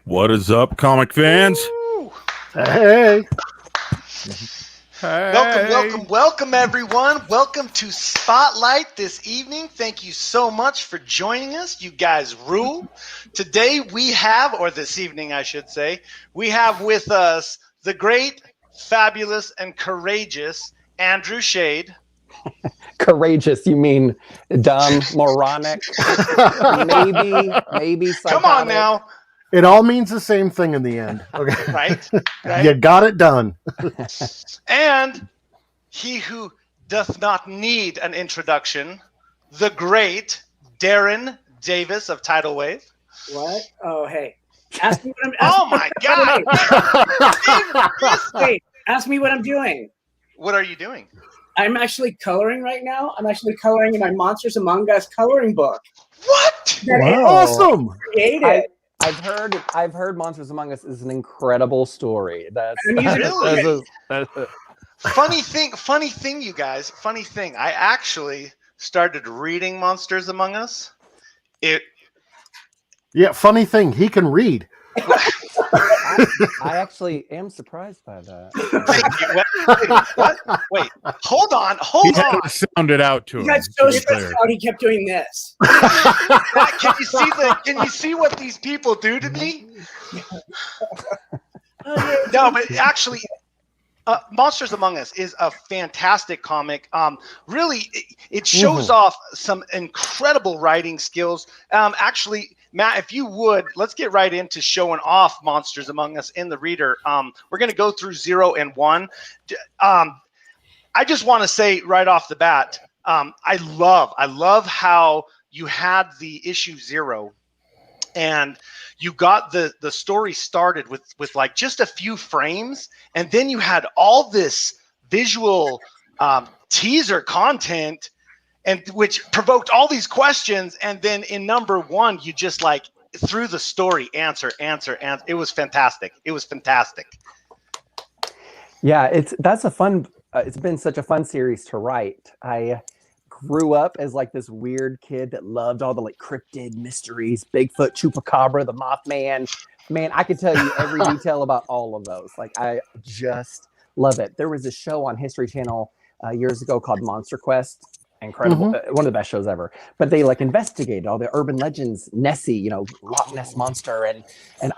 What is up, comic fans? Hey. Welcome, everyone. Welcome to Spotlight this evening. Thank you so much for joining us. You guys rule. Today we have, or this evening I should say, we have with us the great, fabulous, and courageous Andrew Shayde. Courageous, you mean dumb, moronic, maybe psychotic. Come on now. It all means the same thing in the end. Okay. Right? You got it done. And he who doth not need an introduction, the great Darren Davis of TidalWave. What? Oh, hey. Ask me what I'm Oh my God! Wait, ask me what I'm doing. What are you doing? I'm actually coloring right now. I'm actually coloring in my Monsters Among Us coloring book. What? Wow. Awesome. Created. I've heard Monsters Among Us is an incredible story. Funny thing, you guys. Funny thing. I actually started reading Monsters Among Us. Yeah, funny thing. He can read. I actually am surprised by that. What? Wait. Hold on. He had to sound it out to him. He got so stressed out he kept doing this. Can you see what these people do to me? No, but actually, Monsters Among Us is a fantastic comic. Really, it shows off some incredible writing skills. Actually, Matt, if you would, let's get right into showing off Monsters Among Us in the reader. We're going to go through 0 and 1. I just want to say right off the bat, I love how you had the issue 0 and you got the story started with like just a few frames, and then you had all this visual teaser content, and which provoked all these questions, and then in number 1 you just like through the story answer. It was fantastic. Yeah, it's been such a fun series to write. I grew up as like this weird kid that loved all the like cryptid mysteries, Bigfoot, Chupacabra, the Mothman. Man, I could tell you every detail about all of those. Like, I just love it. There was a show on History Channel years ago called Monster Quest. Incredible, one of the best shows ever. But they like investigated all the urban legends, Nessie, Loch Ness monster, and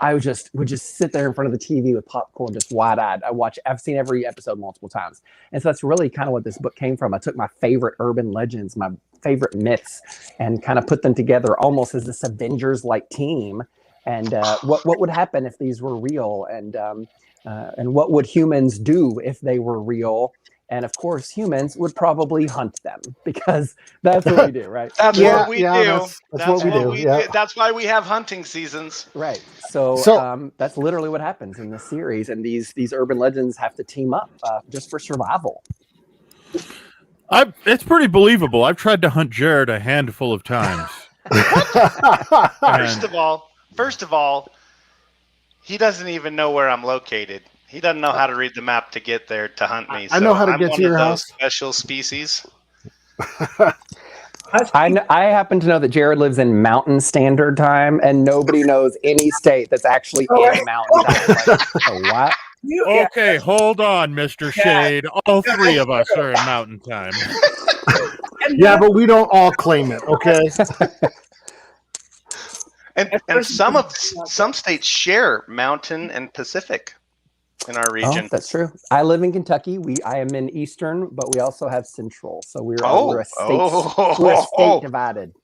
I would just sit there in front of the TV with popcorn, just wide-eyed. I've seen every episode multiple times, and so that's really kind of what this book came from. I took my favorite urban legends, my favorite myths, and kind of put them together almost as this Avengers-like team. And what would happen if these were real, and what would humans do if they were real? And of course, humans would probably hunt them, because that's what we do, right? That's what we do. That's what we do. Yeah. That's why we have hunting seasons. Right. So that's literally what happens in this series, and these urban legends have to team up just for survival. It's pretty believable. I've tried to hunt Jared a handful of times. First of all, he doesn't even know where I'm located. He doesn't know how to read the map to get there to hunt me. I know how to get to your house. Special species. I happen to know that Jared lives in Mountain Standard Time, and nobody knows any state that's actually in Mountain Time. Like, what? Okay, hold on, Mr. Shayde. All 3 of us are in Mountain Time. Yeah, but we don't all claim it, okay? And some states share Mountain and Pacific in our region. Oh, that's true. I live in Kentucky. I am in Eastern, but we also have Central. So we're a state divided.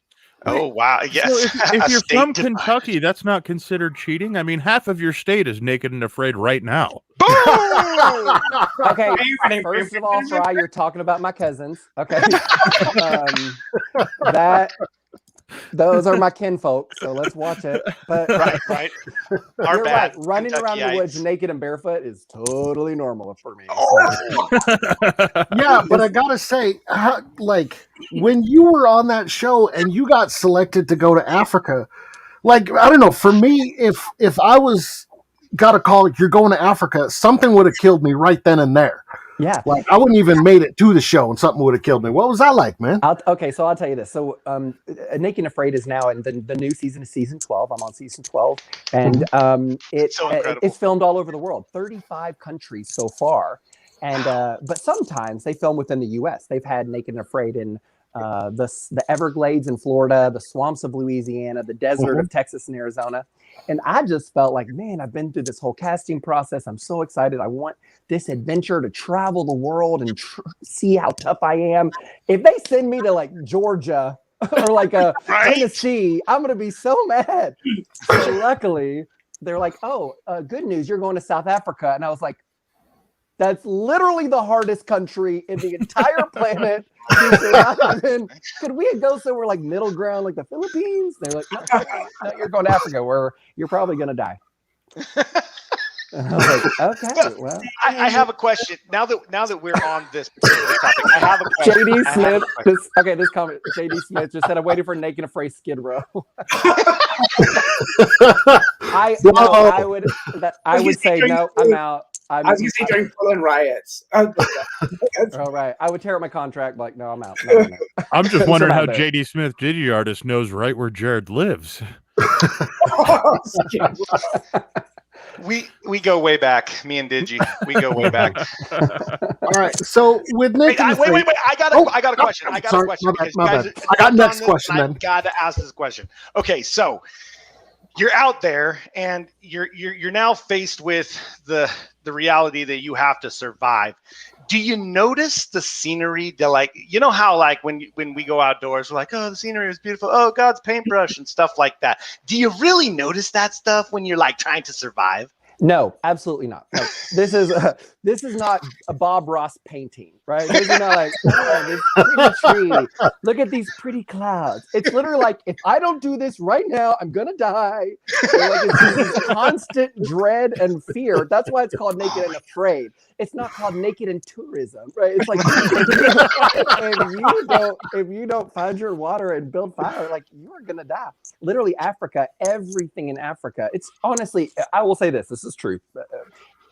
Oh, wow. Yes. So if you're from Kentucky, that's not considered cheating. I mean, half of your state is naked and afraid right now. Boom! Okay, first of all, Fry, you're talking about my cousins. Okay. Those are my kinfolk, so let's watch it. But right. You're right. Running around the woods naked and barefoot is totally normal for me. Yeah, but I gotta say, like, when you were on that show and you got selected to go to Africa, like, I don't know, for me, if I was got a call, you're going to Africa, something would have killed me right then and there. Yeah. Like I wouldn't even made it to the show and something would have killed me. What was that like, man? Okay, so I'll tell you this. So, Naked and Afraid is now in the new season is season 12. I'm on season 12, and So incredible. it's filmed all over the world, 35 countries so far. And but sometimes they film within the U.S. They've had Naked and Afraid in the Everglades in Florida, the swamps of Louisiana, the desert of Texas and Arizona. And I just felt like, man, I've been through this whole casting process. I'm so excited. I want this adventure to travel the world and see how tough I am. If they send me to like Georgia or like Tennessee, I'm going to be so mad. So luckily, they're like, oh, good news. You're going to South Africa. And I was like, that's literally the hardest country in the entire planet. Could we go somewhere like middle ground, like the Philippines? They're like, no, you're going to Africa, where you're probably going to die. And I was like, okay, well. I have a question. Now that we're on this particular topic, I have a question. JD Smith, this comment. JD Smith just said, "I'm waiting for Naked and Afraid Skid Row." I would say no. I'm out. I was going to say during Portland riots. All right. I would tear up my contract. Like, no, I'm out. No. I'm just wondering how JD Smith, Digi Artist, knows right where Jared lives. We go way back. Me and Digi, we go way back. All right. So with Nick, wait. I got a question. I got a question. I got next question. Then I got to ask this question. Okay, so you're out there and you're now faced with the reality that you have to survive. Do you notice the scenery? How like when we go outdoors, we're like, oh, the scenery is beautiful. Oh, God's paintbrush and stuff like that. Do you really notice that stuff when you're like trying to survive? No, absolutely not. Like, this is not a Bob Ross painting, right? This is not like, oh, this pretty tree. Look at these pretty clouds. It's literally like, if I don't do this right now, I'm gonna die. So like, it's this constant dread and fear. That's why it's called Naked and Afraid. It's not called Naked and Tourism, right? It's like if you don't find your water and build fire, like you are gonna die. Literally, Africa, everything in Africa. It's honestly, I will say this. This is true.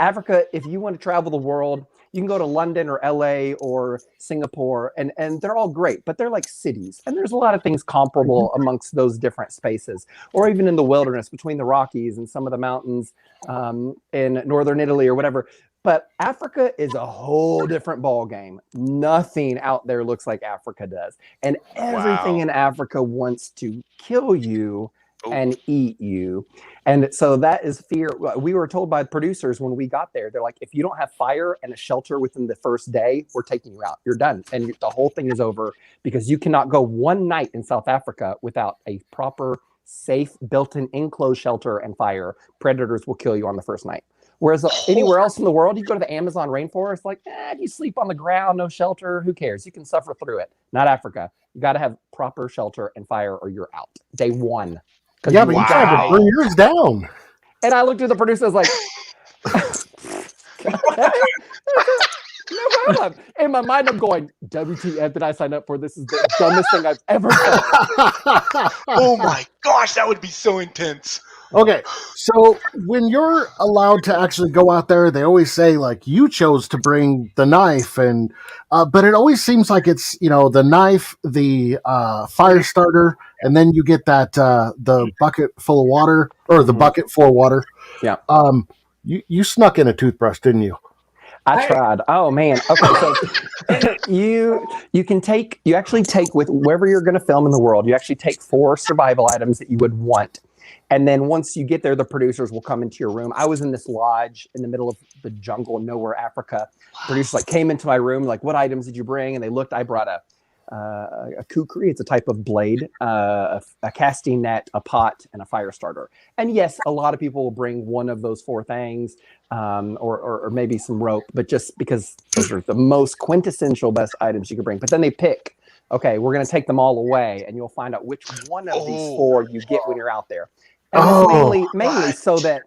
Africa, if you want to travel the world, you can go to London or LA or Singapore, and they're all great, but they're like cities. And there's a lot of things comparable amongst those different spaces, or even in the wilderness between the Rockies and some of the mountains in northern Italy or whatever. But Africa is a whole different ball game. Nothing out there looks like Africa does. And everything in Africa wants to kill you and eat you. And so that is fear. We were told by the producers when we got there, they're like, if you don't have fire and a shelter within the first day, we're taking you out. You're done. And the whole thing is over, because you cannot go one night in South Africa without a proper, safe, built-in enclosed shelter and fire. Predators will kill you on the first night. Whereas anywhere else in the world, you go to the Amazon rainforest, like, you sleep on the ground, no shelter, who cares? You can suffer through it. Not Africa. You got to have proper shelter and fire or you're out. Day one. Yeah, but you tried to bring yours down. And I looked at the producer, I was like, no problem. In my mind, I'm going, WTF did I sign up for? This is the dumbest thing I've ever done. Oh my gosh, that would be so intense. Okay, so when you're allowed to actually go out there, they always say like you chose to bring the knife, and but it always seems like it's the knife, the fire starter, and then you get that the bucket full of water or the bucket for water. Yeah. You snuck in a toothbrush, didn't you? I tried. Oh man. Okay, so you actually take with wherever you're going to film in the world. You actually take 4 survival items that you would want. And then once you get there, the producers will come into your room. I was in this lodge in the middle of the jungle, nowhere, Africa. Producers came into my room, like, what items did you bring? And they looked. I brought a kukri. It's a type of blade, a casting net, a pot, and a fire starter. And yes, a lot of people will bring one of those 4 things, or maybe some rope. But just because those are the most quintessential best items you could bring. But then they pick. Okay, we're going to take them all away, and you'll find out which one of these 4 you get when you're out there. And it's mainly so that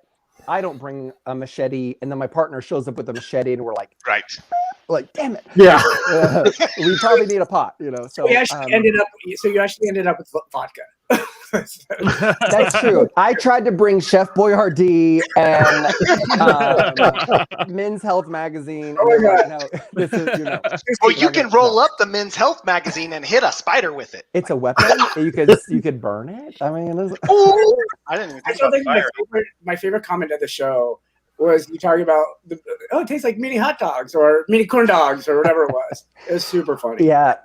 I don't bring a machete, and then my partner shows up with a machete, and we're like, like, damn it, yeah, we probably need a pot, So you actually ended up with vodka. That's true. I tried to bring Chef Boyardee and Men's Health magazine. And they're like, no, this is, Well, you can roll up the Men's Health magazine and hit a spider with it. It's a weapon. You could burn it. I mean, I didn't even I think still about think fire. my favorite comment of the show was you talking about it tastes like mini hot dogs or mini corn dogs or whatever it was. It was super funny. yeah.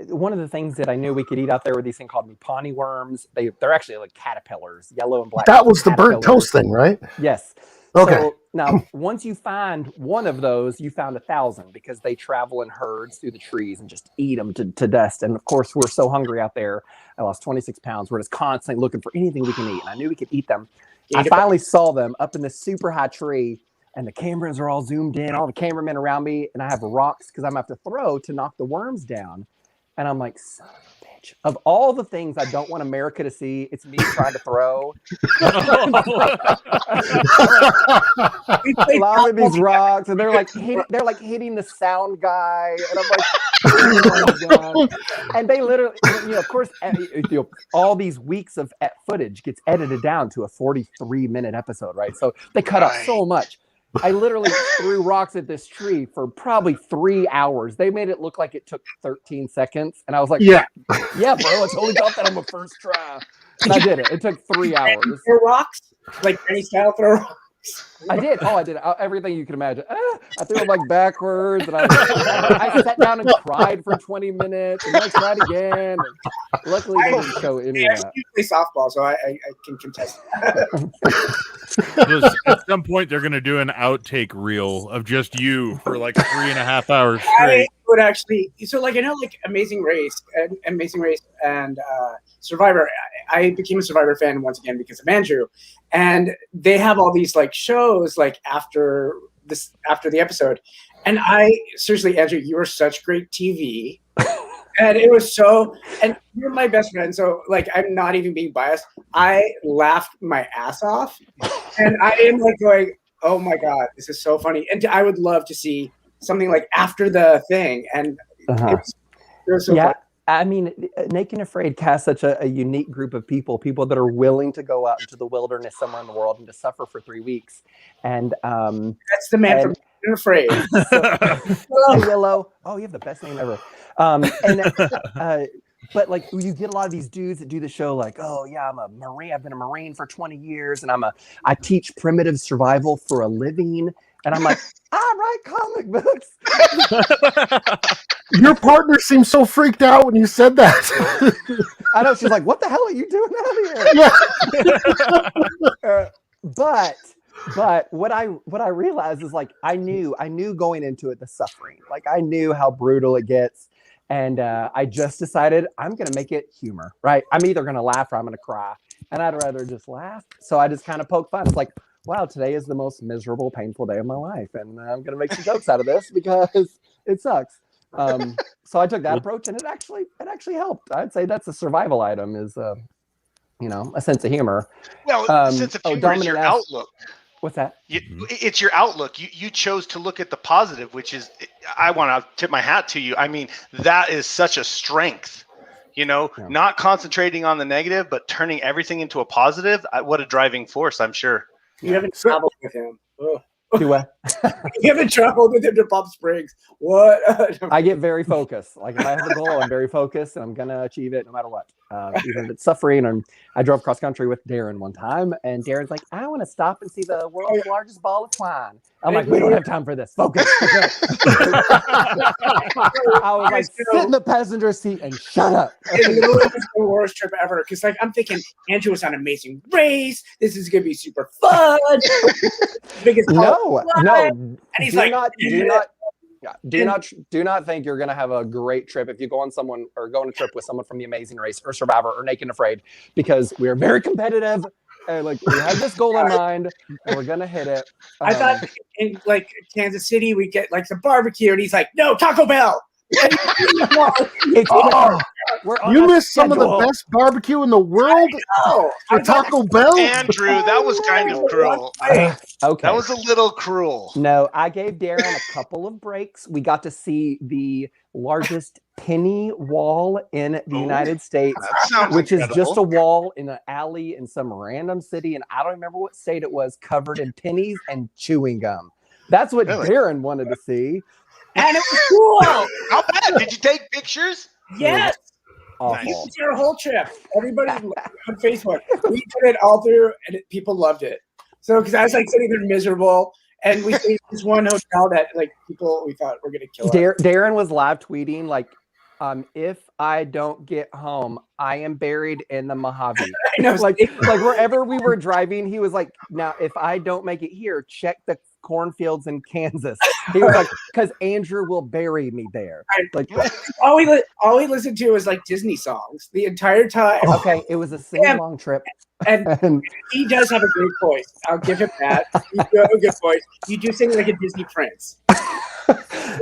One of the things that I knew we could eat out there were these thing called mupani worms. They're actually like caterpillars, yellow and black. That was the burnt caterpillars. toast thing, right? Yes. Okay. So now, once you find one of those, you found 1,000 because they travel in herds through the trees and just eat them to dust. And of course, we're so hungry out there. I lost 26 pounds. We're just constantly looking for anything we can eat. And I knew we could eat them. I finally saw them up in this super high tree, and the cameras are all zoomed in, all the cameramen around me, and I have rocks because I'm going to have to throw to knock the worms down. And I'm like, son of a bitch. Of all the things I don't want America to see, it's me trying to throw. Allowing these rocks, and they're like hitting the sound guy, and I'm like, oh my God. And they literally, of course, all these weeks of footage gets edited down to a 43-minute episode, right? So they cut out so much. I literally threw rocks at this tree for probably 3 hours. They made it look like it took 13 seconds. And I was like, yeah, bro, I totally got that on my first try. And I did it. It took 3 hours. Throw rocks? Like any style throw rocks? I did. Oh, I did. Everything you can imagine. I threw them like backwards. And I sat down and cried for 20 minutes. And I tried again. And luckily, they didn't show any of that. I play softball, so I can contest that. At some point, they're going to do an outtake reel of just you for like 3.5 hours straight. I would actually, so like I know like Amazing Race and Survivor. I became a Survivor fan once again because of Andrew, and they have all these like shows like after the episode, and seriously, Andrew, you were such great TV. And it was and you're my best friend, so like I'm not even being biased. I laughed my ass off, and I am like going, "Oh my God, this is so funny!" And I would love to see something like after the thing, and it was so funny. I mean, Naked and Afraid casts such a unique group of people that are willing to go out into the wilderness somewhere in the world and to suffer for 3 weeks. And that's the man from Naked and Afraid. Yellow. Oh, you have the best name ever. But like you get a lot of these dudes that do the show like, oh yeah, I'm a Marine. I've been a Marine for 20 years, and I teach primitive survival for a living. And I'm like, I write comic books. Your partner seemed so freaked out when you said that. I know. She's like, what the hell are you doing out here? But what I realized is like I knew going into it the suffering. Like I knew how brutal it gets. And I just decided I'm going to make it humor, right? I'm either going to laugh or I'm going to cry. And I'd rather just laugh. So I just kind of poke fun. It's like, wow, today is the most miserable, painful day of my life. And I'm going to make some jokes out of this because it sucks. So I took that approach, and it actually helped. I'd say that's a survival item is, a sense of humor. Well, sense of humor is your outlook. What's that? It's your outlook. You chose to look at the positive, which is, I want to tip my hat to you. I mean, that is such a strength, not concentrating on the negative, but turning everything into a positive. What a driving force, I'm sure. You haven't traveled with him. Do what? You haven't traveled with him to Palm Springs. What? I get very focused. Like if I have a goal, I'm very focused, and I'm gonna achieve it no matter what. Even if it's suffering. And I drove cross country with Darren one time, and Darren's like, "I want to stop and see the world's largest ball of twine." I'm like, "We don't have time for this. Focus." I was like, "Sit in the passenger seat and shut up." It literally was the worst trip ever because, like, I'm thinking Andrew was on Amazing Race. This is gonna be super fun. Biggest no. And he's do like, do not think you're going to have a great trip if you go on a trip with someone from the Amazing Race or Survivor or Naked and Afraid, because we are very competitive. And like we have this goal in mind, and we're gonna hit it. I thought in like Kansas City we get like some barbecue, and he's like, "No, Taco Bell." We're on You a missed some of the schedule. best barbecue in the world for Taco Bell. Andrew, that was kind of cruel. Okay. That was a little cruel. No, I gave Darren a couple of breaks. We got to see the largest penny wall in the United States, That sounds which is incredible. just a wall in an alley in some random city, and I don't remember what state it was, covered in pennies and chewing gum. That's what Really? Darren wanted to see. And it was cool. How bad? Did you take pictures? Yes. Awful. You should share a whole trip. Everybody on Facebook. We did it all through, and people loved it. So, because I was like sitting there miserable, and we stayed in this one hotel that like people we thought were gonna kill us. Darren was live tweeting like, if I don't get home, I am buried in the Mojave. I know, like wherever we were driving, he was like, now if I don't make it here, check the cornfields in Kansas. He was like, because Andrew will bury me there. Like, all we listened to was like Disney songs the entire time. okay, it was a sing-along trip. And he does have a great voice. I'll give him that. You do have a good voice. You do sing like a Disney prince.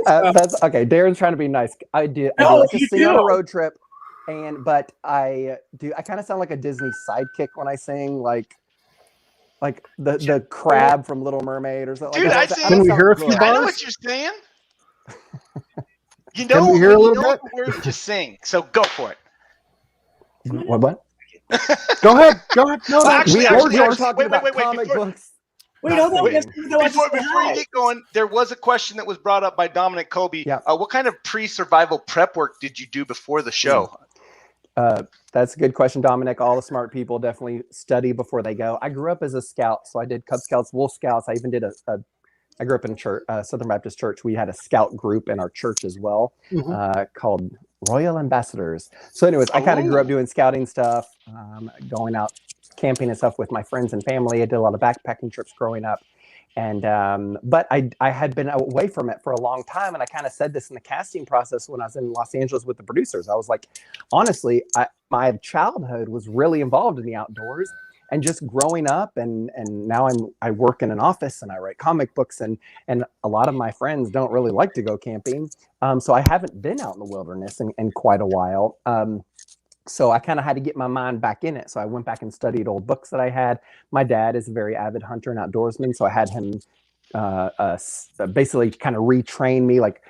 That's okay. Darren's trying to be nice. I do like to sing on a road trip, but I kind of sound like a Disney sidekick when I sing, like the crab from Little Mermaid or something. Dude, like that. Can we hear a few I know bars? what you're saying. You Can know, we hear a little the bit? words, just sing. So go for it. What? Go ahead. No, Actually, we are wait, talking about wait, comic before- books. Wait, hold on. Before you get going, there was a question that was brought up by Dominic Kobe. Yeah. What kind of pre-survival prep work did you do before the show? That's a good question, Dominic. All the smart people definitely study before they go. I grew up as a scout, so I did Cub Scouts, Wolf Scouts. I even did I grew up in a church, Southern Baptist church. We had a scout group in our church as well, called Royal Ambassadors. So anyways, I kind of grew up doing scouting stuff, going out camping and stuff with my friends and family. I did a lot of backpacking trips growing up. And but I had been away from it for a long time, and I kind of said this in the casting process when I was in Los Angeles with the producers. I was like, honestly, my childhood was really involved in the outdoors, and just growing up, and now I work in an office and I write comic books, and a lot of my friends don't really like to go camping, so I haven't been out in the wilderness in quite a while. So I kind of had to get my mind back in it. So I went back and studied old books that I had. My dad is a very avid hunter and outdoorsman, so I had him basically kind of retrain me. Like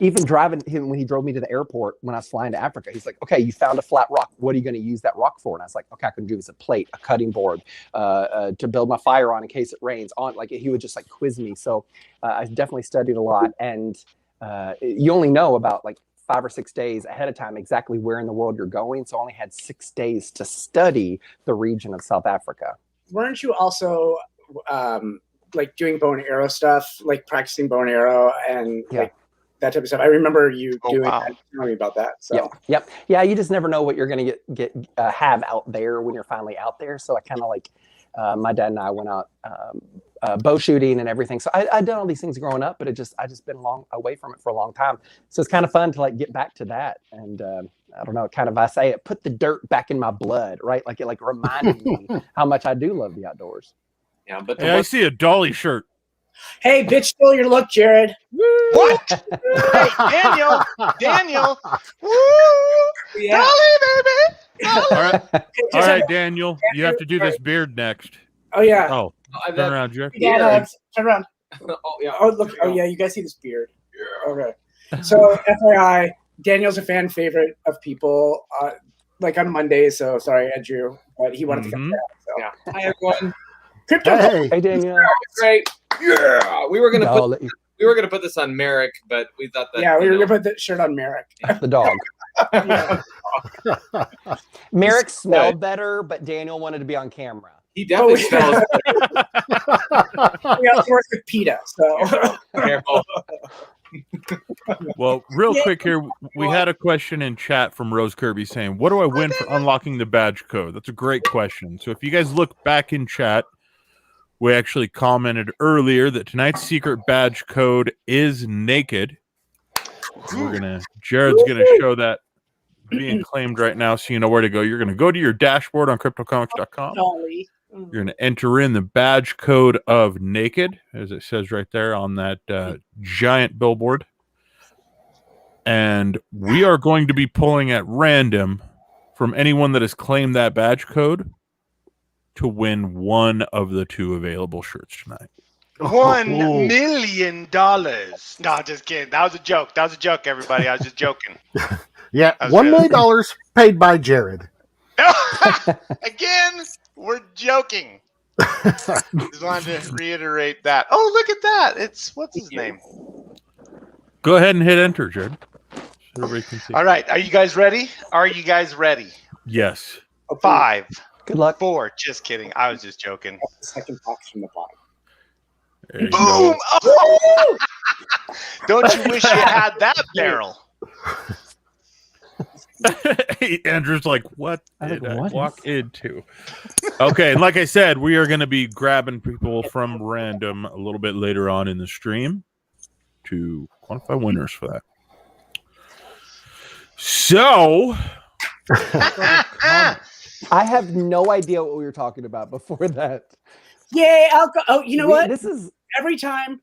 even driving him when he drove me to the airport when I was flying to Africa, he's like, "Okay, you found a flat rock. What are you going to use that rock for?" And I was like, "Okay, I can do this: a plate, a cutting board, to build my fire on in case it rains." Like he would just like quiz me. So I definitely studied a lot, and you only know about like 5 or 6 days ahead of time exactly where in the world you're going. So I only had 6 days to study the region of South Africa. Weren't you also like doing bow and arrow stuff, like practicing bow and arrow and like that type of stuff? I remember you doing that. Tell me about that. So Yep. Yeah, you just never know what you're going to have out there when you're finally out there. So I kind of like my dad and I went out bow shooting and everything. So I'd done all these things growing up, but I just been away from it for a long time. So it's kind of fun to like get back to that. And I don't know, kind of, I say it put the dirt back in my blood, right? Like it like reminded me how much I do love the outdoors. Yeah, but I see a Dolly shirt. Hey, bitch, stole your look, Jared. What? Hey, Daniel. Woo! Yeah. Dolly, baby. All right, Daniel, you have to do this beard next. Oh yeah. Oh, turn around, Jared. Yeah, turn around. oh yeah. Oh look. Oh yeah, you guys see this beard? Okay. So FYI, Daniel's a fan favorite of people. Like on Mondays. So sorry, Andrew, but he wanted to come back. So. Yeah. Hi everyone. Crypto. Hey, Daniel. Great. Yeah. We were gonna I'll let you- put this on Merrick, but we thought that Yeah, we were gonna put the shirt on Merrick. the dog. Yeah. Merrick smelled better, but Daniel wanted to be on camera. he definitely smells We got to work with PETA, so careful. Well, real quick here, we had a question in chat from Rose Kirby saying, "What do I win for unlocking the badge code?" That's a great question. So if you guys look back in chat, we actually commented earlier that tonight's secret badge code is naked. Jared's gonna show that being claimed right now, so you know where to go. You're gonna go to your dashboard on cryptocomics.com. Dolly. You're going to enter in the badge code of naked, as it says right there on that giant billboard. and we are going to be pulling at random from anyone that has claimed that badge code to win one of the 2 available shirts tonight. $1 million. No, just kidding. That was a joke. That was a joke, everybody. I was just joking. Yeah, $1 million paid by Jared. Again, we're joking. Just wanted to reiterate that. Oh, look at that. It's, what's his name? Go ahead and hit enter, Jared. So everybody can see. All right. Are you guys ready? Are you guys ready? Yes. 5. Good luck. 4. Just kidding. I was just joking. Second box from the bottom. There you Boom! go. Oh! Don't you wish you had that barrel? Andrew's like, what I did think, I what walk is- into? Okay, and like I said, we are going to be grabbing people from random a little bit later on in the stream to quantify winners for that. So, I have no idea what we were talking about before that. Yay, alcohol. Oh, you know what? This is Every time,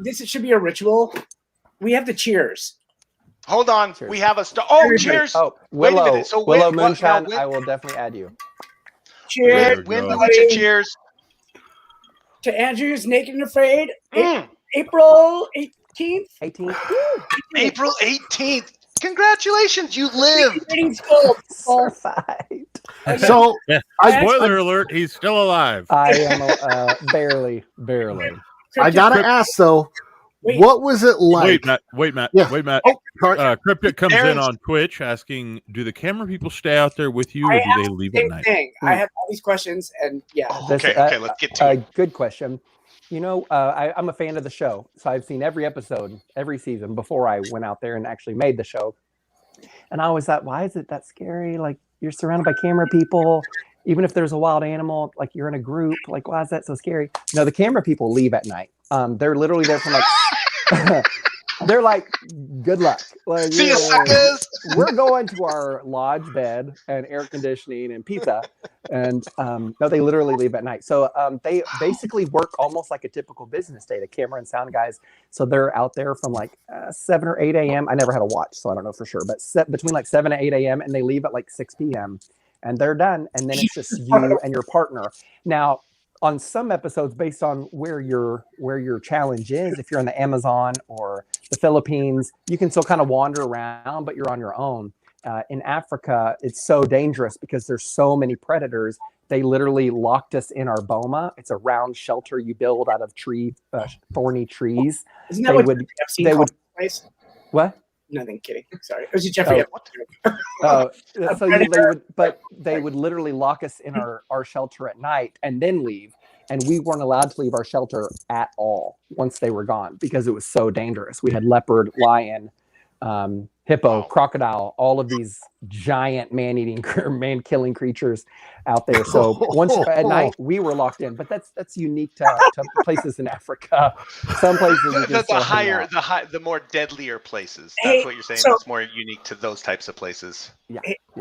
this should be a ritual. We have the cheers. Hold on. Cheers. We have a star. Oh, cheers. oh Wait a Willow minute. So Willow when- what- Moonshine. now when- I will definitely add you. Cheers There we When go. do we cheers? to Andrew's Naked and Afraid. Mm, April 18th. 18. April 18th. Congratulations. You lived. Ratings gold. Certified. So yeah. I- Spoiler alert, he's still alive. I am barely. I gotta ask though, Wait. what was it like? Wait, Matt. Yeah. Wait, Matt. Oh, sorry. Cryptic comes in Aaron's- on Twitch asking, do the camera people stay out there with you or I do they leave at Same night? thing. I have all these questions, and yeah. Oh, This, okay, okay. Let's get to it. Good question. You know, I'm a fan of the show, so I've seen every episode, every season before I went out there and actually made the show. And I always thought, why is it that scary? Like, you're surrounded by camera people. Even if there's a wild animal, like you're in a group, like why is that so scary? No, the camera people leave at night. They're literally there from like they're like, good luck. Like, See you, suckers. we're going to our lodge bed and air conditioning and pizza. And no, they literally leave at night. So they basically work almost like a typical business day, the camera and sound guys. So they're out there from like 7 or 8 a.m. I never had a watch, so I don't know for sure, but between like 7 and 8 a.m. and they leave at like 6 p.m. and they're done. And then it's just you and your partner. Now, on some episodes, based on where your challenge is, if you're in the Amazon or the Philippines, you can still kind of wander around, but you're on your own. In Africa, it's so dangerous because there's so many predators. They literally locked us in our boma. It's a round shelter you build out of thorny trees. Isn't that They what would- I've seen they called would- place? What? Nothing, kidding. Sorry. It was a Jeffrey. They would literally lock us in our shelter at night and then leave. And we weren't allowed to leave our shelter at all once they were gone because it was so dangerous. We had leopard, lion, hippo, crocodile, all of these giant man-killing creatures out there. So once at night we were locked in, but that's unique to places in Africa. Some places you can The still hang higher, out. the more deadlier places. That's Hey, what you're saying. so- That's more unique to those types of places. Yeah.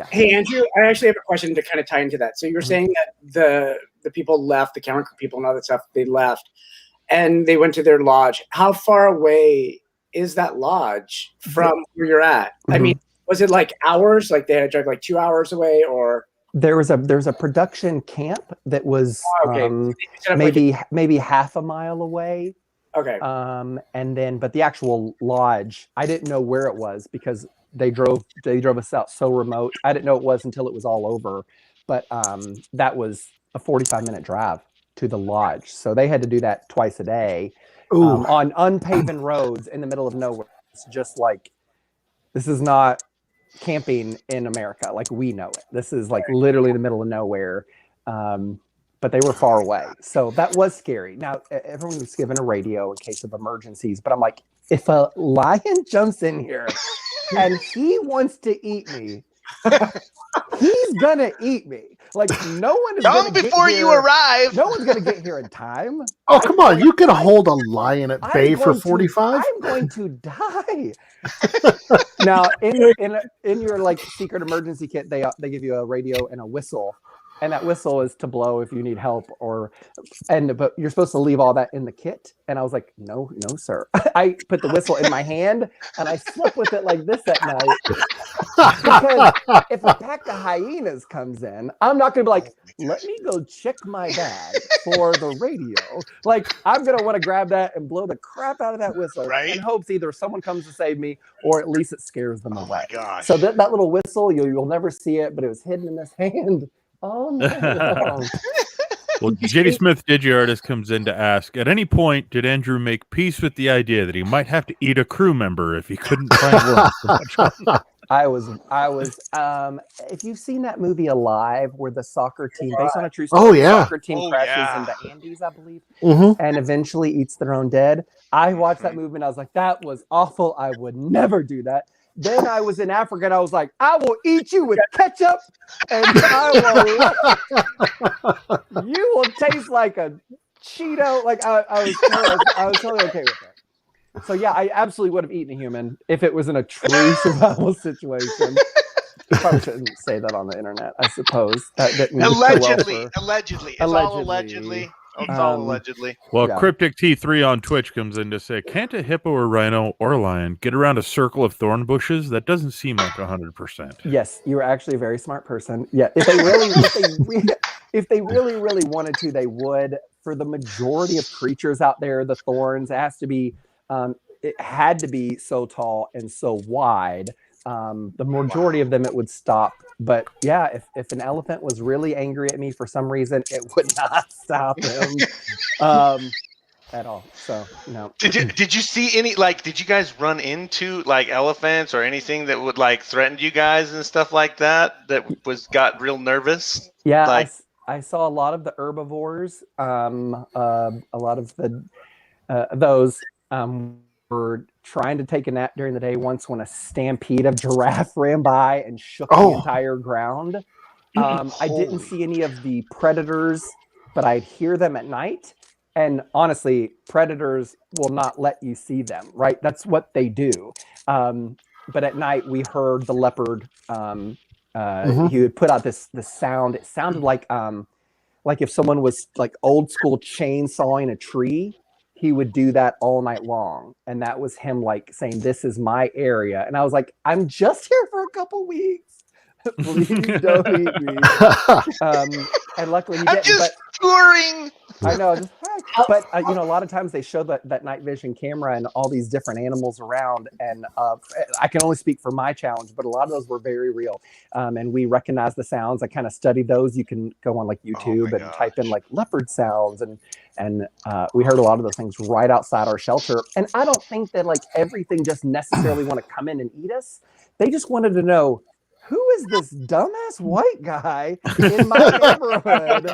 Hey, Andrew, I actually have a question to kind of tie into that. So you're saying that the people left, the camera people and all that stuff, they left and they went to their lodge. How far away is that lodge from where you're at? I Mhm. mean, was it like hours? Like they had to drive like 2 hours away, or There's a production camp that was okay. Set up, maybe half a mile away. okay. And then, but the actual lodge, I didn't know where it was because they drove us out so remote. I didn't know it was until it was all over. But that was a 45-minute drive to the lodge. So they had to do that twice a day on unpaven roads in the middle of nowhere. It's just like, this is not camping in America like we know it. This is like literally the middle of nowhere. But they were far away. So that was scary. Now, everyone was given a radio in case of emergencies. But I'm like, if a lion jumps in here and he wants to eat me, he's gonna eat me. Like, no one is Come gonna get before you here- arrive. No one's gonna get here in time. Oh, come on. You can hold a lion at I'm bay for going to- 45? I'm going to die. Now, in your like secret emergency kit, they give you a radio and a whistle. and that whistle is to blow if you need help, but you're supposed to leave all that in the kit. And I was like, no, sir. I put the whistle in my hand and I slept with it like this at night. Because if a pack of hyenas comes in, I'm not gonna be like, let me go check my bag for the radio. Like, I'm gonna want to grab that and blow the crap out of that whistle in hopes either someone comes to save me or at least it scares them away. My gosh. So that little whistle, you'll never see it, but it was hidden in this hand. Oh no. Well, JD Smith Digi-Artist comes in to ask, at any point did Andrew make peace with the idea that he might have to eat a crew member if he couldn't find one for much longer? I was if you've seen that movie Alive, where the soccer team, based on a true story, soccer team crashes in the Andes, I believe, and eventually eats their own dead. I watched that movie and I was like, that was awful. I would never do that. Then I was in Africa and I was like, I will eat you with ketchup and you will taste like a Cheeto. Like I was totally okay with that. So yeah, I absolutely would have eaten a human if it was in a true survival situation. Probably shouldn't say that on the internet, I suppose. That didn't allegedly. It's all allegedly. It's all allegedly. Well, Cryptic T3 on Twitch comes in to say, can't a hippo or rhino or lion get around a circle of thorn bushes? That doesn't seem like 100%. Yes, you're actually a very smart person. Yeah, if they really wanted to, they would. For the majority of creatures out there, the thorns it had to be so tall and so wide. The majority of them, it would stop. But yeah, if an elephant was really angry at me for some reason, it would not stop him at all. So no. Did you see any, like, did you guys run into like elephants or anything that would like threaten you guys and stuff like that got real nervous? Yeah, like I saw a lot of the herbivores. A lot of the those were trying to take a nap during the day once when a stampede of giraffe ran by and shook the entire ground. I didn't see any of the predators, but I'd hear them at night. And honestly, predators will not let you see them, right? That's what they do. But at night, we heard the leopard. He would put out this sound. It sounded like if someone was like old school chainsawing a tree. He would do that all night long. And that was him like saying, this is my area. And I was like, I'm just here for a couple weeks. Please don't eat me. And luckily he didn't. I'm just touring. I know. But, a lot of times they show that night vision camera and all these different animals around. And I can only speak for my challenge, but a lot of those were very real. And we recognize the sounds. I kind of studied those. You can go on like YouTube and type in like leopard sounds. And we heard a lot of those things right outside our shelter. And I don't think that like everything just necessarily want to come in and eat us. They just wanted to know, who is this dumbass white guy in my neighborhood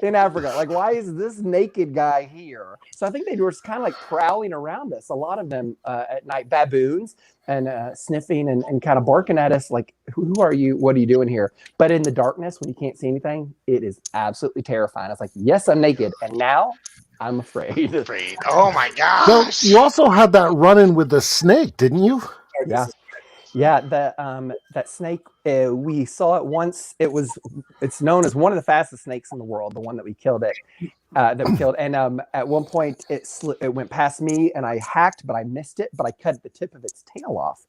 in Africa? Like, why is this naked guy here? So I think they were just kind of like prowling around us. A lot of them at night, baboons, and sniffing and kind of barking at us like, who are you? What are you doing here? But in the darkness, when you can't see anything, it is absolutely terrifying. It's like, yes, I'm naked. And now I'm afraid. Oh, my gosh. Well, you also had that run-in with the snake, didn't you? Yeah. Yeah, that snake, we saw it once. It's known as one of the fastest snakes in the world, the one that we killed. And at one point it went past me and I hacked, but I missed it, but I cut the tip of its tail off.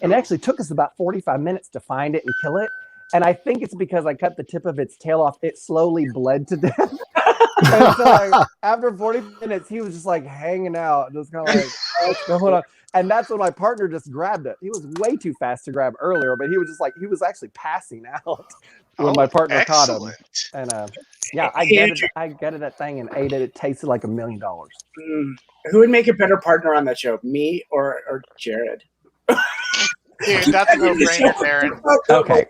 And it actually took us about 45 minutes to find it and kill it. And I think it's because I cut the tip of its tail off, it slowly bled to death. And so like, after 40 minutes, he was just like hanging out, just kind of like, what's going on? And that's when my partner just grabbed it. He was way too fast to grab earlier, but he was just like, he was actually passing out when my partner caught him. And I gutted that thing and ate it. It tasted like $1 million. Who would make a better partner on that show, me or Jared? Dude, that's a no-brainer, Darren. Okay.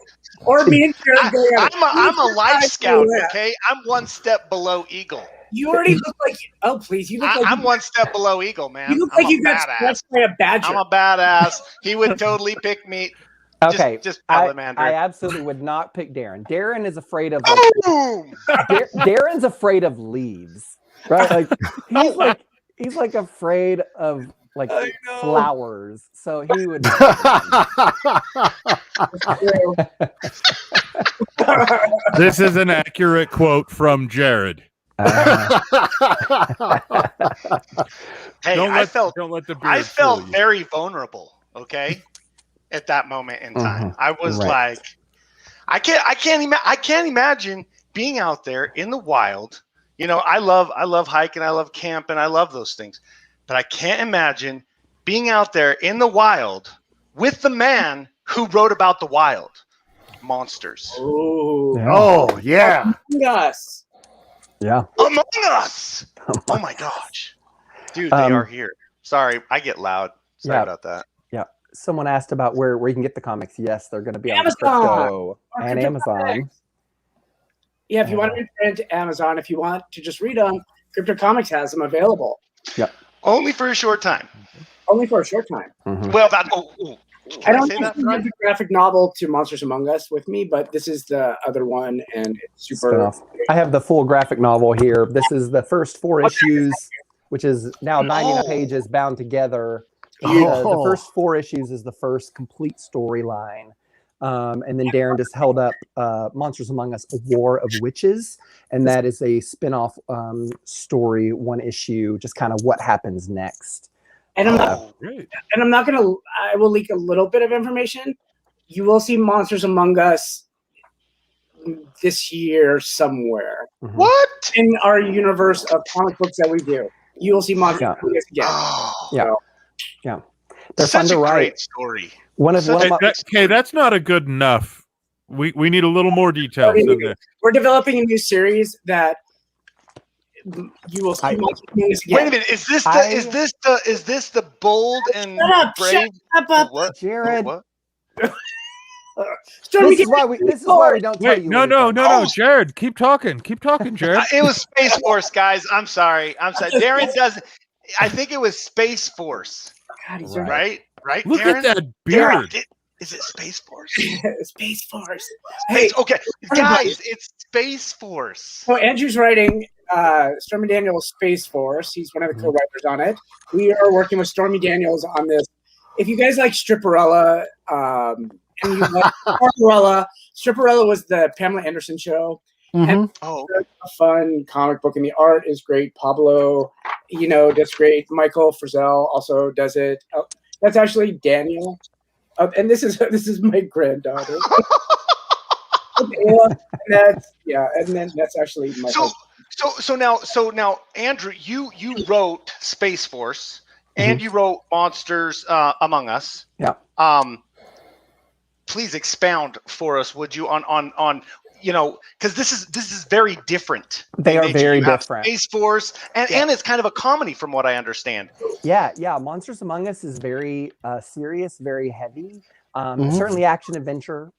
Or me and Jared. I'm a life scout, okay? I'm one step below Eagle. You already look like, oh, please. You look like I'm one step below Eagle, man. You look like you got scratched by a badger. I'm a badass. He would totally pick me. Okay. Just tell him, Andrew. I absolutely would not pick Darren. Darren is afraid of Darren's afraid of leaves. Right? Like he's like afraid of like flowers. So he would This is an accurate quote from Jared. Hey, I felt very vulnerable. Okay, at that moment in time, I was like, I can't imagine being out there in the wild. You know, I love hiking, I love camping, I love those things, but I can't imagine being out there in the wild with the man who wrote about the wild monsters. Oh yeah. Among Us. Yeah. Among Us. Oh my gosh, dude, they are here. Sorry, I get loud. Sorry about that. Yeah. Someone asked about where you can get the comics. Yes, they're going to be on Amazon. Crypto and Crypto Amazon. Comics. Yeah, if you want to read to Amazon, if you want to just read them, Crypto Comics has them available. Yep. Only for a short time. Only for a short time. Well, that. I don't think I have the graphic novel to Monsters Among Us with me, but this is the other one, and it's super. Spin-off. I have the full graphic novel here. This is the first 4 issues, which is now 99 pages bound together. The first 4 issues is the first complete storyline. And then Darren just held up Monsters Among Us, A War of Witches. And that is a spin-off story, 1 issue, just kind of what happens next. And I'm not going to, I will leak a little bit of information. You will see Monsters Among Us this year somewhere. What? In our universe of comic books that we do. You will see Monsters Among Us again. Yeah. They're Such fun to a write. great story. Okay, that's not a good enough. We need a little more details in there. We're developing a new series that you will see. Wait a minute, is this the bold and brave? Shut up. What? Jared. What? This is why we don't tell you. No, Jared, keep talking, Jared. It was Space Force, guys. I'm sorry. Darren doesn't. I think it was Space Force. God, he's right. Look Darren? at that beard. Darren, is it Space Force? Space Force. Hey, okay, guys, it's Space Force. So Andrew's writing Stormy Daniels' Space Force. He's one of the co-writers on it. We are working with Stormy Daniels on this. If you guys like Stripperella, and you like Stripperella was the Pamela Anderson show. And it's a fun comic book, and the art is great. Pablo, does great. Michael Frizzell also does it. That's actually Daniel, and this is my granddaughter. And then that's actually my. So now, Andrew, you wrote Space Force, and you wrote Monsters Among Us. Yeah. Please expound for us, would you, on because this is very different. They are very different. Space Force, and it's kind of a comedy, from what I understand. Yeah. Monsters Among Us is very serious, very heavy. Certainly action adventure.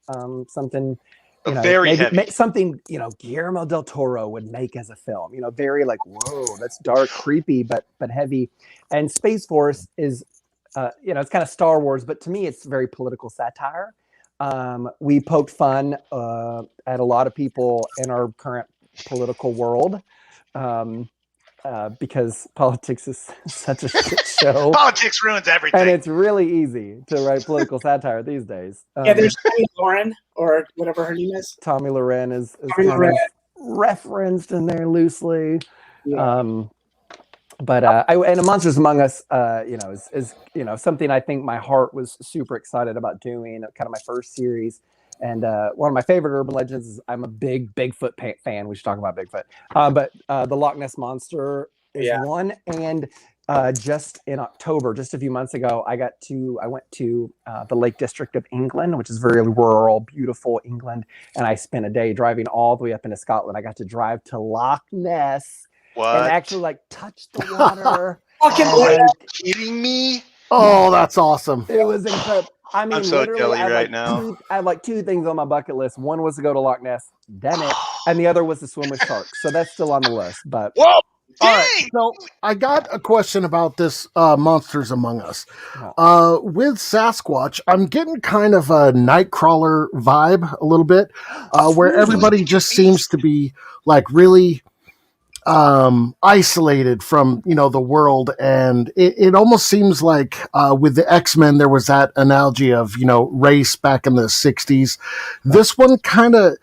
Something very heavy. Something Guillermo del Toro would make as a film. Very like, whoa, that's dark, creepy, but heavy. And Space Force is, it's kind of Star Wars, but to me, it's very political satire. We poked fun at a lot of people in our current political world because politics is such a shit show. Politics ruins everything. And it's really easy to write political satire these days. There's Tommy Lauren, or whatever her name is. Tommy Loren is kind of referenced in there loosely. Yeah. But and Monsters Among Us, is something I think my heart was super excited about doing. Kind of my first series, and one of my favorite urban legends is I'm a big Bigfoot fan. We should talk about Bigfoot. But the Loch Ness monster is one, and just in October, just a few months ago, I went to the Lake District of England, which is very rural, beautiful England, and I spent a day driving all the way up into Scotland. I got to drive to Loch Ness. What? And actually, touch the water. Are you kidding me? Oh, that's awesome. It was incredible. I mean, I'm so jelly right now. I have 2 things on my bucket list. One was to go to Loch Ness, damn it, and the other was to swim with sharks. So that's still on the list. But whoa, all right. So I got a question about this Monsters Among Us. With Sasquatch, I'm getting kind of a Nightcrawler vibe a little bit, where everybody just seems to be like really isolated from the world, and it almost seems like with the X-Men there was that analogy of race back in the 60s. This one kind of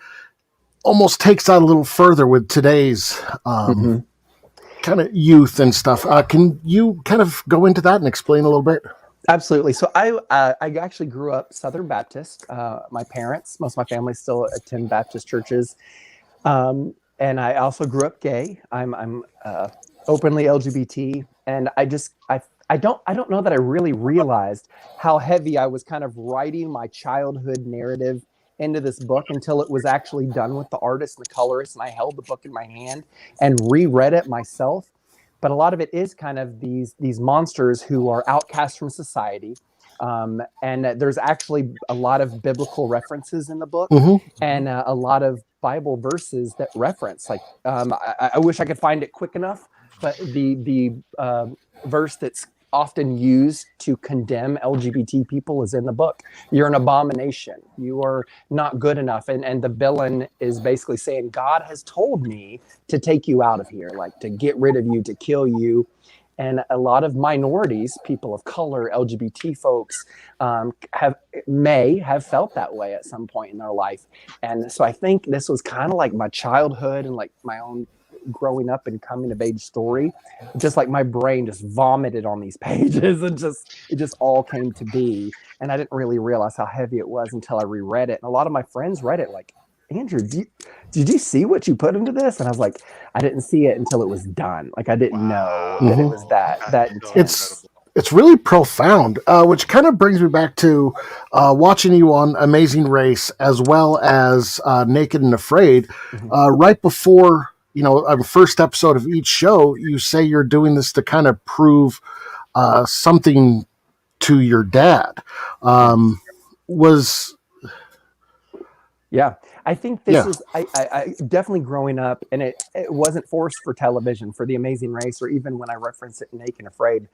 almost takes that a little further with today's kind of youth and stuff. Can you kind of go into that and explain a little bit? Absolutely. So I actually grew up Southern Baptist. My parents, most of my family still attend Baptist churches. And I also grew up gay. I'm openly LGBT. And I don't know that I really realized how heavy I was kind of writing my childhood narrative into this book until it was actually done with the artist and the colorist. And I held the book in my hand and reread it myself. But a lot of it is kind of these monsters who are outcast from society. And there's actually a lot of biblical references in the book and a lot of Bible verses that reference. Like, I wish I could find it quick enough, but the verse that's often used to condemn LGBT people is in the book. You're an abomination. You are not good enough. And the villain is basically saying, God has told me to take you out of here, like to get rid of you, to kill you. And a lot of minorities, people of color, LGBT folks, may have felt that way at some point in their life. And so I think this was kind of like my childhood and like my own growing up and coming of age story. Just like my brain just vomited on these pages and it just all came to be. And I didn't really realize how heavy it was until I reread it. And a lot of my friends read it like, Andrew, did you see what you put into this? And I was like, I didn't see it until it was done. Like I didn't know that it was that intense. It's really profound, which kind of brings me back to watching you on Amazing Race as well as Naked and Afraid. Right before, the first episode of each show, you say you're doing this to kind of prove something to your dad. Yeah, I think this is I definitely growing up, and it wasn't forced for television, for The Amazing Race, or even when I reference it in Naked and Afraid.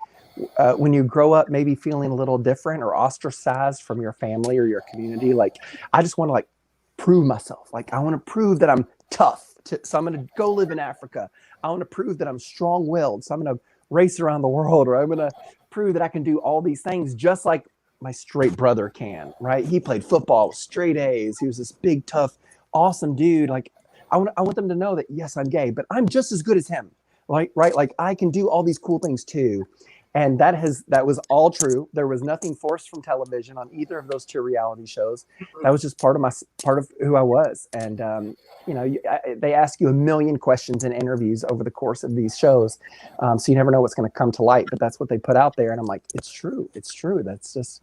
When you grow up maybe feeling a little different or ostracized from your family or your community, like I just want to like prove myself. Like I want to prove that I'm tough. So I'm going to go live in Africa. I want to prove that I'm strong-willed. So I'm going to race around the world, or I'm going to prove that I can do all these things just like my straight brother can, right? He played football with straight A's. He was this big, tough, awesome dude. Like I want them to know that, yes, I'm gay, but I'm just as good as him. Right? Like I can do all these cool things too. And that was all true. There was nothing forced from television on either of those two reality shows. That was just part of who I was. And they ask you a million questions in interviews over the course of these shows, so you never know what's going to come to light. But that's what they put out there, and I'm like, it's true. That's just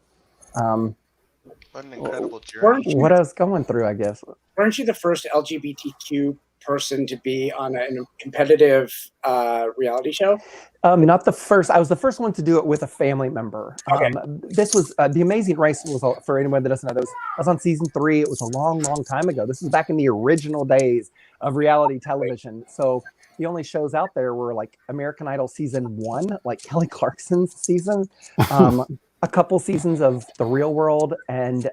what an incredible journey. What I was going through, I guess. Weren't you the first LGBTQ person to be on a competitive reality show? Not the first. I was the first one to do it with a family member. Okay. This was The Amazing Race. Was for anyone that doesn't know, I was on season 3. It was a long, long time ago. This was back in the original days of reality television. So the only shows out there were like American Idol season 1, like Kelly Clarkson's season, a couple seasons of The Real World, and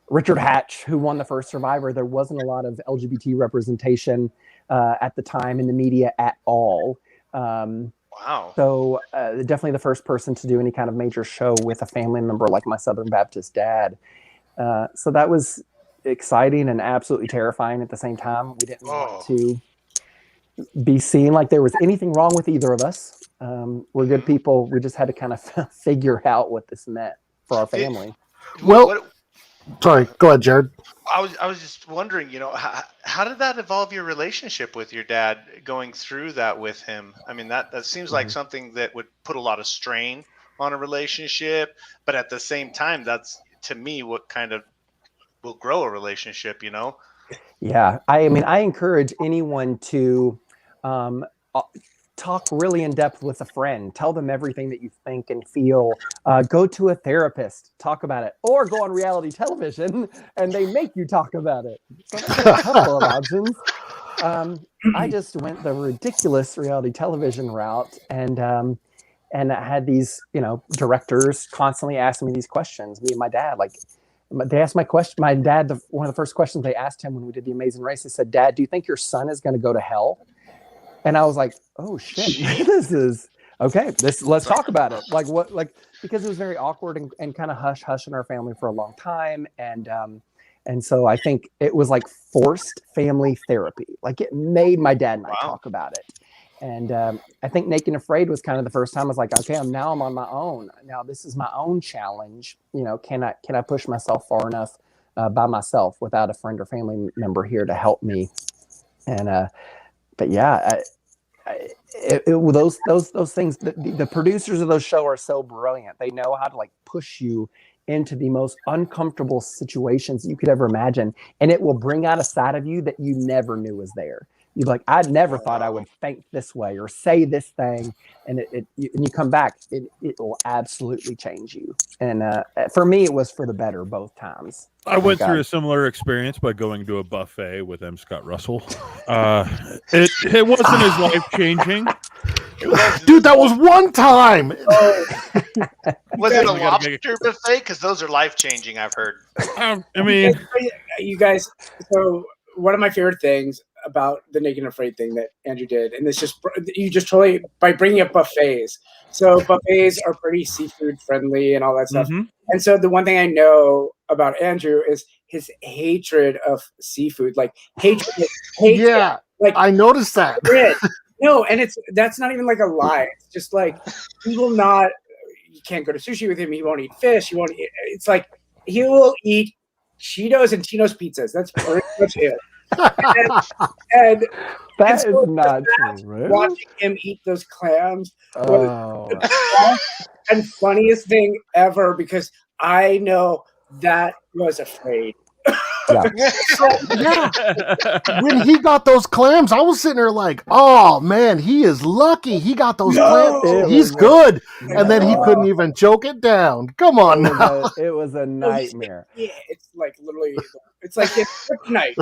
Richard Hatch, who won the first Survivor. There wasn't a lot of LGBT representation at the time in the media at all. Wow. So definitely the first person to do any kind of major show with a family member like my Southern Baptist dad. So that was exciting and absolutely terrifying at the same time. We didn't want to be seen like there was anything wrong with either of us. We're good people. We just had to kind of figure out what this meant for our family. Sorry, go ahead, Jared. I was just wondering, how did that evolve your relationship with your dad, going through that with him? I mean, that seems like something that would put a lot of strain on a relationship, but at the same time, that's, to me, what kind of will grow a relationship, Yeah, I mean, I encourage anyone to talk really in depth with a friend. Tell them everything that you think and feel. Go to a therapist, talk about it, or go on reality television and they make you talk about it. So that's a couple of options. I just went the ridiculous reality television route, and I had these, directors constantly asking me these questions. Me and my dad, like, they asked my dad, one of the first questions they asked him when we did The Amazing Race, they said, "Dad, do you think your son is going to go to hell?" And I was like, "Oh shit, this is okay. Let's talk about it." Because it was very awkward and kind of hush in our family for a long time. And And so I think it was like forced family therapy. Like it made my dad and I talk about it. And I think Naked and Afraid was kind of the first time I was like, okay, I'm on my own. Now this is my own challenge. You know, can I push myself far enough by myself without a friend or family member here to help me? And but yeah, those things. The producers of those shows are so brilliant. They know how to like push you into the most uncomfortable situations you could ever imagine, and it will bring out a side of you that you never knew was there. You're like, I never thought I would think this way or say this thing, and you come back, it will absolutely change you. And for me, it was for the better both times. I went through a similar experience by going to a buffet with M. Scott Russell. It wasn't as life changing. Dude, that was one time. Was it a lobster buffet? Because those are life changing. I've heard. I mean, you guys. So one of my favorite things about the Naked and Afraid thing that Andrew did, and this you just totally by bringing up buffets. So buffets are pretty seafood friendly and all that stuff. Mm-hmm. And so the one thing I know about Andrew is his hatred of seafood, like hatred. Yeah, like I noticed that. No, and that's not even like a lie. It's just like he will not. You can't go to sushi with him. He won't eat fish. He won't. It's like he will eat Cheetos and Tino's pizzas. That's pretty much it. and that is not true. Really? Watching him eat those clams was the best and funniest thing ever because I know that was afraid. Yeah. When he got those clams, I was sitting there like, oh man, he is lucky. He got those clams. He's good. And then he couldn't even choke it down. Come on now. It was a nightmare. Yeah, it's like literally, it's like it's kryptonite.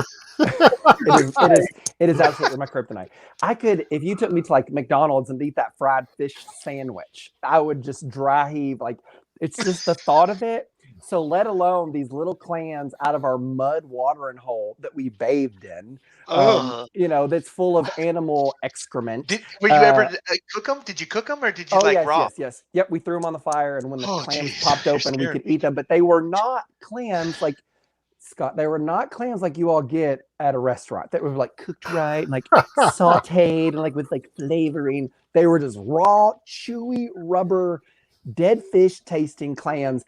It is absolutely my kryptonite. I could, if you took me to like McDonald's and eat that fried fish sandwich, I would just dry heave. Like it's just the thought of it. So let alone these little clams out of our mud watering hole that we bathed in, that's full of animal excrement. Were you ever cook them? Did you cook them or did you raw? Yes. Yep, we threw them on the fire, and when the clams popped open, we could eat them. But they were not clams like Scott. They were not clams like you all get at a restaurant that were like cooked right and like sautéed and like with like flavoring. They were just raw, chewy, rubber, dead fish tasting clams.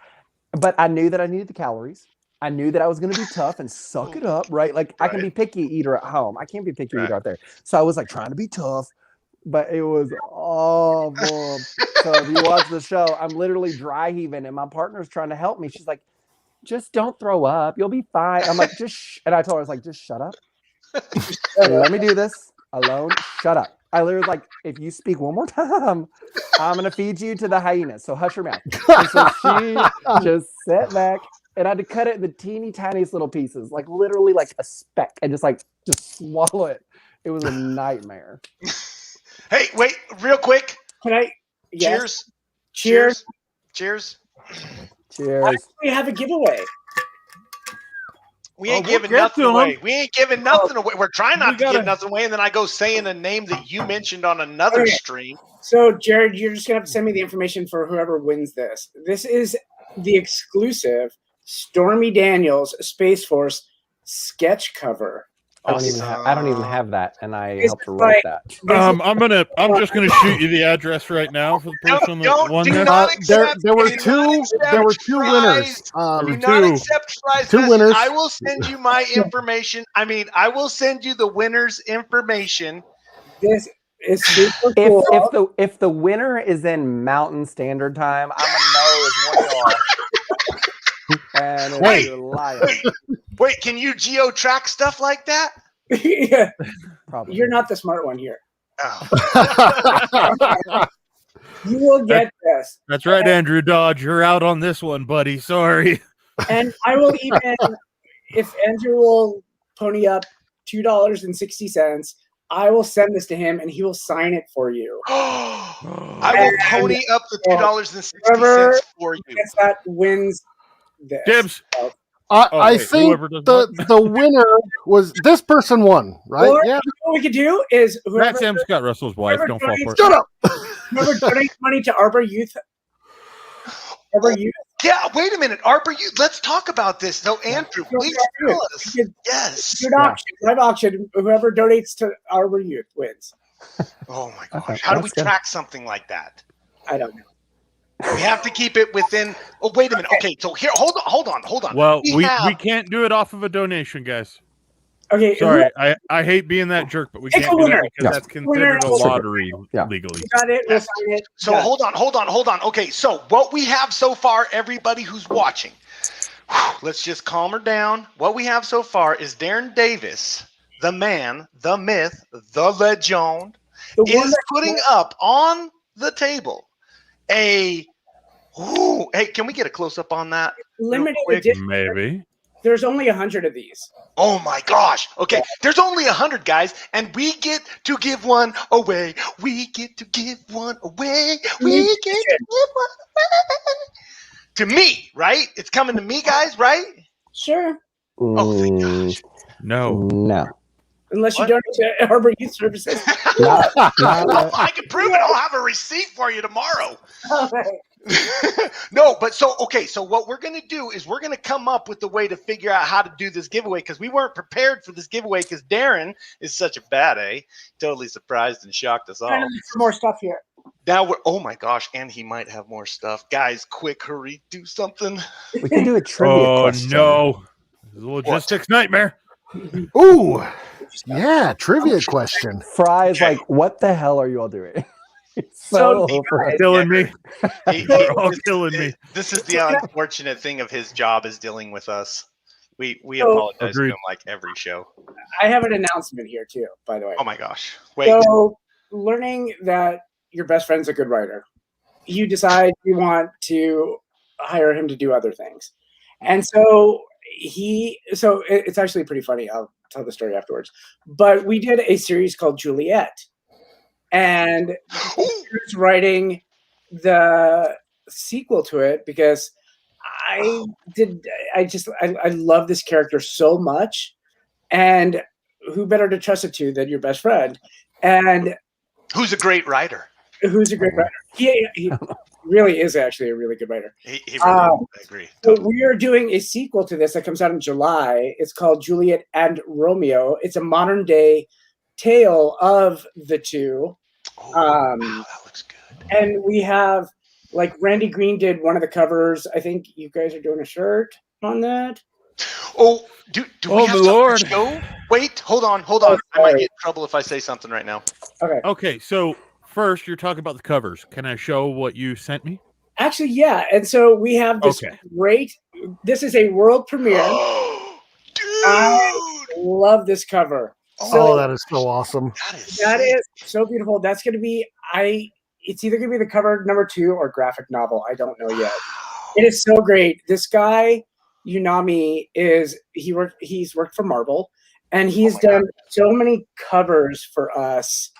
But I knew that I needed the calories. I knew that I was going to be tough and suck it up, right? Like I can be picky eater at home. I can't be picky eater out there. So I was like trying to be tough, but it was awful. So if you watch the show, I'm literally dry heaving and my partner's trying to help me. She's like, just don't throw up. You'll be fine. I'm like, and I told her, I was like, just shut up. Let me do this alone. Shut up. I literally like, if you speak one more time, I'm going to feed you to the hyenas. So hush your mouth. And so she just sat back and I had to cut it in the teeny tiniest little pieces, like literally like a speck and just swallow it. It was a nightmare. Hey, wait, real quick. Can I? Yes. Cheers. Cheers. We have a giveaway. We ain't giving nothing away. We ain't giving nothing away. We're trying not to give nothing away, and then I go saying a name that you mentioned on another stream. So, Jared, you're just gonna have to send me the information for whoever wins this. This is the exclusive Stormy Daniels Space Force sketch cover. I don't even have that, and I helped to write that. I'm just gonna shoot you the address right now for the person that won this. There were two winners. Do not accept prize two winners. I will send you my information. I will send you the winner's information. This is super cool. If the winner is in Mountain Standard Time, I'm gonna know it's one of and wait, can you geo-track stuff like that? Yeah. Probably. You're not the smart one here. Oh. You will get this. That's right, Andrew Dodge. You're out on this one, buddy. Sorry. And I will even, if Andrew will pony up $2.60, I will send this to him and he will sign it for you. I will pony up the $2.60 for you. That wins this. Dibs. I think the winner was this person won, right? Or, yeah. What we could do is that's Sam Scott Russell's wife. Don't fall for it. Shut up. Whoever donates money to Arbor Youth Yeah, wait a minute, Arbor. Let's talk about this. So, Andrew, please tell us. Yes. Good auction, live auction. Whoever donates to Arbor Youth wins. Oh my gosh! Okay, How do we that's good. track something like that? I don't know. We have to keep it within. Oh, wait a minute. Okay, so here, hold on. Well, we have- can't do it off of a donation, guys. Okay, Sorry, I hate being that jerk, but we Pick can't a do that winner. because Yeah. that's considered a Winner. lottery Yeah. legally. we got it. We'll sign it. So Done. hold on. Okay, so what we have so far, everybody who's watching, let's just calm her down. What we have so far is Darren Davis, the man, the myth, the legend, The one is that- putting up on the table a. Ooh, hey, can we get a close up on that? limited quick. edition. Maybe. There's only 100 of these. Oh my gosh. Okay, there's only 100 guys, and we get to give one away. We get to give one away. We get to give one away. To me, right? It's coming to me, guys, right? Sure, Oh, thank gosh. No. No. unless you What? donate to Arbor Youth Services. Not, I can prove it. I'll have a receipt for you tomorrow. No, but so what we're gonna do is we're gonna come up with a way to figure out how to do this giveaway because we weren't prepared for this giveaway because Darren is such a bad A. Totally surprised and shocked us all. Trying to look for more stuff here. Now we're oh my gosh, and he might have more stuff. Guys, quick, hurry, do something. we can do a trivia Oh question. no. This is a logistics nightmare. Ooh, yeah, trivia question. Fry's Okay. like, what the hell are you all doing? So- over. Killing me. He- They're all killing me. This is the unfortunate thing of his job is dealing with us. We So- apologize to Agreed. him like every show. I have an announcement here too, by the way. Oh my gosh. Wait. So, learning that your best friend's a good writer, you decide you want to hire him to do other things, and so it's actually pretty funny. I'll tell the story afterwards. But we did a series called Juliet, and he's writing the sequel to it because I love this character so much, and who better to trust it to than your best friend, and Who's a great writer? who's a great writer. He really is actually a really good writer. He really I agree. So we are doing a sequel to this that comes out in July. It's called Juliet and Romeo. It's a modern day tale of the two. Oh, wow, that looks good. And we have, like, Randy Green did one of the covers. I think you guys are doing a shirt on that. Oh, do we Oh, have my something Lord. to show? Wait, hold on. I might sorry. get in trouble if I say something right now. Okay, so first you're talking about the covers. Can I show what you sent me? Actually, yeah. And so we have this Okay. this is a world premiere. Dude! I love this cover. Oh, that is so awesome. That is so beautiful. That's going to be, it's either going to be the cover number 2 or graphic novel. I don't know yet. It is so great. This guy, Unami, he's worked for Marvel, and he's done so many covers for us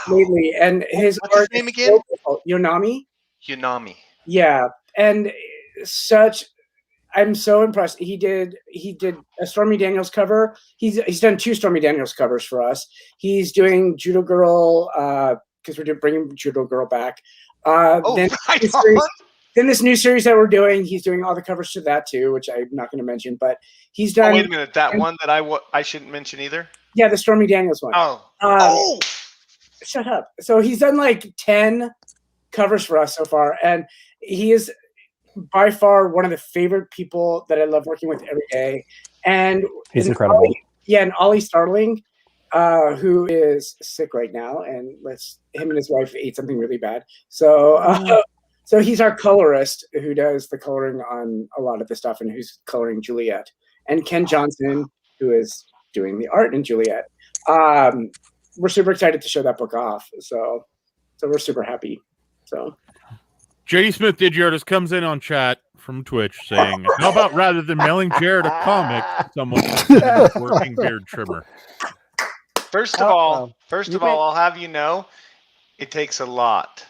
lately. And his What's his art name is again? so beautiful. Unami. Unami. Yeah, and I'm so impressed. He did a Stormy Daniels cover. He's done 2 Stormy Daniels covers for us. He's doing Judo Girl because we're bringing Judo Girl back. Then Right on. on. Then this new series that we're doing, he's doing all the covers to that too, which I'm not going to mention. But he's done. Oh, wait a minute. That one that I shouldn't mention either? Yeah, the Stormy Daniels one. Oh. Shut up. So he's done like 10 covers for us so far, and he is by far one of the favorite people that I love working with every day. And He's incredible. And Ollie Starling, who is sick right now, and him and his wife ate something really bad. So so he's our colorist who does the coloring on a lot of the stuff and who's coloring Juliet. And Ken Johnson, who is doing the art in Juliet. We're super excited to show that book off. So we're super happy. So JD Smith Digiartist comes in on chat from Twitch saying, how about rather than mailing Jared a comic, someone can send him a working beard trimmer? First of all, I'll have you know, it takes a lot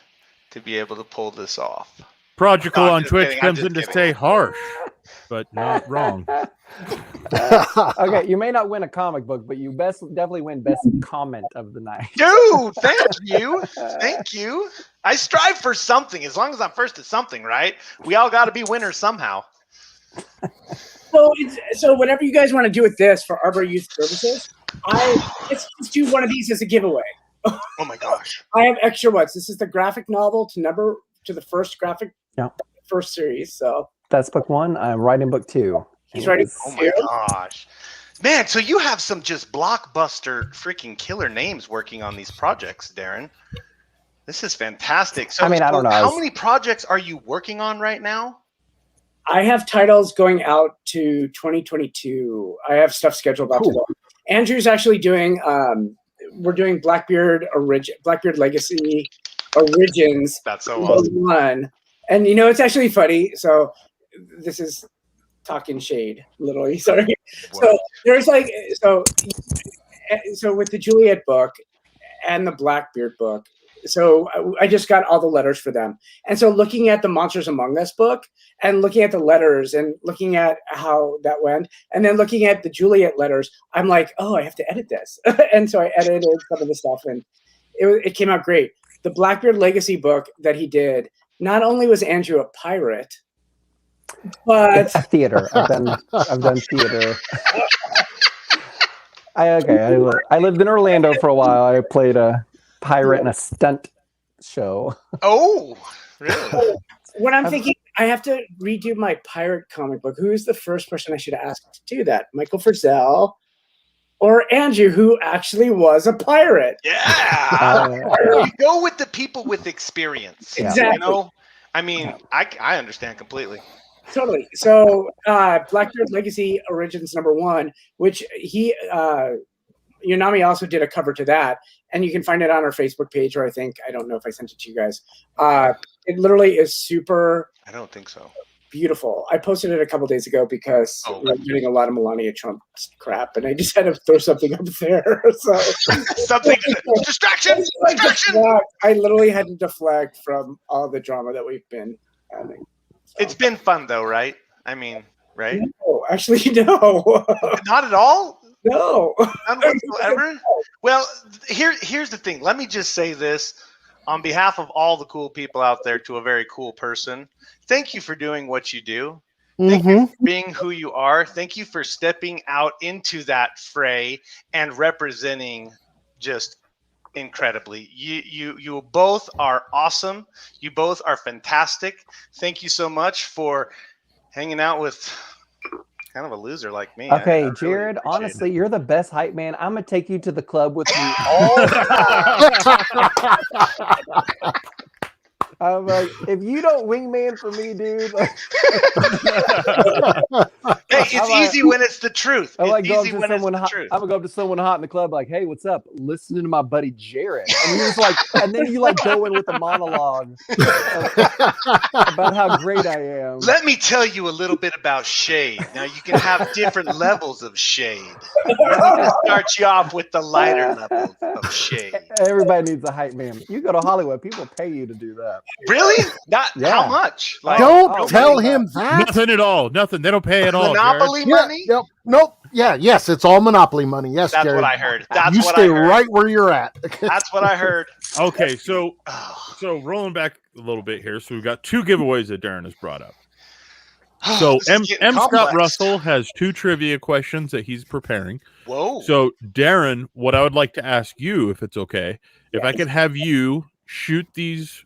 to be able to pull this off. Project No, I'm on just Twitch kidding, I'm comes just in to kidding. say harsh, but not wrong. Okay, you may not win a comic book, but you definitely win best comment of the night. Dude, thank you. Thank you. I strive for something. As long as I'm first at something, right? We all got to be winners somehow. So whatever you guys want to do with this for Arbor Youth Services, let's do one of these as a giveaway. Oh my gosh! I have extra ones. This is the graphic novel to the first first series. So that's book 1. I'm writing book 2. He's writing. Oh my gosh, man! So you have some just blockbuster freaking killer names working on these projects, Darren. This is fantastic. So I mean, I don't know. How many projects are you working on right now? I have titles going out to 2022. I have stuff scheduled out to that. Andrew's actually doing. We're doing Blackbeard Legacy Origins. That's so awesome. One, and it's actually funny. So this is talking shade, literally. Sorry. Wow. So there's so with the Juliet book and the Blackbeard book. So I just got all the letters for them. And so looking at the Monsters Among Us book and looking at the letters and looking at how that went, and then looking at the Juliet letters, I'm like, oh, I have to edit this. And so I edited some of the stuff, and it came out great. The Blackbeard Legacy book that he did, not only was Andrew a pirate, but theater. I've done theater. I lived in Orlando for a while. I played a pirate in a stunt show. Oh, really? When I'm thinking, I have to redo my pirate comic book. Who is the first person I should ask to do that? Michael Frizzell or Andrew, who actually was a pirate? Yeah. You go with the people with experience. Exactly. I mean, I understand completely. Totally. So Blackbeard Legacy Origins #1, which Yonami also did a cover to that, and you can find it on our Facebook page, or I don't know if I sent it to you guys. It literally is super. I don't think so. Beautiful. I posted it a couple days ago because we're getting a lot of Melania Trump crap, and I just had to throw something up there. So something distraction. I literally had to deflect from all the drama that we've been having. So. It's been fun though, right? I mean, right? No, actually, no. Not at all. No. None whatsoever. Well, here's the thing. Let me just say this on behalf of all the cool people out there to a very cool person. Thank you for doing what you do. Thank you for being who you are. Thank you for stepping out into that fray and representing just incredibly. You both are awesome. You both are fantastic. Thank you so much for hanging out with kind of a loser like me. Okay, Jared, honestly, you're the best hype man. I'm going to take you to the club with me all the time. I'm like, if you don't wingman for me, dude. Hey, it's easy when it's the truth. I'm it's easy when it's the truth. I'm gonna go up to someone hot in the club, like, "Hey, what's up? Listening to my buddy Jared." And he was like, and then you like go in with a monologue about how great I am. Let me tell you a little bit about Shayde. Now you can have different levels of Shayde. Let me just start you off with the lighter levels of Shayde. Everybody needs a hype man. You go to Hollywood, people pay you to do that. Really? Not how much? Like, don't tell him that. Nothing at all. Nothing. They don't pay at all. Monopoly money? Yep. Nope. Yeah. Yes. It's all Monopoly money. Yes. That's Jared. what I heard. That's you what stay I heard. right where you're at. That's what I heard. Okay. So rolling back a little bit here. So we've got 2 giveaways that Darren has brought up. So M. Scott Russell has 2 trivia questions that he's preparing. Whoa. So Darren, what I would like to ask you, if it's okay, if I could have you shoot these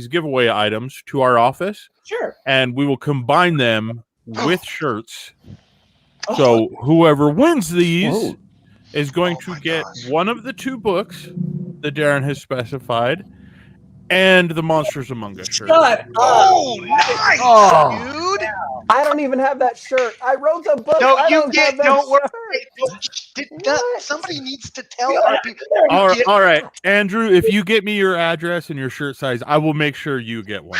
giveaway items to our office. Sure. And we will combine them with shirts. So whoever wins these is going to get one of the 2 books that Darren has specified and the Monsters Among Us shirt. Oh, nice, dude. I don't even have that shirt. I wrote the book. No, don't worry. Somebody needs to tell our people. All right, Andrew, if you get me your address and your shirt size, I will make sure you get one.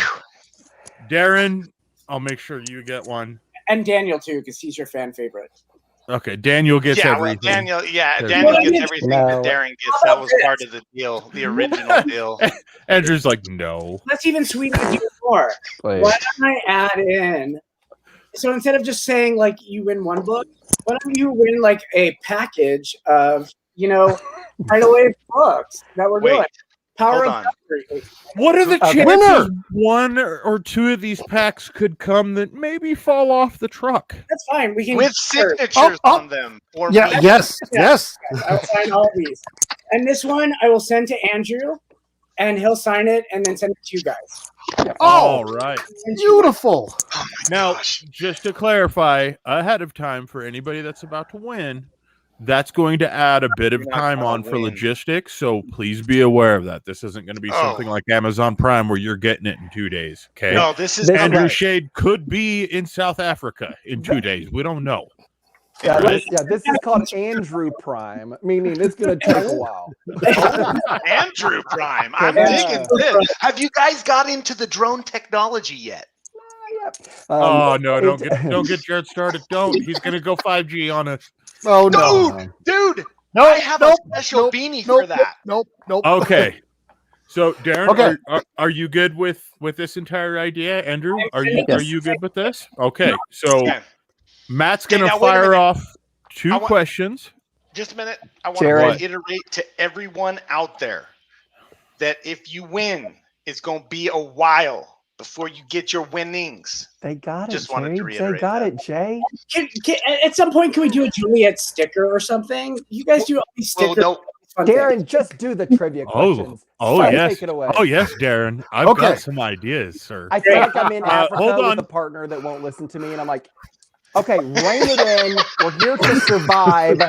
Darren, I'll make sure you get one. And Daniel, too, because he's your fan favorite. Okay, Daniel gets everything. Daniel gets everything that Darren gets. That was part of the deal, the original deal. Andrew's like, no. Let's even sweeten it more. Why don't I add in? So instead of just saying like you win one book, why don't you win like a package of TidalWave books that we're doing? Power Hold of on. Valkyrie. What are the Okay. chances one or two of these packs could come that maybe fall off the truck? That's fine. We can With signatures Oh. on them. Or Yeah, me. yes, yes. I will sign all of these. And this one I will send to Andrew, and he'll sign it and then send it to you guys. All right. Beautiful. Now, Gosh. just to clarify ahead of time for anybody that's about to win, that's going to add a bit of You're not time gonna on for win. logistics. So please be aware of that. This isn't going to be Oh. something like Amazon Prime where you're getting it in 2 days. Okay. No, this is This- Andrew correct. Shayde could be in South Africa in 2 days. We don't know. Yeah, this is called Andrew Prime, meaning it's going to take a while. Andrew Prime. I'm Yeah. digging this. Have you guys got into the drone technology yet? Oh no! Don't it- get Jared started. Don't. He's going to go 5G on us. Oh no. Dude, No, I have a special beanie for that. Nope. Okay. So Darren, Okay. are you good with this entire idea? Andrew, are Yes. you good with this? Okay. So Okay. Matt's Okay, going to now wait a fire minute. off two I want- questions. Just a minute. I want Jared. to reiterate to everyone out there that if you win, it's going to be a while before you get your winnings. They got it, Just wanted to Jay. They reiterate got that. it, Jay. At some point, can we do a Juliet sticker or something? You guys do all these Well, stickers. no, Fun thing. Darren, just do the trivia questions. Oh Son, yes. Take it away. Oh yes, Darren. I've Okay. got some ideas, sir. I feel like I'm in Africa hold on. with a partner that won't listen to me, and I'm like, okay, rein it in. We're here to survive.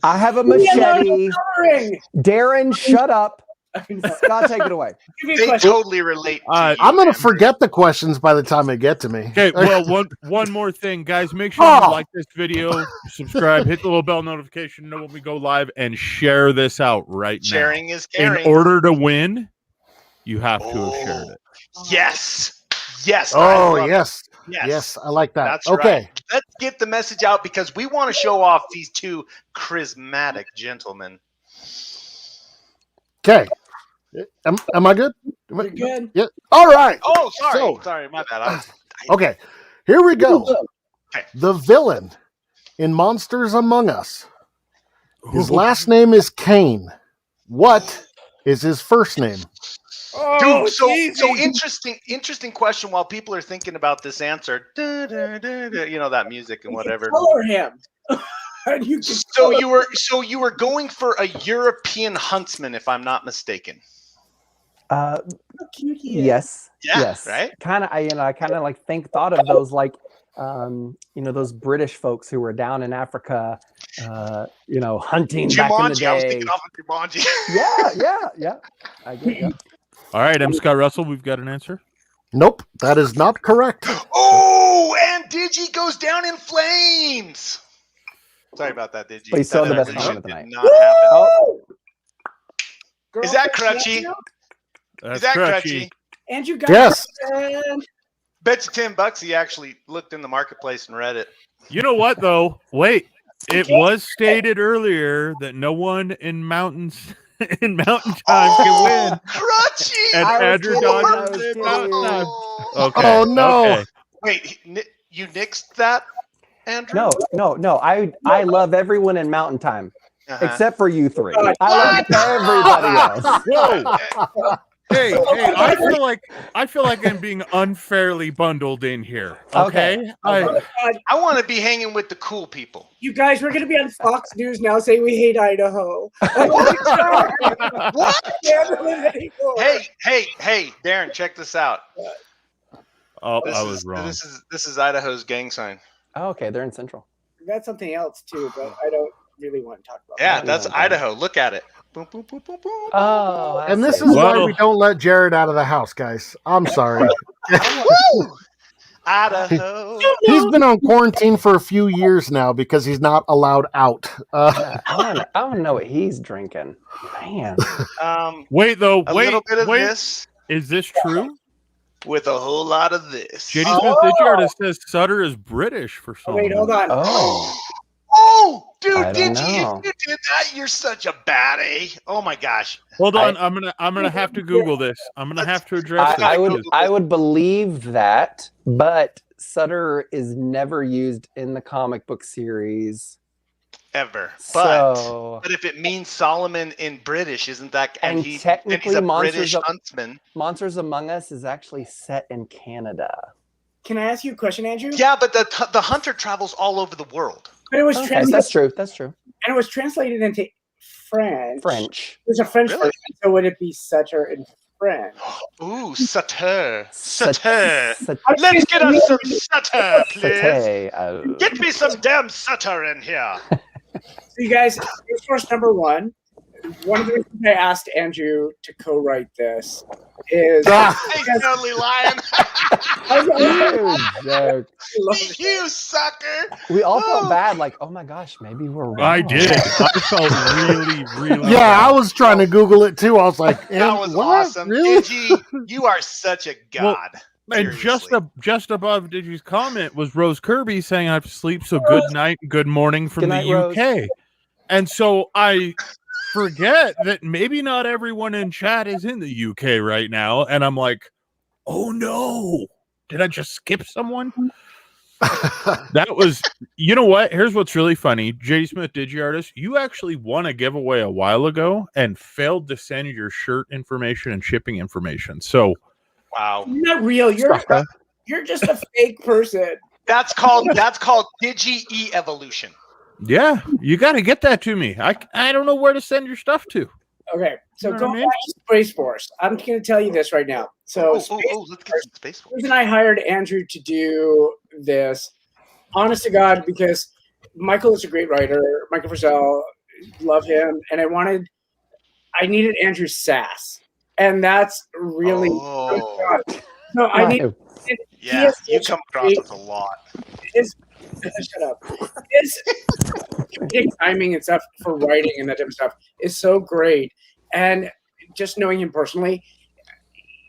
I have a machete. Coloring. Darren, shut up. Scott, take it away. Give me a they question. totally relate to you. I'm gonna man. forget the questions by the time they get to me. Okay, well, one more thing, guys. Make sure Oh. you like this video, subscribe, hit the little bell notification, know when we go live, and share this out right Sharing is now. caring. In order to win, you have to have shared it. Yes. Yes. I Oh love it. yes. Yes. Yes, I like that. That's Okay. right. Let's get the message out because we want to show off these two charismatic gentlemen. Okay. Am I good? You're good. Yeah. All right. Oh, sorry. So- Sorry, my bad. Okay. Here we go. Okay. The villain in Monsters Among Us. His last name is Kane. What is his first name? Dude, so interesting question while people are thinking about this answer. You know that music and whatever. Color him. You can So color- you were going for a European huntsman, if I'm not mistaken. How cute he is. Yes. Yeah, Yes. right? Kind of. I kind of like thought of those like, those British folks who were down in Africa, hunting back in the Jumanji. I was day. thinking off of Jumanji. Yeah. I get you. All right, I'm Scott Russell. We've got an answer. Nope, that is not correct. Oh, and Digi goes down in flames. Sorry about that, Digi. But he's still That the best actually moment of the did night. not happen. Oh, Girl, Is that Crutchy? That's Is that Crutchy. Crutchy? Andrew got Yes. it. Bet you $10 he actually looked in the marketplace and read it. You know what, though? Wait. It was stated earlier that no one in mountains in mountain time can win. Crutchy! And I was Andrew kidding, Dodge I was did kidding. mountain time. Oh. Okay. Oh, no. Okay. Wait, you nixed that, Andrew? no. I love everyone in Mountain Time Uh-huh. except for you three. God. I love everybody else. Whoa. Hey, I feel like I'm being unfairly bundled in here. Okay. Okay. I want to be hanging with the cool people. You guys, we're going to be on Fox News now saying we hate Idaho. Oh my God. What? Can't live anymore. Hey, Darren, check this out. Oh, This I is- was wrong. This is Idaho's gang sign. Oh, okay, they're in Central. That's something else too, but I don't really want to talk about Yeah, that. that's Idaho. Look at it. Boom, boom, boom, boom, boom. Oh, I And this see. is why Well- we don't let Jared out of the house, guys. I'm sorry. Woo! Idaho. He's been on quarantine for a few years now because he's not allowed out. I want to know what he's drinking. Man, Wait, though. A Wait. little bit of wait. this Is this true? with a whole lot of this. JD Smith Digiartist says Sutter is British for some Wait, hold on. oh, Oh, dude, I did don't you? know. If you did that, you're such a baddie. Oh my gosh. Hold on, I'm gonna have to Google this. I'm gonna have to address this. I would believe that, but Sutter is never used in the comic book series. ever. So, But if it means Solomon in British, isn't that? and he's technically, a British huntsman. Monsters Among Us is actually set in Canada. Can I ask you a question, Andrew? Yeah, but the hunter travels all over the world. But it was translated. That's true. That's true. And it was translated into French. There's a French version, so would it be Sutter in French? Ooh, Sutter. Let's get us some Sutter, please. Satay, Get me some damn Sutter in here. So you guys, Space Force number 1. One of the reasons I asked Andrew to co-write this is He's totally lying. You sucker. We all felt bad, like, oh my gosh, maybe we're wrong. I did. I felt really Yeah, bad. I was trying to Google it too. I was like, that was what? awesome. Really? Digi, you are such a god. And just above Digi's comment was Rose Kirby saying, "I have to sleep, so good night, good morning from Good night, the UK." Rose. And so I forget that maybe not everyone in chat is in the UK right now, and I'm like, oh no, did I just skip someone? That was, you know what? Here's what's really funny. J. Smith, DigiArtist, you actually won a giveaway a while ago and failed to send your shirt information and shipping information. So, wow, not real. You're just a fake person. That's called Digi evolution. yeah, you got to get that to me. I don't know where to send your stuff to. Okay, so You know go what I back mean? to Space Force. I'm going to tell you this right now. So, let's get some Space Force. The reason I hired Andrew to do this, honest to God, because Michael is a great writer. Michael Frizzell, love him, and I needed Andrew's sass, and that's really. No, I need. Yeah, you come across with a lot. Shut up. His timing and stuff for writing and that type of stuff is so great. And just knowing him personally,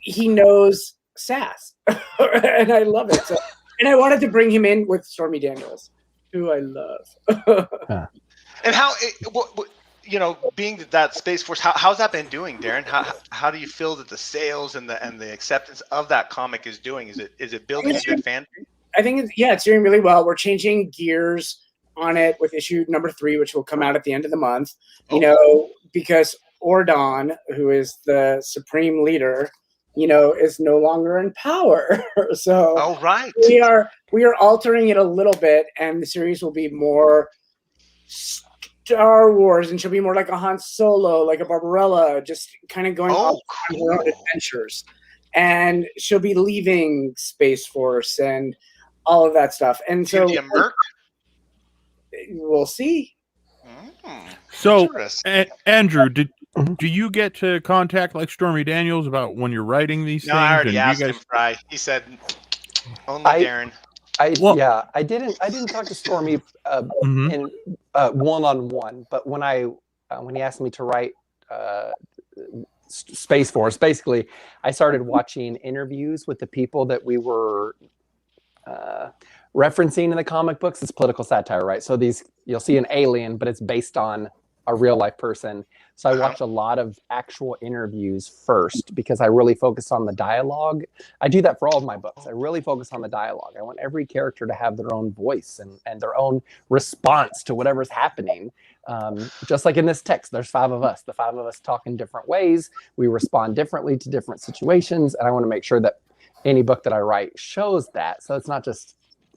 he knows sass. And I love it. So, and I wanted to bring him in with Stormy Daniels, who I love. And how, being that Space Force, how's that been doing, Darren? How do you feel that the sales and the acceptance of that comic is doing? Is it building a good fan base? I think it's doing really well. We're changing gears on it with issue number 3, which will come out at the end of the month. Because Ordon, who is the supreme leader, is no longer in power. So right. we are altering it a little bit, and the series will be more Star Wars, and she'll be more like a Han Solo, like a Barbarella, just kind of going off on her own adventures. And she'll be leaving Space Force and all of that stuff. And so we'll see. So, Andrew, do you get to contact like Stormy Daniels about when you're writing these things? I already asked him. He said only Darren. I didn't talk to Stormy in one-on-one, but when he asked me to write Space Force, basically, I started watching interviews with the people that we were referencing in the comic books. It's political satire, right? So you'll see an alien, but it's based on a real life person. So I watched a lot of actual interviews first because I really focus on the dialogue. I do that for all of my books. I really focus on the dialogue. I want every character to have their own voice and their own response to whatever's happening. Just like in this text, there's 5 of us. The 5 of us talk in different ways. We respond differently to different situations. And I want to make sure that any book that I write shows that. So it's not just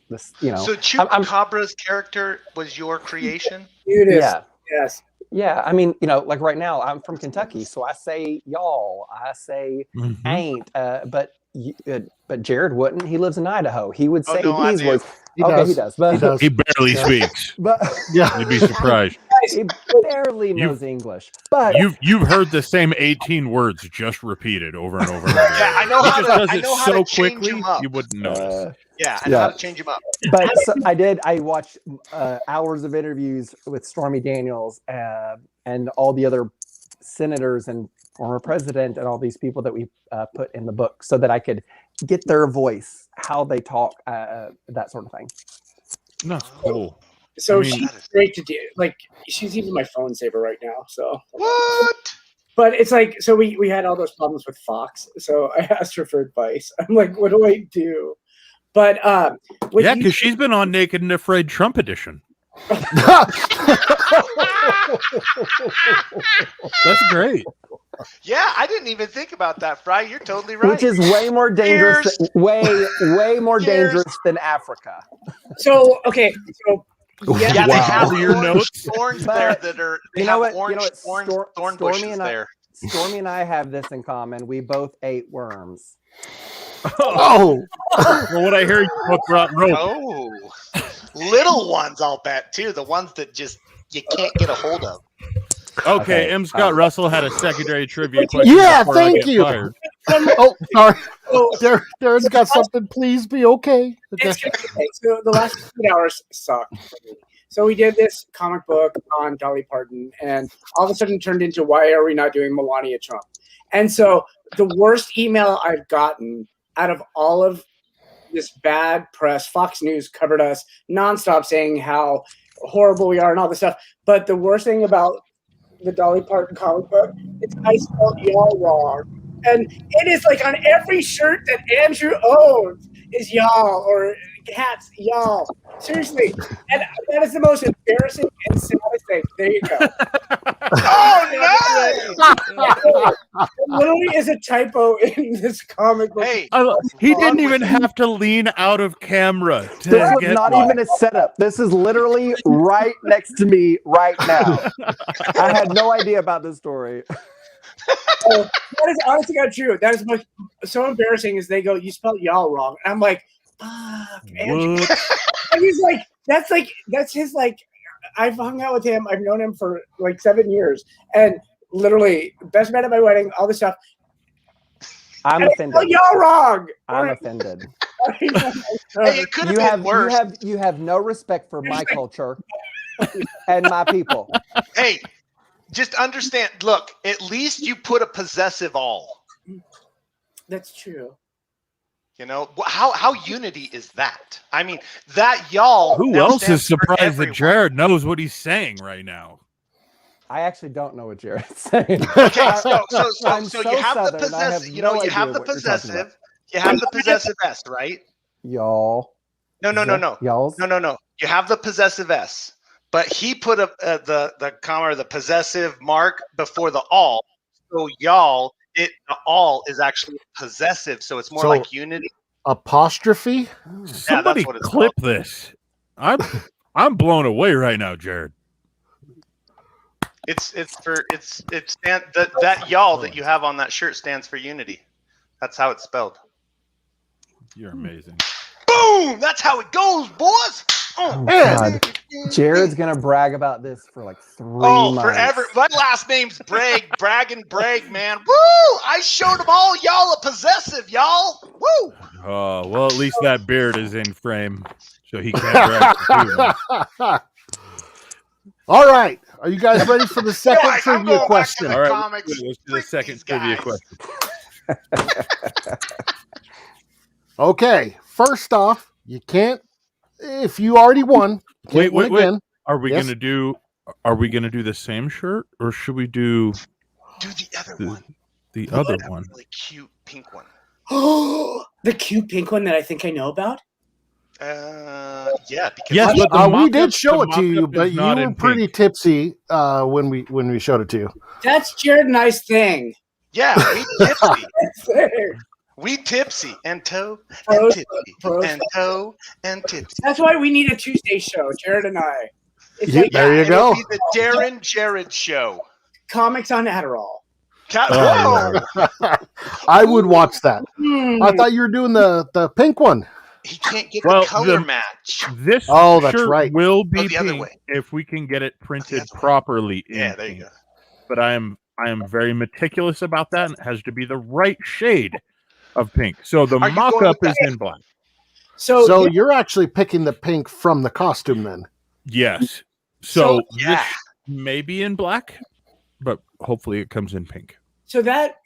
this, So Chupacabra's character was your creation? It is. Yeah. Yes. Yeah, I mean, like right now, I'm from Kentucky, so I say y'all, I say ain't, but Jared wouldn't. He lives in Idaho. He would say these words. He does. But he barely speaks. But you'd be surprised. He barely knows English. But you've heard the same 18 words just repeated over and over. Yeah, I know how to. I know how to change them up. You wouldn't notice. I know how to change them up. But I watched hours of interviews with Stormy Daniels and all the other senators and former president and all these people that we put in the book so that I could get their voice, how they talk, that sort of thing. That's cool. So she's great to do. Like, she's even my phone saver right now. So what? But it's like, so we had all those problems with Fox. So I asked her for advice. I'm like, what do I do? But because she's been on Naked and Afraid Trump edition. That's great. Yeah, I didn't even think about that, Fry. You're totally right. Which is way more dangerous. Way more dangerous than Africa. So okay, so yeah, Wow. they have Your orange notes? thorns But there that are. They have orange thorn Stormy bushes and I, there. Stormy and I have this in common. We both ate worms. Oh, Well, what I hear, you both brought rope. Oh, little ones, I'll bet too. The ones that just you can't get a hold of. Okay, Okay, M. Scott Russell had a secondary trivia question. Yeah, before I thank get you. fired. oh, sorry. Darren's got something. Please be okay. It's okay. So the last 8 hours sucked. So we did this comic book on Dolly Parton, and all of a sudden turned into why are we not doing Melania Trump? And so the worst email I've gotten out of all of this bad press, Fox News covered us nonstop saying how horrible we are and all this stuff. But the worst thing about the Dolly Parton comic book is I spelled y'all wrong. And it is like on every shirt that Andrew owns is y'all or hats, y'all. Seriously. And that is the most embarrassing and saddest thing. There you go. Oh no! It literally is a typo in this comic book. Hey, He didn't even have to lean out of camera to This was get not one. even a setup. This is literally right next to me right now. I had no idea about this story. Oh, that is honestly not true. That is so embarrassing. Is they go, you spelled y'all wrong. And I'm like, fuck. Andrew. What? And he's like, that's his like. I've hung out with him. I've known him for like 7 years, and literally best man at my wedding. All this stuff. I'm And offended. y'all wrong. I'm offended. hey, it could have been worse. You have no respect for my culture and my people. Hey, just understand. Look, at least you put a possessive all. That's true. You know how unity is that? I mean, that y'all. Who now else is stands for surprised that everyone. Jared knows what he's saying right now? I actually don't know what Jared's saying. Okay, I'm so so you have the Southern, I have possessive. You no know, you idea have the what you're talking about. possessive. You have the possessive S, right? Y'all. No. Y'all's. No. You have the possessive S, but he put the comma or the possessive mark before the all. So y'all, the all is actually possessive, so it's more like unity. Apostrophe. Somebody what it's clip this. I'm blown away right now, Jared. That y'all that you have on that shirt stands for unity. That's how it's spelled. You're amazing. Boom! That's how it goes, boys. Oh, God. Jared's gonna brag about this for like 3 months. Forever. My last name's Bragg, man. Woo! I showed them all y'all a possessive, y'all. Woo! Oh, well, at least that beard is in frame, so he can't brag. All right. Are you guys ready for the second Guys, I'm trivia going question? back All to the right, comics. let's do the Freak second these trivia guys. question. Okay. First off, you can't. If you already won, you can't win Wait. again. Are we Yes? gonna do? Are we gonna do the same shirt, or should we do Do the other one. the other That one? really cute pink one. The cute pink one that I think I know about. Yeah. Because Yes, but the We mock-up- did show the it to you, mock-up but is you not were in pretty pink. tipsy when we showed it to you. That's Jared and I's thing. yeah, we tipsy. We tipsy and toe and Pros- tipsy pros- and toe and tipsy. That's why we need a Tuesday show, Jared and I. It's Yeah, like there you it'll go. be the Darren Jared show. comics on Adderall. Oh, Whoa! I would watch that. Hmm. I thought you were doing the pink one. He can't get Well, the color the- match. This Oh, that's shirt right. will be the other pink way. if we can get it printed other way. properly in Yeah, there you pink. go. But I am very meticulous about that, and it has to be the right shade of pink. So the Are you mock going up with is in black. So You're actually picking the pink from the costume then. Yes. So, So yeah. this may be in black, but hopefully it comes in pink. So that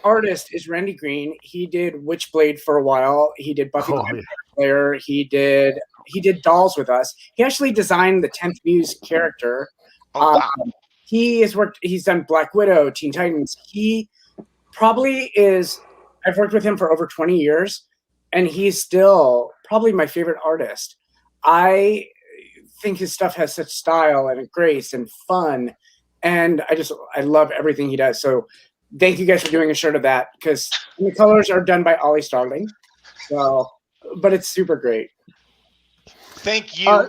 artist is Randy Green. He did Witchblade for a while. He did Buffy the Oh, Vampire Slayer. He did Dolls with us. He actually designed the 10th Muse character. Oh, wow. He's done Black Widow, Teen Titans. He probably is. I've worked with him for over 20 years, and he's still probably my favorite artist. I think his stuff has such style and grace and fun, and I love everything he does. So thank you guys for doing a shirt of that, because the colors are done by Ollie Starling. So, but it's super great. Thank you.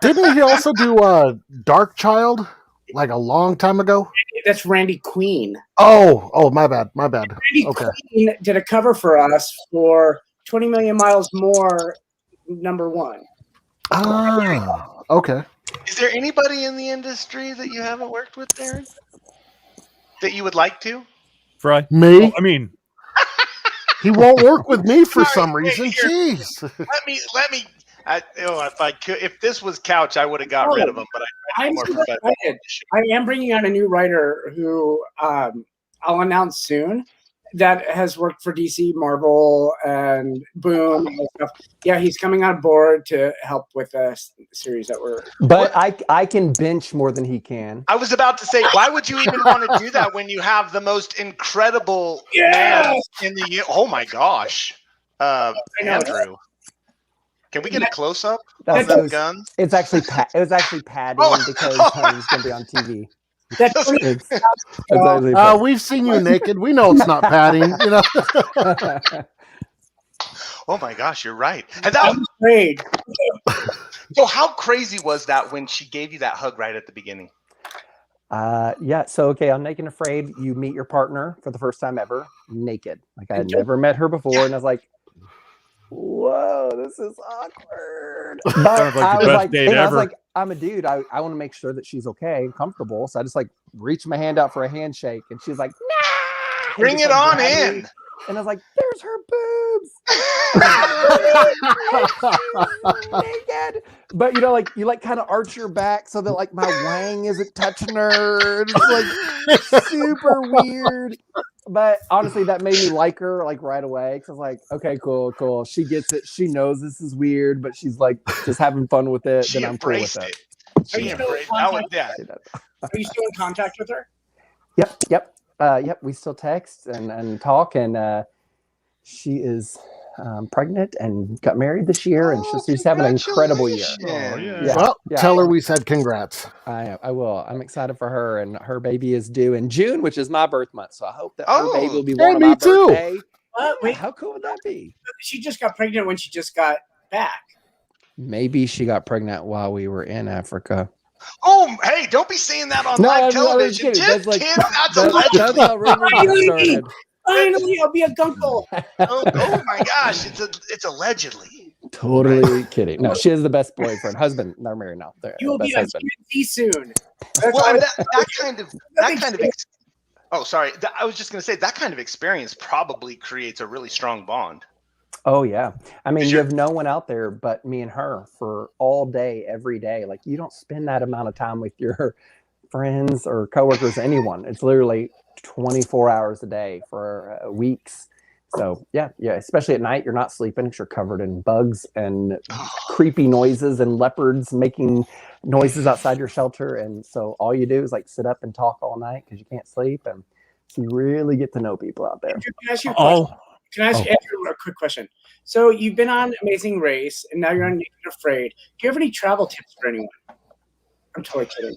Didn't he also do Dark Child like a long time ago? That's Randy Queen. Oh, my bad. Randy Okay. Queen did a cover for us for 20 Million Miles More, #1. Ah, okay. Is there anybody in the industry that you haven't worked with, Darren? That you would like to? Fry? Me? Well, I mean, He won't work with me for Sorry, some wait, reason. here. Jeez. Let me. If this was Couch, I would have got rid of him. But I'm more super professional. excited. I am bringing on a new writer who I'll announce soon, that has worked for DC, Marvel, and Boom and stuff. Yeah, he's coming on board to help with a series that we're. But I can bench more than he can. I was about to say, why would you even want to do that when you have the most incredible man in the? Oh my gosh, Andrew. Can we get a close up of them guns? It was actually padding because Tony's going to be on TV. It's actually we've seen you naked. We know it's not padding. You know. Oh my gosh, you're right. And I'm afraid. So how crazy was that when she gave you that hug right at the beginning? Yeah. So okay, on Naked and Afraid, you meet your partner for the first time ever naked. Like I had never met her before, and I was like, whoa, this is awkward. But Sounds like the best date I was ever. like, I'm a dude. I want to make sure that she's okay and comfortable. So I just like reached my hand out for a handshake, and she's like, nah! Bring it on in. And I was like, there's her boobs. Naked. But you know, like you like kind of arch your back so that like my wang isn't touching her. It's like super weird. But honestly, that made me like her like right away. Cause I was like, okay, cool. She gets it. She knows this is weird, but she's like just having fun with it. She then I'm cool with it. She embraced it. Are you still in contact with her? Yep. We still text and talk, and she is pregnant and got married this year, and she's having an incredible year. Oh, yeah. Well, tell her we said congrats. I will. I'm excited for her, and her baby is due in June, which is my birth month. So I hope that her baby will be born on my birthday. Wait, how cool would that be? She just got pregnant when she just got back. Maybe she got pregnant while we were in Africa. Oh, hey, don't be saying that on live television. That's how rumors started. Finally, I'll be a gunkle. Oh my gosh, it's allegedly. Totally kidding. No, she is the best boyfriend, husband. They're married now. You will be a GNC soon. Well, that kind of. Oh, sorry. I was just going to say that kind of experience probably creates a really strong bond. Oh yeah. I mean, you have no one out there but me and her for all day, every day. Like you don't spend that amount of time with your friends or coworkers, anyone. It's literally 24 hours a day for weeks. So yeah. Especially at night, you're not sleeping because you're covered in bugs and creepy noises and leopards making noises outside your shelter. And so all you do is like sit up and talk all night because you can't sleep. And so you really get to know people out there. Can I ask Andrew a quick question? So you've been on Amazing Race, and now you're on Naked and Afraid. Do you have any travel tips for anyone? I'm totally kidding.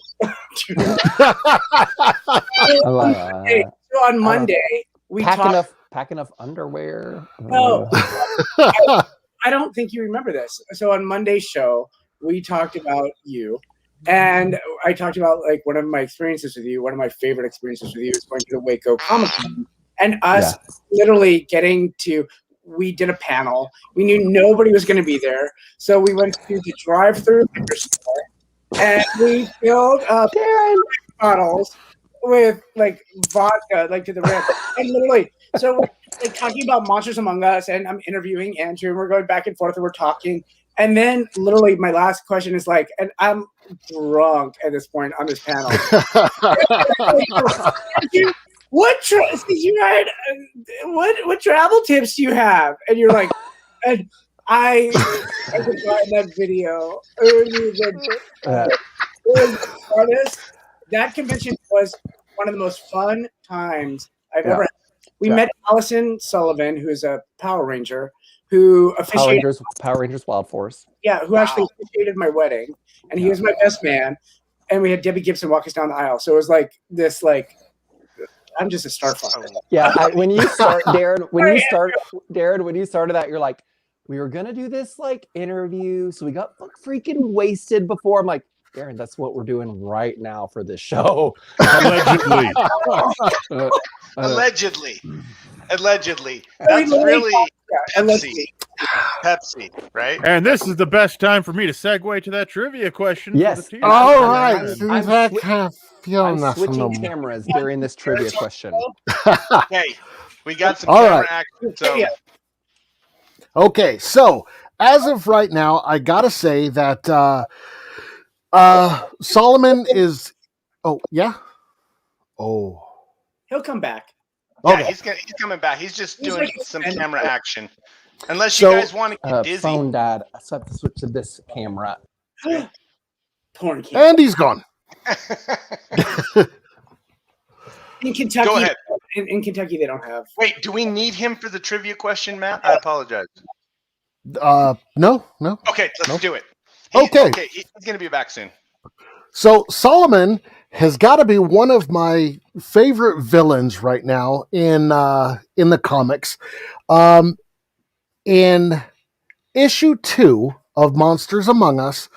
So on Monday, we pack enough underwear. No, I don't think you remember this. So on Monday's show, we talked about you, and I talked about like one of my experiences with you. One of my favorite experiences with you is going to the Waco Comic-Con. And us literally we did a panel. We knew nobody was going to be there. So we went to the drive-through liquor store and we filled up bottles with like vodka, like to the rim. And literally, so we're like, talking about Monsters Among Us, and I'm interviewing Andrew, and we're going back and forth and we're talking. And then literally my last question is like, and I'm drunk at this point on this panel. What travel tips do you have? And you're like, and I could find that video. That convention was one of the most fun times I've ever had. We met Allison Sullivan, who's a Power Ranger, who Power officiated. Rangers Wild Force. Yeah, who actually officiated my wedding, and he was my best man. And we had Debbie Gibson walk us down the aisle. So it was like this, like I'm just a starfucker. Yeah, when you start, Darren, when you started that, you're like, we were gonna do this like interview, so we got freaking wasted before. I'm like, Darren, that's what we're doing right now for this show. Allegedly. Allegedly. That's really Pepsi, right? And this is the best time for me to segue to that trivia question. Yes. For the All right. I'm switching cameras during this trivia question. Okay, we got some All camera right. action. So Okay, so as of right now, I gotta say that Solomon is. Oh yeah. Oh. He'll come back. yeah, Okay. he's coming back. He's just He's doing like a some fan. camera action. Unless you guys want to get dizzy. Phone dad. So I have to switch to this camera. Porn kid. And he's gone. In Kentucky, Go ahead. In Kentucky, they don't have. Wait, do we need him for the trivia question, Matt? I apologize. No. Okay, let's do it. Okay. He's going to be back soon. So Solomon has got to be one of my favorite villains right now in the comics. In issue 2 of Monsters Among Us,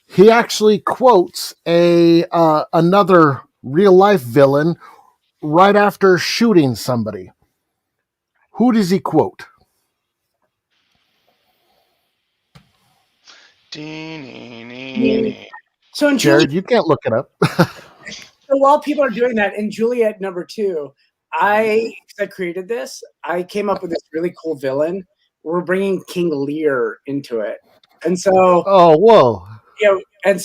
he actually quotes another real life villain right after shooting somebody. Who does he quote? So in Jared, you can't look it up. So while people are doing that, in Juliet #2, I created this. I came up with this really cool villain. We're bringing King Lear into it, and so whoa, and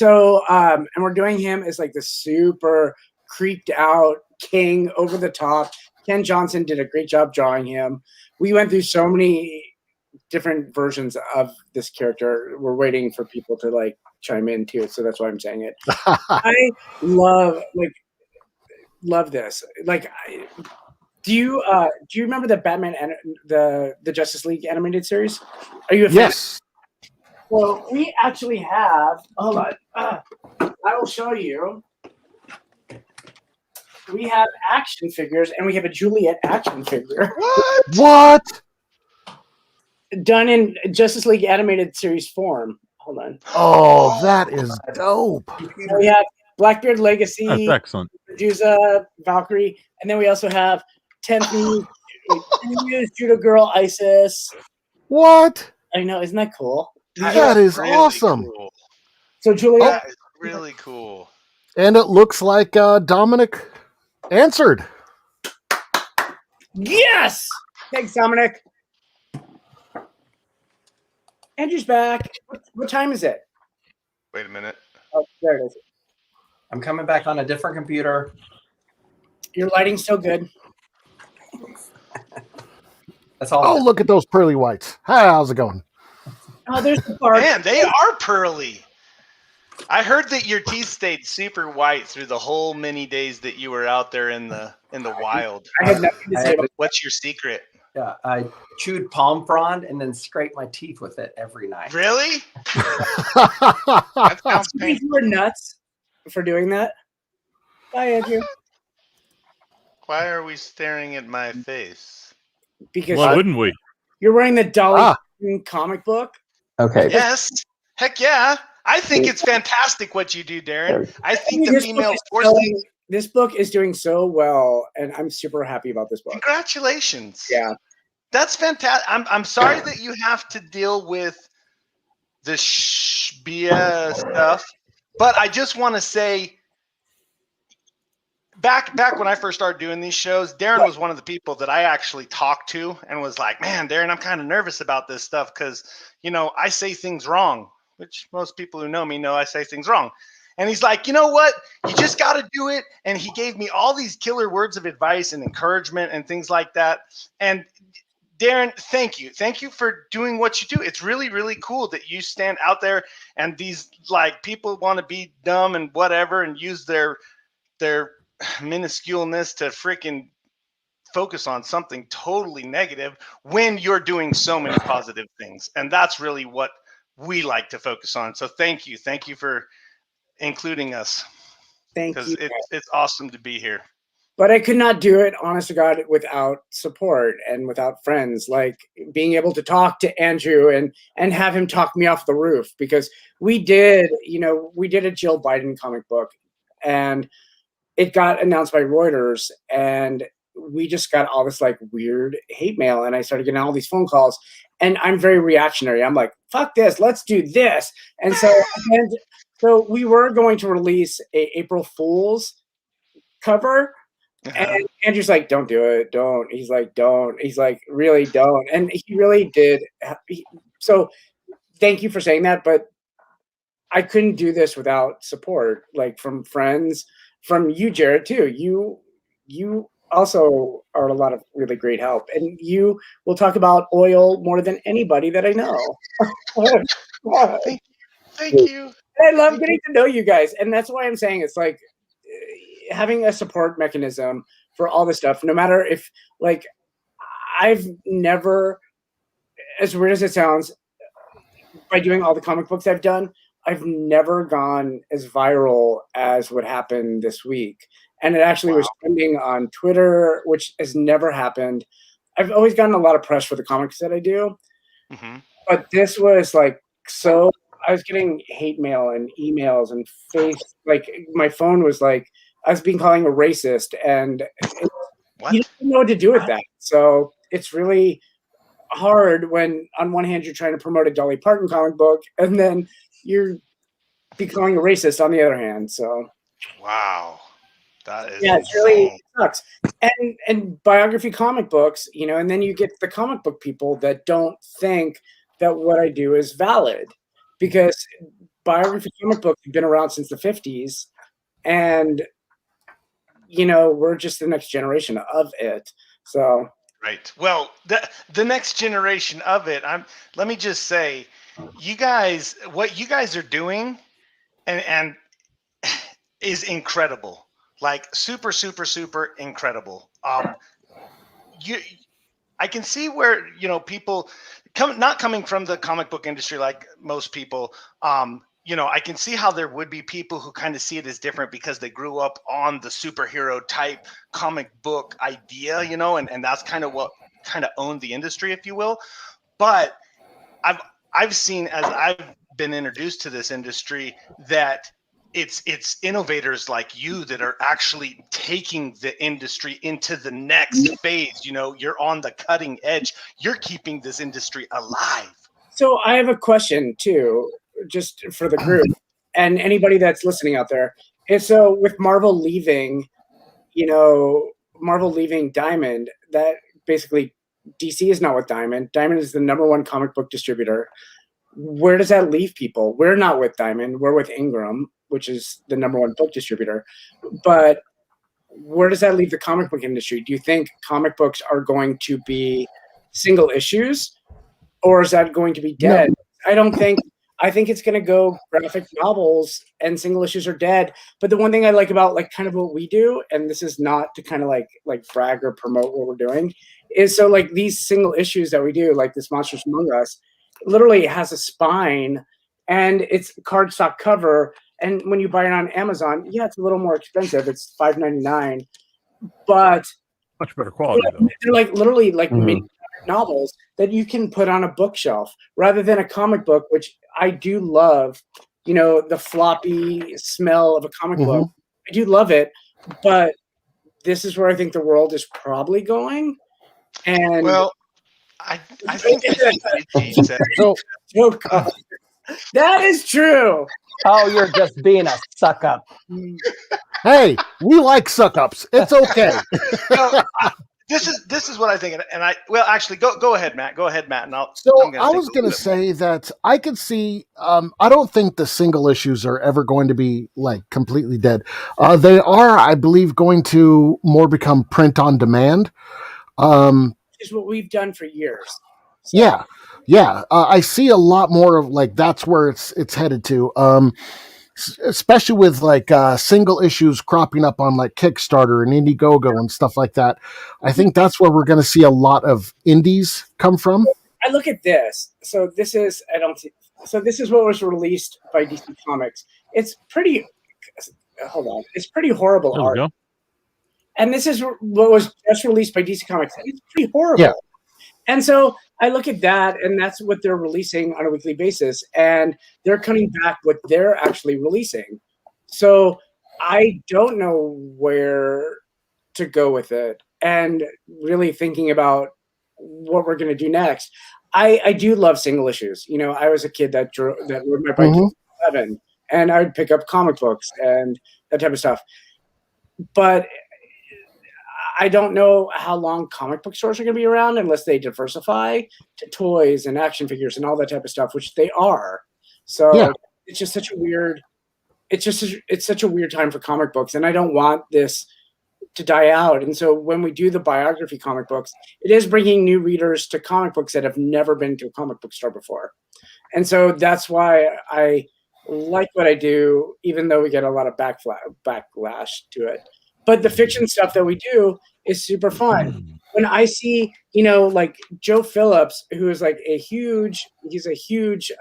we're doing him as like the super creeped out king, over the top. Ken Johnson did a great job drawing him. We went through so many different versions of this character. We're waiting for people to like chime in too, so that's why I'm saying it. I love this. Like, do you remember the Batman and the Justice League animated series? Are you a fan? Yes. Well, we actually have. Hold on. I will show you. We have action figures, and we have a Juliet action figure. What? Done in Justice League animated series form. Hold on. Oh, that is dope. We have Blackbeard Legacy, That's excellent. Medusa, Valkyrie, and then we also have 10th Judo Girl, Isis. What? I know, isn't that cool? That is really awesome. Cool. So Juliet, that is really cool. And it looks like Dominic answered. Yes! Thanks, Dominic. Andrew's back. What time is it? Wait a minute. Oh, there it is. I'm coming back on a different computer. Your lighting's so good. That's all. Oh, look at those pearly whites. Hi, how's it going? Oh, there's the part. Man, they are pearly. I heard that your teeth stayed super white through the whole many days that you were out there in the wild. I had nothing to say about What's your secret? Yeah, I chewed palm frond and then scraped my teeth with it every night. Really? That sounds You painful. were nuts for doing that. Bye, Andrew. Why are we staring at my face? Because Why wouldn't we? you're wearing the Dolly comic book. Okay. Yes. Heck yeah. I think it's fantastic what you do, Darren. I think the female force. This book is doing so well, and I'm super happy about this book. Congratulations. Yeah. That's fantastic. I'm sorry that you have to deal with the BS stuff, but I just want to say, back when I first started doing these shows, Darren was one of the people that I actually talked to and was like, "Man, Darren, I'm kind of nervous about this stuff because, I say things wrong," which most people who know me know I say things wrong. And he's like, "You know what? You just got to do it." And he gave me all these killer words of advice and encouragement and things like that. And Darren, thank you. Thank you for doing what you do. It's really, really cool that you stand out there and these people want to be dumb and whatever and use their minusculeness to freaking focus on something totally negative when you're doing so many positive things. And that's really what we like to focus on. So thank you for including us. Thank Because you. it's awesome to be here. But I could not do it, honest to God, without support and without friends. Like being able to talk to Andrew and have him talk me off the roof, because we did a Jill Biden comic book, and it got announced by Reuters, and we just got all this like weird hate mail, and I started getting all these phone calls, and I'm very reactionary. I'm like, fuck this, let's do this. And so we were going to release a April Fool's cover. And Andrew's like, don't do it. Don't. He's like, don't. He's like, really don't. And he really did. So thank you for saying that. But I couldn't do this without support, like from friends, from you, Jared, too. You also are a lot of really great help. And you will talk about oil more than anybody that I know. Thank you. I love getting to know you guys. And that's why I'm saying it's like, having a support mechanism for all this stuff, no matter if, like, I've never, as weird as it sounds, by doing all the comic books I've done, I've never gone as viral as what happened this week. And it actually was trending on Twitter, which has never happened. I've always gotten a lot of press for the comics that I do. But this was like, so I was getting hate mail and emails and like my phone was like, I was being calling a racist, and you don't know what to do with that. So it's really hard when, on one hand, you're trying to promote a Dolly Parton comic book, and then you're becoming a racist on the other hand. So wow, that is it's really, it sucks. And biography comic books, and then you get the comic book people that don't think that what I do is valid, because biography comic books have been around since the 50s, and we're just the next generation of it. So right. Well, the next generation of it. Let me just say, you guys, what you guys are doing, and is incredible. Like super, super, super incredible. I can see where people not coming from the comic book industry like most people. I can see how there would be people who kind of see it as different because they grew up on the superhero type comic book idea, and that's kind of what kind of owned the industry, if you will. But I've seen, as I've been introduced to this industry, that it's innovators like you that are actually taking the industry into the next phase. You're on the cutting edge. You're keeping this industry alive. So I have a question too, just for the group and anybody that's listening out there. And so with Marvel leaving Diamond, that basically DC is not with Diamond. Diamond is the #1 comic book distributor. Where does that leave people? We're not with Diamond. We're with Ingram, which is the #1 book distributor. But where does that leave the comic book industry? Do you think comic books are going to be single issues, or is that going to be dead? No. I think it's going to go graphic novels, and single issues are dead. But the one thing I like about like kind of what we do, and this is not to kind of like brag or promote what we're doing, is so like these single issues that we do, like this Monsters Among Us, literally has a spine and it's cardstock cover. And when you buy it on Amazon, it's a little more expensive. It's $5.99, but much better quality though. They're like literally like mini novels that you can put on a bookshelf rather than a comic book, which I do love. The floppy smell of a comic book. I do love it, but this is where I think the world is probably going. And well, I think so. That is true. Oh, you're just being a suck up. Hey, we like suck ups. It's okay. This is what I think, and actually go ahead, Matt. Go ahead, Matt, and I was going to say that I could see. I don't think the single issues are ever going to be like completely dead. They are, I believe, going to more become print on demand. Is what we've done for years. So. Yeah. I see a lot more of like that's where it's headed to. especially with like single issues cropping up on like Kickstarter and Indiegogo and stuff like that. I think that's where we're going to see a lot of indies come from. I look at this. So this is this is what was released by DC Comics. It's pretty. Hold on, it's pretty horrible art. Go. And this is what was just released by DC Comics. It's pretty horrible. Yeah. And so I look at that, and that's what they're releasing on a weekly basis, and they're cutting back what they're actually releasing. So I don't know where to go with it, and really thinking about what we're going to do next. I do love single issues. You know, I was a kid that rode my bike to 11, and I would pick up comic books and that type of stuff. But I don't know how long comic book stores are going to be around unless they diversify to toys and action figures and all that type of stuff, which they are. So it's just such a weird. It's such a weird time for comic books, and I don't want this to die out. And so when we do the biography comic books, it is bringing new readers to comic books that have never been to a comic book store before. And so that's why I like what I do, even though we get a lot of backlash to it. But the fiction stuff that we do is super fun. When I see, you know, like Joe Phillips, who is like he's a huge,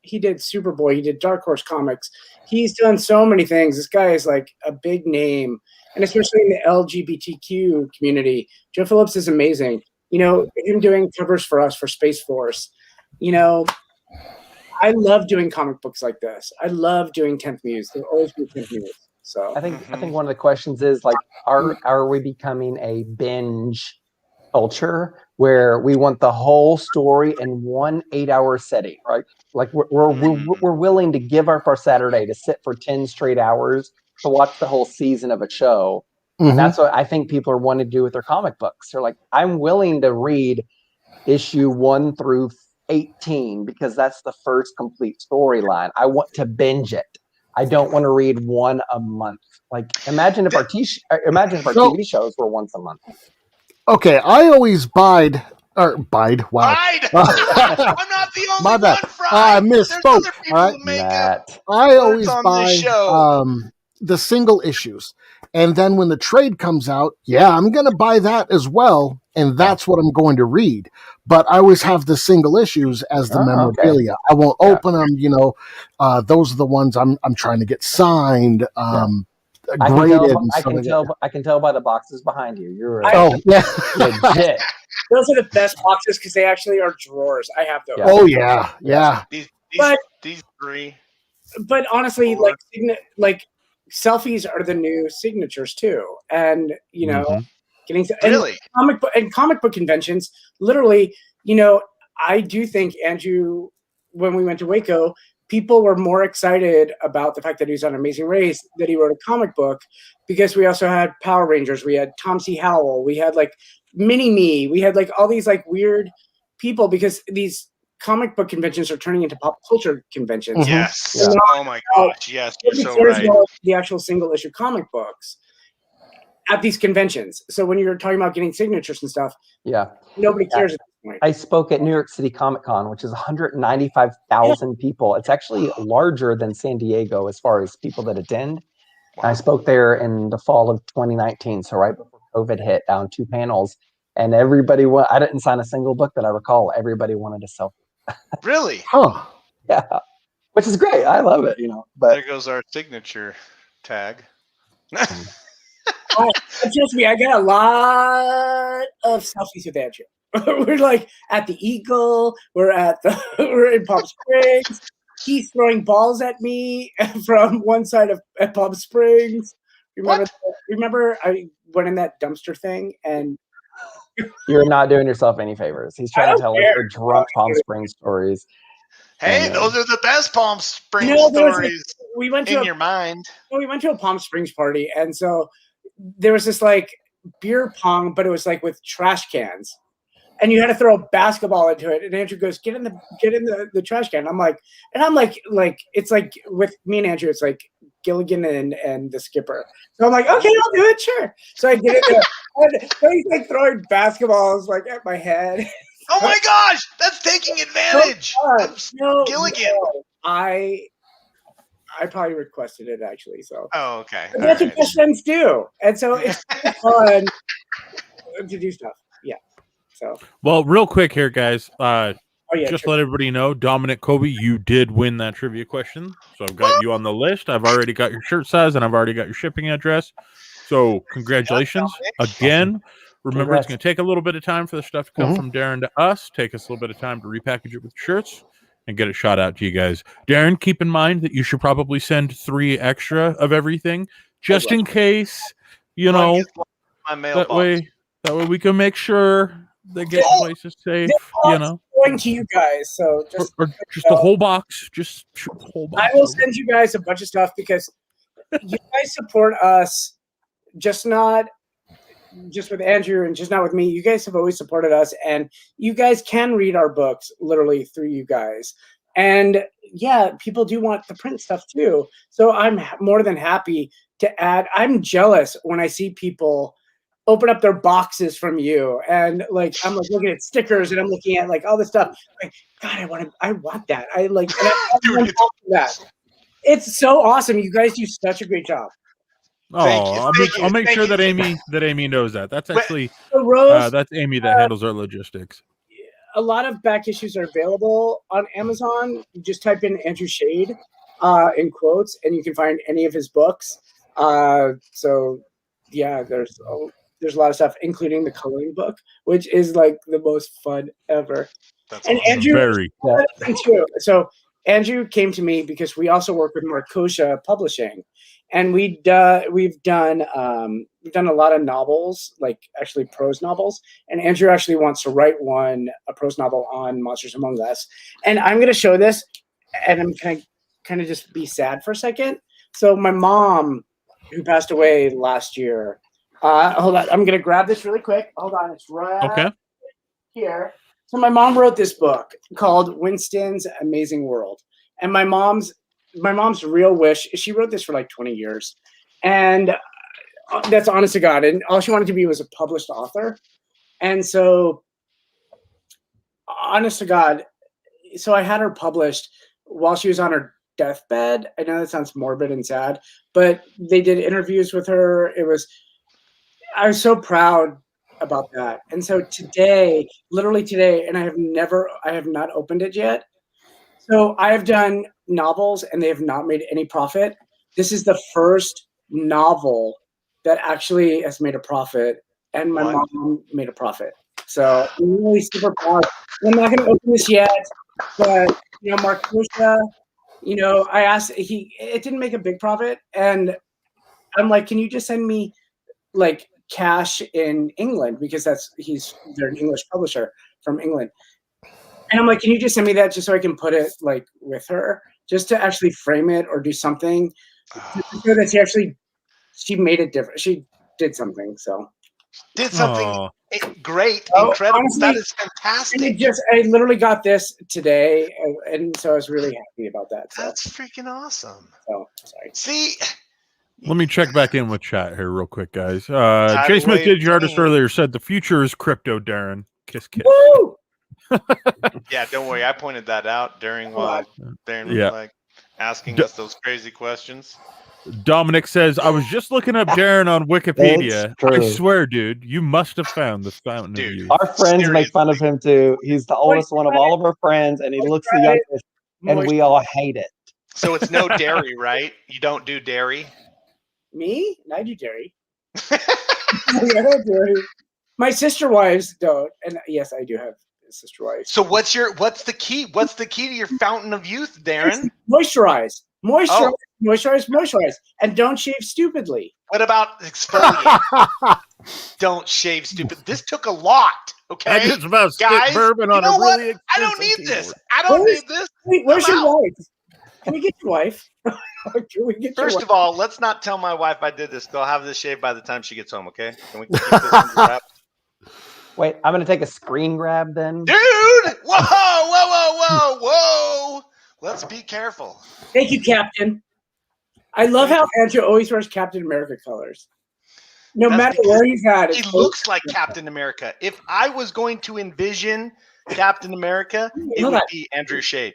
he did Superboy, he did Dark Horse Comics. He's done so many things. This guy is like a big name, and especially in the LGBTQ community. Joe Phillips is amazing. You know, him doing covers for us for Space Force. You know, I love doing comic books like this. I love doing 10th Muse. There'll always be 10th Muse. So I think one of the questions is like, are we becoming a binge culture where we want the whole story in 1 8-hour setting, right? Like we're willing to give up our Saturday to sit for 10 straight hours to watch the whole season of a show. And that's what I think people are wanting to do with their comic books. They're like, I'm willing to read issue 1 through 18 because that's the first complete storyline. I want to binge it. I don't want to read one a month. Like, imagine if our TV shows were once a month. Okay, I always bide. Wow. Bide. I'm not the only My bad. one, Fry. I misspoke. There's other people All right. who make I always on buy this show. the single issues, and then when the trade comes out, I'm going to buy that as well, and that's what I'm going to read. But I always have the single issues as the memorabilia. Okay. I won't open them. You know, those are the ones I'm trying to get signed. Graded. I can tell by the boxes behind you. You're legit. Those are the best boxes because they actually are drawers. I have those. Yeah. Oh yeah. These three. But honestly, like selfies are the new signatures too, and you know, getting to, really comic book conventions. Literally, you know, I do think Andrew, when we went to Waco, people were more excited about the fact that he was on Amazing Race, that he wrote a comic book, because we also had Power Rangers, we had Tom C. Howell, we had like Mini-Me, we had like all these like weird people, because these comic book conventions are turning into pop culture conventions. Yes. Yeah. Oh my gosh. Yes. You're so right. The actual single issue comic books at these conventions. So when you're talking about getting signatures and stuff, nobody cares at this point. I spoke at New York City Comic Con, which is 195,000 people. It's actually larger than San Diego as far as people that attend. Wow. I spoke there in the fall of 2019, so right before COVID hit, down 2 panels, and everybody I didn't sign a single book that I recall. Everybody wanted a selfie. Really? Huh. Yeah. Which is great. I love it, you know. But there goes our signature tag. Trust me, I got a lot of selfies with Andrew. We're like at the Eagle. We're in Palm Springs. He's throwing balls at me from one side of Palm Springs. Remember I went in that dumpster thing, and you're not doing yourself any favors. He's trying to tell your drunk Palm Springs stories. Hey, those are the best Palm Springs stories. We went to your mind. We went to a Palm Springs party, and so there was this like beer pong, but it was like with trash cans, and you had to throw a basketball into it. And Andrew goes, "Get in the trash can." I'm like it's like with me and Andrew, it's like Gilligan and the skipper. So I'm like, okay, I'll do it, sure. So I get in there. So he's like throwing basketballs like at my head. Oh my gosh, that's taking advantage. Gilligan. No, I probably requested it actually. So. Oh, okay. But that's what best friends do, and so it's fun to do stuff. Yeah. So. Well, real quick here, guys. Just true. let everybody know, Dominic Kobe, you did win that trivia question. So I've got you on the list. I've already got your shirt size, and I've already got your shipping address. So congratulations again. Remember, it's going to take a little bit of time for the stuff to come from Darren to us. Take us a little bit of time to repackage it with shirts and get it shot out to you guys. Darren, keep in mind that you should probably send 3 extra of everything, just in case, you know, that way we can make sure they get places safe, you know. Going to you guys, so just or just the whole box, just shoot the whole box. I will send you guys a bunch of stuff because you guys support us, not just with Andrew and just not with me. You guys have always supported us, and you guys can read our books literally through you guys. And yeah, people do want the print stuff too. So I'm more than happy to add. I'm jealous when I see people open up their boxes from you, and like I'm like looking at stickers and I'm looking at like all this stuff. Like, God, I want that. I like that. It's so awesome. You guys do such a great job. Oh, I'll make sure that Amy knows that. That's actually that's Amy that handles our logistics. A lot of back issues are available on Amazon. You just type in Andrew Shayde in quotes, and you can find any of his books. So yeah, there's a lot of stuff, including the coloring book, which is like the most fun ever. That's and awesome. Andrew, so Andrew came to me because we also work with Marcosia Publishing, and we've done a lot of novels, like actually prose novels. And Andrew actually wants to write a prose novel on Monsters Among Us. And I'm going to show this, and I'm kind of just be sad for a second. So my mom, who passed away last year. Hold on, I'm going to grab this really quick. Hold on, it's right here. So my mom wrote this book called Winston's Amazing World. And my mom's real wish, she wrote this for like 20 years. And that's honest to God. And all she wanted to be was a published author. And so, honest to God, so I had her published while she was on her deathbed. I know that sounds morbid and sad, but they did interviews with her. I was so proud about that. And so today, literally today, and I have not opened it yet. So I have done novels and they have not made any profit. This is the first novel that actually has made a profit, and my mom made a profit. So I'm really super proud. I'm not going to open this yet, but Marcosia, I asked, it didn't make a big profit, and I'm like, can you just send me like cash in England, because they're an English publisher from England. And I'm like, can you just send me that just so I can put it like with her, just to actually frame it or do something so that she made it different. She did something. So did something great, incredible. Honestly, that is fantastic. And I literally got this today, and so I was really happy about that. So. That's freaking awesome. So sorry. See. Let me check back in with chat here real quick, guys. Jay Smith did your artist earlier said the future is crypto, Darren. Kiss, kiss. Woo! Yeah, don't worry. I pointed that out during while Darren was like asking us those crazy questions. Dominic says, I was just looking up Darren on Wikipedia. I swear, dude, you must have found the fountain of youth. Our friends make fun of him too. He's the oldest one of all of our friends, and he looks the youngest, and we all hate it. So it's no dairy, right? You don't do dairy? Me? I do dairy. I don't dairy. My sister wives don't, and yes, I do have sister wives. So what's the key? What's the key to your fountain of youth, Darren? Moisturize, and don't shave stupidly. What about exfoliate? Don't shave stupid. This took a lot. Okay, I just about guys, bourbon on a really expensive I don't need keyboard. this. I don't need this. Wait, where's your wife? Can we get your wife? First of all, let's not tell my wife I did this. I'll have this shaved by the time she gets home, okay? Can we keep this under wraps? Wait, I'm going to take a screen grab then. Dude! Whoa! Let's be careful. Thank you, Captain. I love how Andrew always wears Captain America colors. No matter where he's at. He looks like Captain America. If I was going to envision Captain America, it would be Andrew Shayde.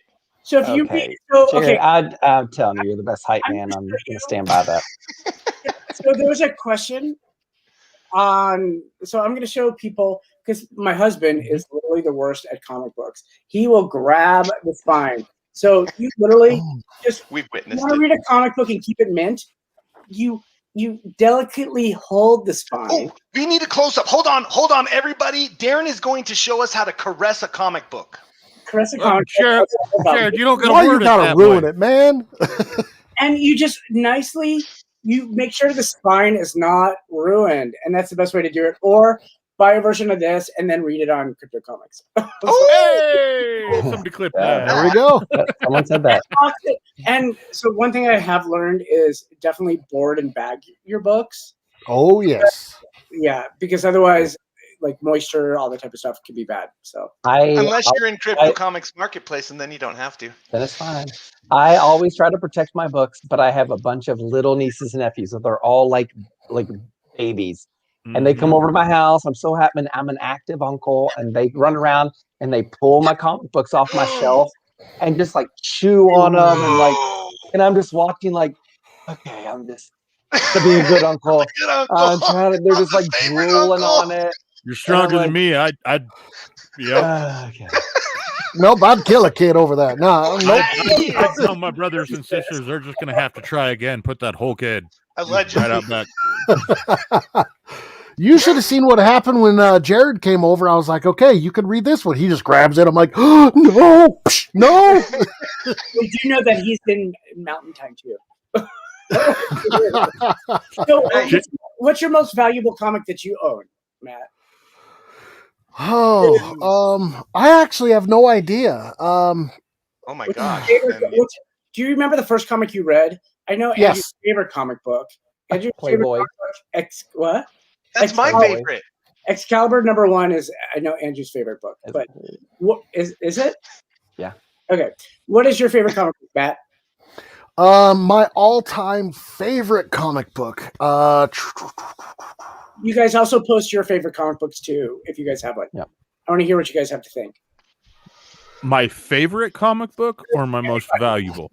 So if you Okay. so Jared, okay, I'm telling you, you're the best hype man. I'm gonna stand by that. so there was a question on. So I'm going to show people because my husband is literally the worst at comic books. He will grab the spine. So you literally just We've you witnessed want to it. read a comic book and keep it mint. You delicately hold the spine. Oh, we need a close up. Hold on, everybody. Darren is going to show us how to caress a comic book. Caress a comic Jared, book. Jared, you don't Why gotta you word it gotta that ruin way. it, man? And you just nicely you make sure the spine is not ruined, and that's the best way to do it. Or buy a version of this and then read it on Crypto Comics. Hey, somebody clip Yeah. that. There we go. Someone said that. And so one thing I have learned is definitely board and bag your books. Oh yes. Yeah, because otherwise, like moisture, all that type of stuff can be bad. So Unless you're in Crypto Comics Marketplace, and then you don't have to. Then it's fine. I always try to protect my books, but I have a bunch of little nieces and nephews, so they're all like babies. And they come over to my house. I'm so happy. I'm an active uncle, and they run around and they pull my comic books off my shelf and just like chew on them, and I'm just watching like, okay, I'm just to be a good uncle. Good uncle. I'm trying to. They're just like Favorite drooling uncle. on it. You're stronger like- than me. Yep. Okay. Nope, I'd kill a kid over that. No, nope. I tell my brothers and sisters they're just gonna have to try again. Put that whole kid Allegedly. right out back. You should have seen what happened when Jared came over. I was like, okay, you can read this one. He just grabs it. I'm like, oh, no, no. we do know that he's in Mountain Time too. So, what's your most valuable comic that you own, Matt? Oh, I actually have no idea. Oh my What's your gosh. favorite- Then do you remember the first comic you read? I know Yes. Andrew's favorite comic book. Andrew's Playboy. favorite comic book, what? that's my Excalibur. favorite. Excalibur #1 is I know Andrew's favorite book, but what is it? Yeah. Okay. What is your favorite comic book, Matt? My all-time favorite comic book. You guys also post your favorite comic books too, if you guys have one. Yeah. I want to hear what you guys have to think. My favorite comic book or my most valuable?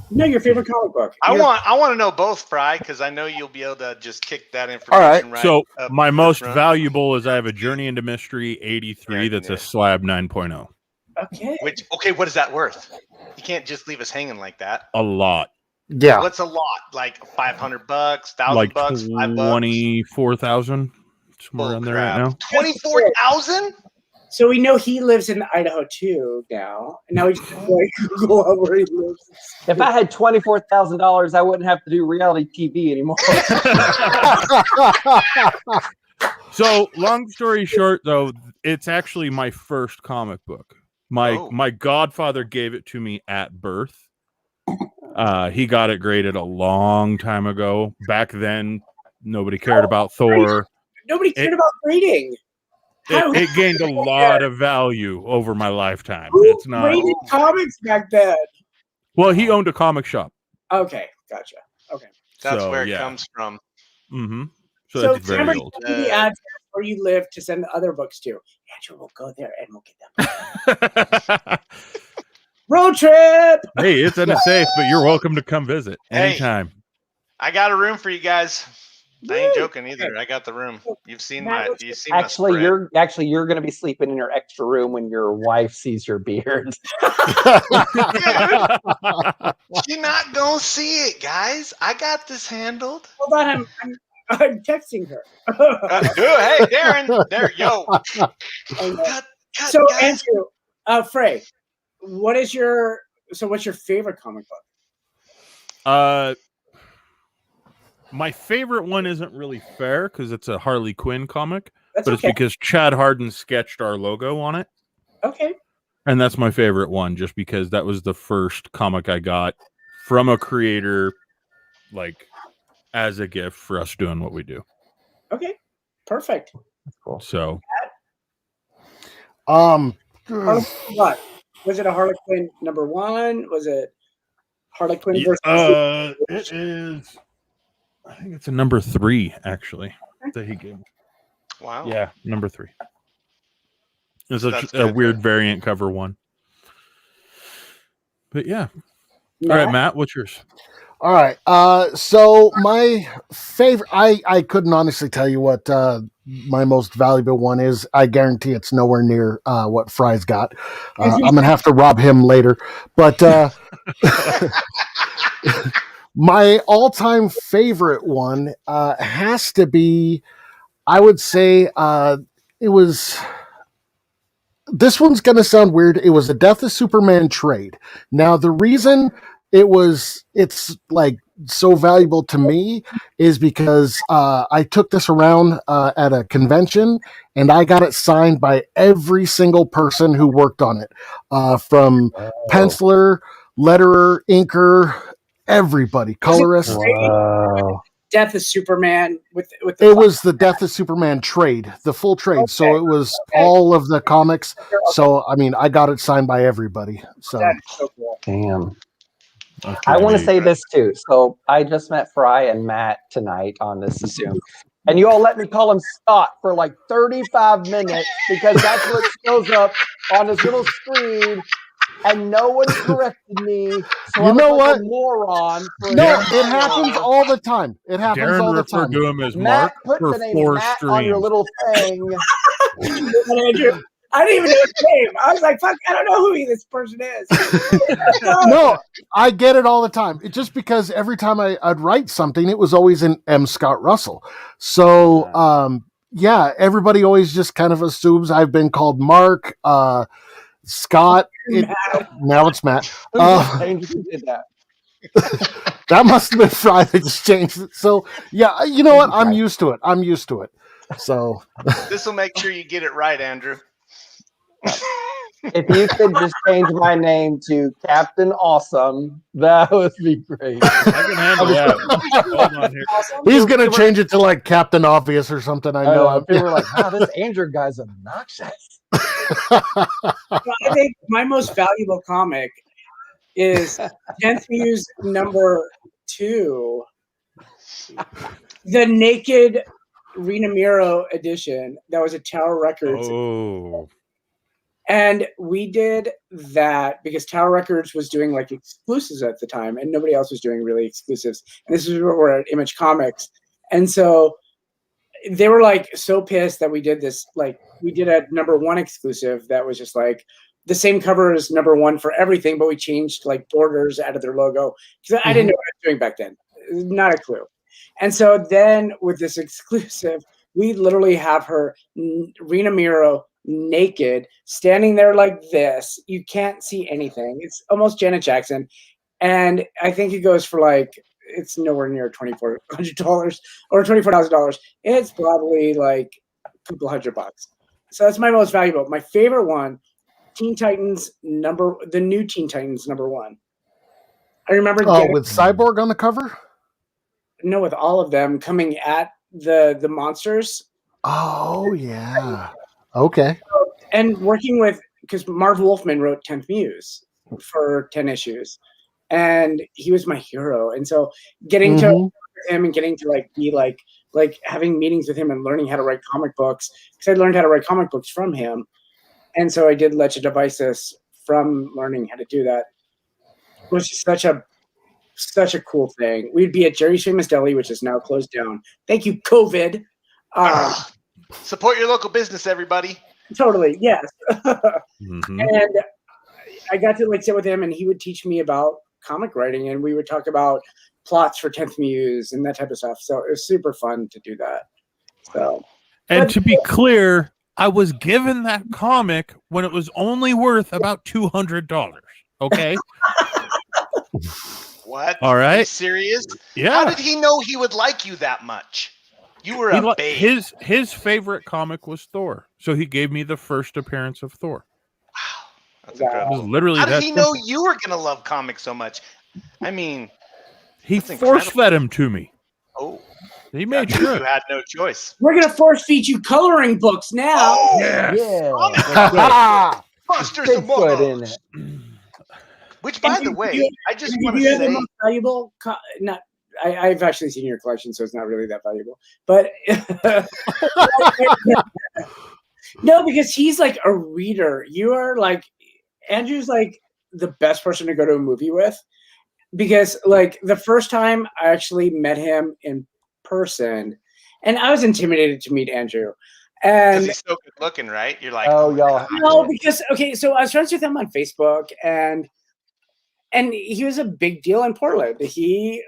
No, your favorite comic book. I want to know both, Fry, because I know you'll be able to just kick that information All right. So up my the most front. valuable is I have a Journey into Mystery 83 that's a slab 9.0. Okay. Okay, what is that worth? You can't just leave us hanging like that. A lot. Yeah. What's a lot? Like $500, $1,000, Like $5. 24,000. Somewhere around there right now. 24,000? So we know he lives in Idaho too now. And now we just like Google out where he lives. If I had $24,000, I wouldn't have to do reality TV anymore. So long story short, though, it's actually my first comic book. My godfather gave it to me at birth. He got it graded a long time ago. Back then, nobody cared about Thor. Nobody cared about grading. It gained a lot of value over my lifetime. Who It's not. graded comics back then? Well, he owned a comic shop. Okay, gotcha. Okay. That's So, where it yeah. comes from. Mm-hmm. So So that's very remember old. the ads where you live to send the other books to. Andrew will go there and we'll get them. Road trip. Hey, it's unsafe, but you're welcome to come visit anytime. I got a room for you guys. I ain't joking either. I got the room. You've seen my Actually, spread. you're going to be sleeping in your extra room when your wife sees your beard. You're not gonna see it, guys. I got this handled. Hold on, I'm texting her. Hey, Darren. There, yo. Cut, So guys. Andrew, Frey, what's your favorite comic book? My favorite one isn't really fair because it's a Harley Quinn comic, That's but okay. it's because Chad Harden sketched our logo on it. Okay. And that's my favorite one, just because that was the first comic I got from a creator, like, as a gift for us doing what we do. Okay. Perfect. That's cool. So, What? Was it a Harley Quinn #1? Was it Harley Quinn versus? it is. I think it's a #3 actually that he gave me. Wow. Yeah, #3. It's That's a good. weird variant cover one. But yeah. Matt? All right, Matt, what's yours? All right. So my favorite, I couldn't honestly tell you what my most valuable one is. I guarantee it's nowhere near what Fry's got. I'm gonna have to rob him later. But my all-time favorite one has to be, I would say, it was. This one's going to sound weird. It was a Death of Superman trade. Now, the reason it's like so valuable to me is because I took this around at a convention and I got it signed by every single person who worked on it, from penciler, letterer, inker, everybody, colorist. Wow. Death of Superman with it was the Death of Superman trade, the full trade. Okay. So it was all of the comics. Okay. So I mean, I got it signed by everybody. So that's so cool. Damn. Okay. I want to say this too. So I just met Fry and Matt tonight on this Zoom, and you all let me call him Scott for like 35 minutes because that's what shows up on his little screen. And no one corrected me. So you know what? A moron. No, it happens all the time. It happens Darren all the time. Darren referred to him as Matt, Mark put for the name 4 Matt streams. on your little thing. Andrew, I didn't even know his name. I was like, fuck, I don't know who this person is. No, I get it all the time. It's just because every time I'd write something, it was always an M. Scott Russell. So, yeah, everybody always just kind of assumes I've been called Mark, Scott. Now it's Matt. Who did that? That must have been Fry that just changed it. So, yeah, you know what? I'm used to it. So this will make sure you get it right, Andrew. If you could just change my name to Captain Awesome, that would be great. I can handle that. Hold on here. He's going to change it to like Captain Obvious or something. I know. People are like, wow, this Andrew guy's obnoxious. I think my most valuable comic is 10th Muse #2, the Naked Rina Miro edition. That was a Tower Records. Oh. And we did that because Tower Records was doing like exclusives at the time, and nobody else was doing really exclusives. And this is where we're at Image Comics. And so they were like so pissed that we did this. Like we did a #1 exclusive that was just like the same cover as #1 for everything, but we changed like borders out of their logo because I didn't know what I was doing back then. Not a clue. And so then with this exclusive, we literally have her, Rina Miro, naked, standing there like this. You can't see anything. It's almost Janet Jackson. And I think it goes for like, it's nowhere near $2,400 or $24,000. It's probably like a couple $100. So that's my most valuable. My favorite one, Teen Titans the new Teen Titans #1. I remember with Cyborg on the cover? No, with all of them coming at the monsters. Oh yeah. Okay. And working with, because Marv Wolfman wrote 10th Muse for 10 issues, and he was my hero. And so getting to work with him and getting to like be like having meetings with him and learning how to write comic books, because I learned how to write comic books from him. And so I did Legend of Isis from learning how to do that, which is such a cool thing. We'd be at Jerry's Famous Deli, which is now closed down. Thank you, COVID. Support your local business, everybody. Totally, yes. And I got to like sit with him, and he would teach me about comic writing, and we would talk about plots for 10th Muse and that type of stuff. So it was super fun to do that. So, and to be clear, I was given that comic when it was only worth about $200. Okay. What? All right. Are you serious? Yeah. How did he know he would like you that much? You were a babe. His favorite comic was Thor, so he gave me the first appearance of Thor. Wow, that's incredible. It was literally How did he know simple. you were gonna love comics so much? I mean, he force-fed him to me. Oh, he made sure you had no choice. We're gonna force feed you coloring books now. Oh, yes. Yeah. Monsters Among Us. Which, by the way, I just want to say, the most valuable. I've actually seen your collection, so it's not really that valuable. But no, because he's like a reader. You are like, Andrew's like the best person to go to a movie with, because like the first time I actually met him in person, and I was intimidated to meet Andrew. And he's so good looking, right? You're like, Oh, y'all. no, because so I was friends with him on Facebook, and he was a big deal in Portland. He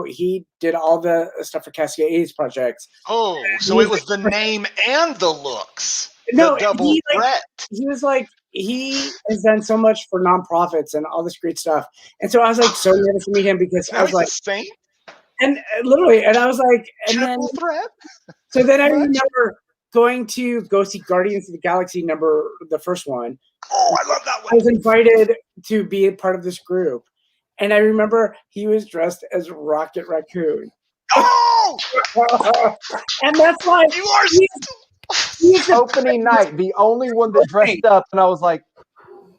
he did all the stuff for Cascades projects. Oh, so it was the name and the looks. No, the double threat. He was like, he has done so much for nonprofits and all this great stuff. And so I was like so nervous to meet him because I was like, saint. And literally, and I was like, and triple then threat. So then I remember going to go see Guardians of the Galaxy the first one. Oh, I love that one. I was invited to be a part of this group. And I remember he was dressed as Rocket Raccoon. Oh! And that's why you are he's opening night, the only one that dressed up, and I was like,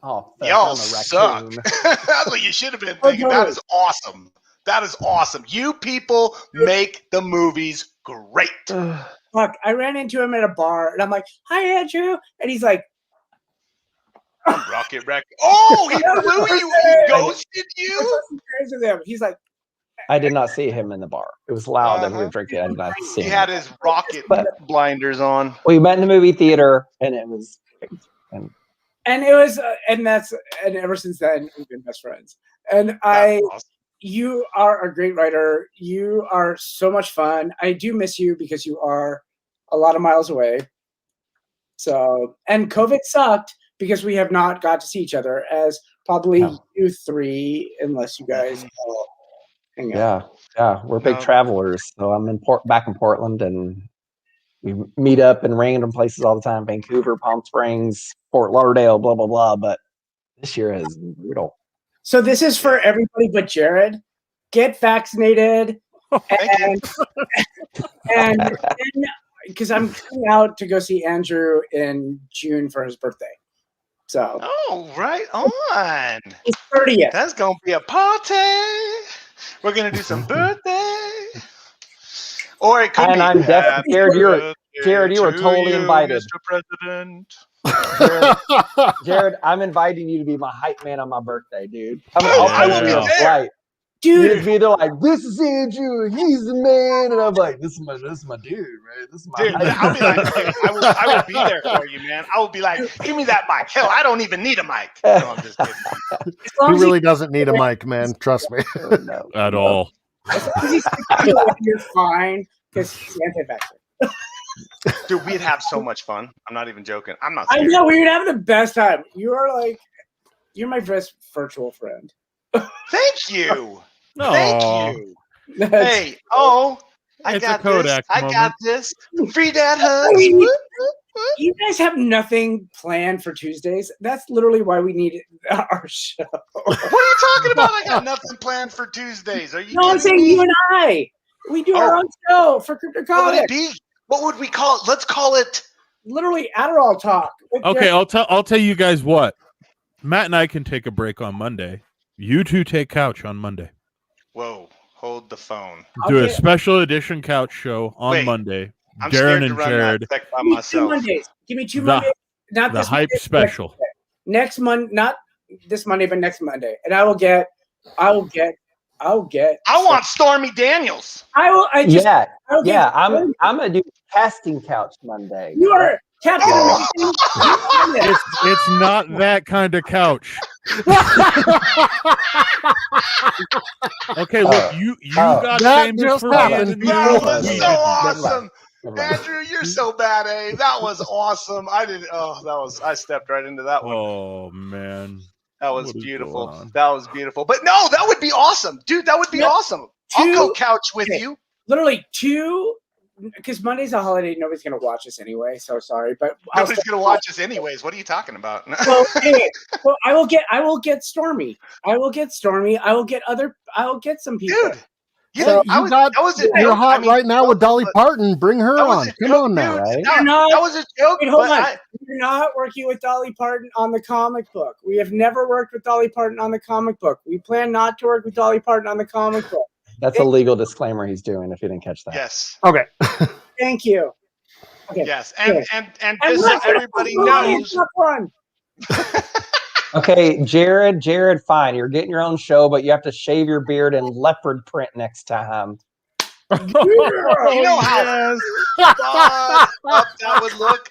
oh, y'all suck. That's what you should have been thinking. That is awesome. That is awesome. You people make the movies great. Fuck, I ran into him at a bar, and I'm like, hi, Andrew. And he's like, Rocket Raccoon. Oh, he blew you. He ghosted you? He's like, I did not see him in the bar. It was loud and we were drinking. I did not see him. He had his rocket blinders on. We met in the movie theater, and it was and it was and ever since then we've been best friends. And you are a great writer. You are so much fun. I do miss you because you are a lot of miles away. So, and COVID sucked because we have not got to see each other as probably you three, unless you guys all hang out. Yeah. We're big travelers. So I'm back in Portland, and we meet up in random places all the time. Vancouver, Palm Springs, Fort Lauderdale, blah, blah, blah. But this year is brutal. So this is for everybody but Jared. Get vaccinated. And because I'm coming out to go see Andrew in June for his birthday. So. Oh, right on. It's 30th. That's going to be a party. We're going to do some birthday. Or it could be. And I'm definitely, Jared, you are totally invited. Mr. President. Jared, I'm inviting you to be my hype man on my birthday, dude. I'll pay you a flight. Dude, you'd be there like, this is Andrew, he's the man, and I'm like, this is my dude, right? This is my dude. I'll be like, I will be there for you, man. I will be like, give me that mic. Hell, I don't even need a mic. No, I'm just kidding. He really doesn't need a mic, man. Trust me. No, at all. You're fine because he's anti-vaxxer. Dude, we'd have so much fun. I'm not even joking. I'm not. I know we would have the best time. You're my best virtual friend. Thank you. Aww. Thank you. Hey, I It's got a Kodak this. moment. I got this. Free dad hugs. You guys have nothing planned for Tuesdays. That's literally why we need our show. What are you talking about? I got nothing planned for Tuesdays. Are you? No, I'm saying me? you and I. We do our own show for Crypto What would it Comics. be? What would we call it? Let's call it. Literally Adderall talk. Okay, I'll tell you guys what. Matt and I can take a break on Monday. You two take couch on Monday. Whoa, hold the phone. Do a special edition couch show on Monday. I'm Darren and Jared. That by myself. Give me 2 Mondays. Not the this hype Monday, special. Next Monday, not this Monday, but next Monday, and I will get. I want Stormy Daniels. I'm gonna do casting couch Monday. You are Captain. It's not that kind of couch. Okay, look, you got famous for being That was so awesome. Andrew, you're so bad, eh? That was awesome. I stepped right into that one. Oh man. That was beautiful. That was beautiful. But no, that would be awesome. Dude, that would be awesome. I'll go couch with you. Literally 2, because Monday's a holiday. Nobody's going to watch us anyway. So sorry. But nobody's going to watch us anyways. What are you talking about? Well, anyway, I will get Stormy. I will get some people. Dude. So you're hot right now with Dolly Parton. Bring her on. Come on now. Right? That was a joke. Wait, hold on. We're not working with Dolly Parton on the comic book. We have never worked with Dolly Parton on the comic book. We plan not to work with Dolly Parton on the comic book. That's a legal disclaimer he's doing if you didn't catch that. Yes. Okay. Thank you. Okay. Yes. And just so everybody knows. Okay, Jared, fine. You're getting your own show, but you have to shave your beard in leopard print next time. You know how fucked up that would look?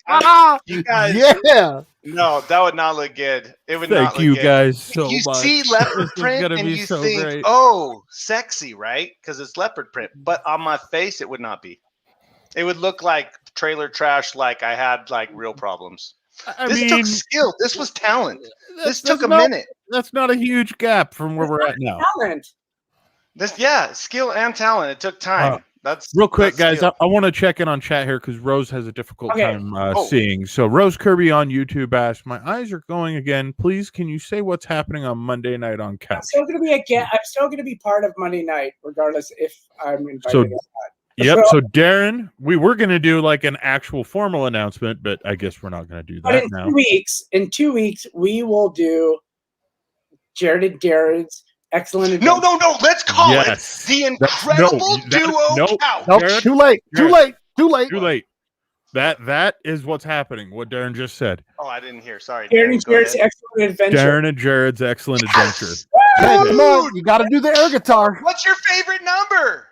You guys, Yeah. no, that would not look good. It would Thank not look you good. guys so You much. see leopard This is print gonna and be you so think, great. oh, sexy, right? Because it's leopard print. But on my face, it would not be. It would look like trailer trash, like I had like real problems. This took skill. This was talent. This took a minute. That's not a huge gap from where we're at now. Talent. Skill and talent. It took time. That's real quick, that's guys. I want to check in on chat here because Rose has a difficult time seeing. So Rose Kirby on YouTube asked, "My eyes are going again. Please, can you say what's happening on Monday night on Couch?" I'm still gonna be part of Monday night, regardless if I'm invited or not. Yep. So Darren, we were going to do like an actual formal announcement, but I guess we're not going to do that now. In 2 weeks, we will do Jared and Darren's excellent adventure. No. Let's call it the Incredible Duo Couch. Nope, too late. That is what's happening. What Darren just said. Oh, I didn't hear. Sorry. Darren and Jared's excellent adventure. Darren and Jared's excellent adventure. Hey, come on, you got to do the air guitar. What's your favorite number?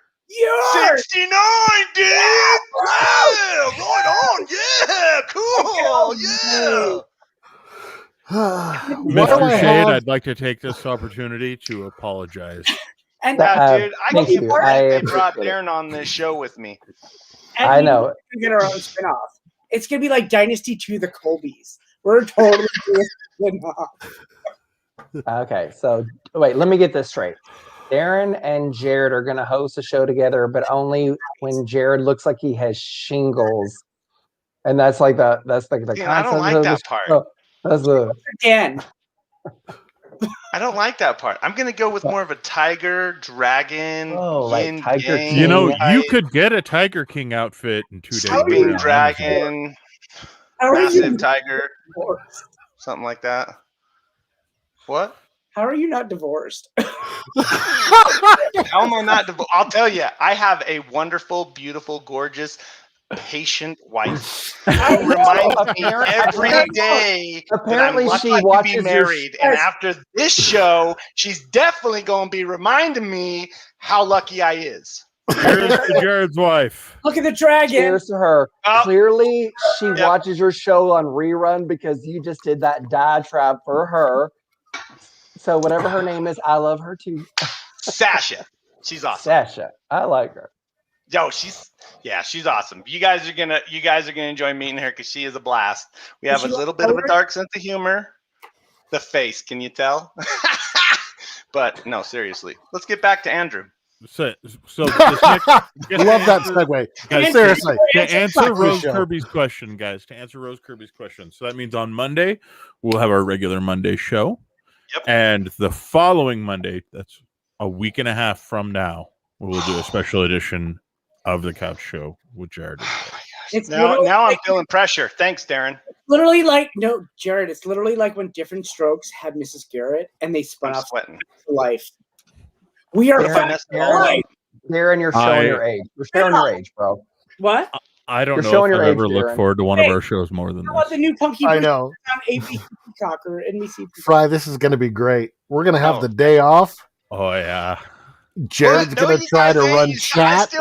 69, dude. Yeah, right on. Yeah, cool. Yeah. Mr. Shayde, I'd like to take this opportunity to apologize. And dude, I thank you. they brought Darren on this show with me. I know. We're gonna get our own spinoff. It's gonna be like Dynasty 2, the Colbys. We're totally doing a spinoff. Okay, so wait, let me get this straight. Darren and Jared are going to host a show together, but only when Jared looks like he has shingles, and that's like the concept. I don't like that part. Oh, that's the Again. I don't like that part. I'm gonna go with more of a tiger, dragon, like Tiger yang, King. You know, you could get a Tiger King outfit in 2 days. sleeping dragon, massive tiger, something like that. What? How are you not divorced? How am I not divorced? I'll tell you, I have a wonderful, beautiful, gorgeous, patient wife who reminds me every day Apparently that I'm she lucky to watches be married. And after this show, she's definitely going to be reminding me how lucky I is. Here's to Jared's wife. Look at the dragon. Cheers to her. Oh. Clearly, she watches your show on rerun because you just did that diatribe for her. So whatever her name is, I love her too. Sasha. She's awesome. Sasha. I like her. Yo, she's awesome. You guys are gonna enjoy meeting her because she is a blast. We have a little bit of a dark sense of humor. The face, can you tell? But no, seriously. Let's get back to Andrew. So this next, Love that segue. Guys, Seriously. To answer Rose Kirby's question, guys. To answer Rose Kirby's question. So that means on Monday we'll have our regular Monday show. Yep. And the following Monday, that's a week and a half from now, we will do a special edition of the Couch Show with Jared. Now I'm feeling pressure. Thanks, Darren. Literally like Jared. It's literally like when Different Strokes had Mrs. Garrett and they spun off life. We are Darren, you're showing your age. You're showing your age, bro. What? I don't know if I've ever looked forward to one of our shows more than this. The new Punky I know. On ABC Cocker, NBC. Fry, this is going to be great. We're going to have the day off. Oh yeah. Jared's going to try to run chat.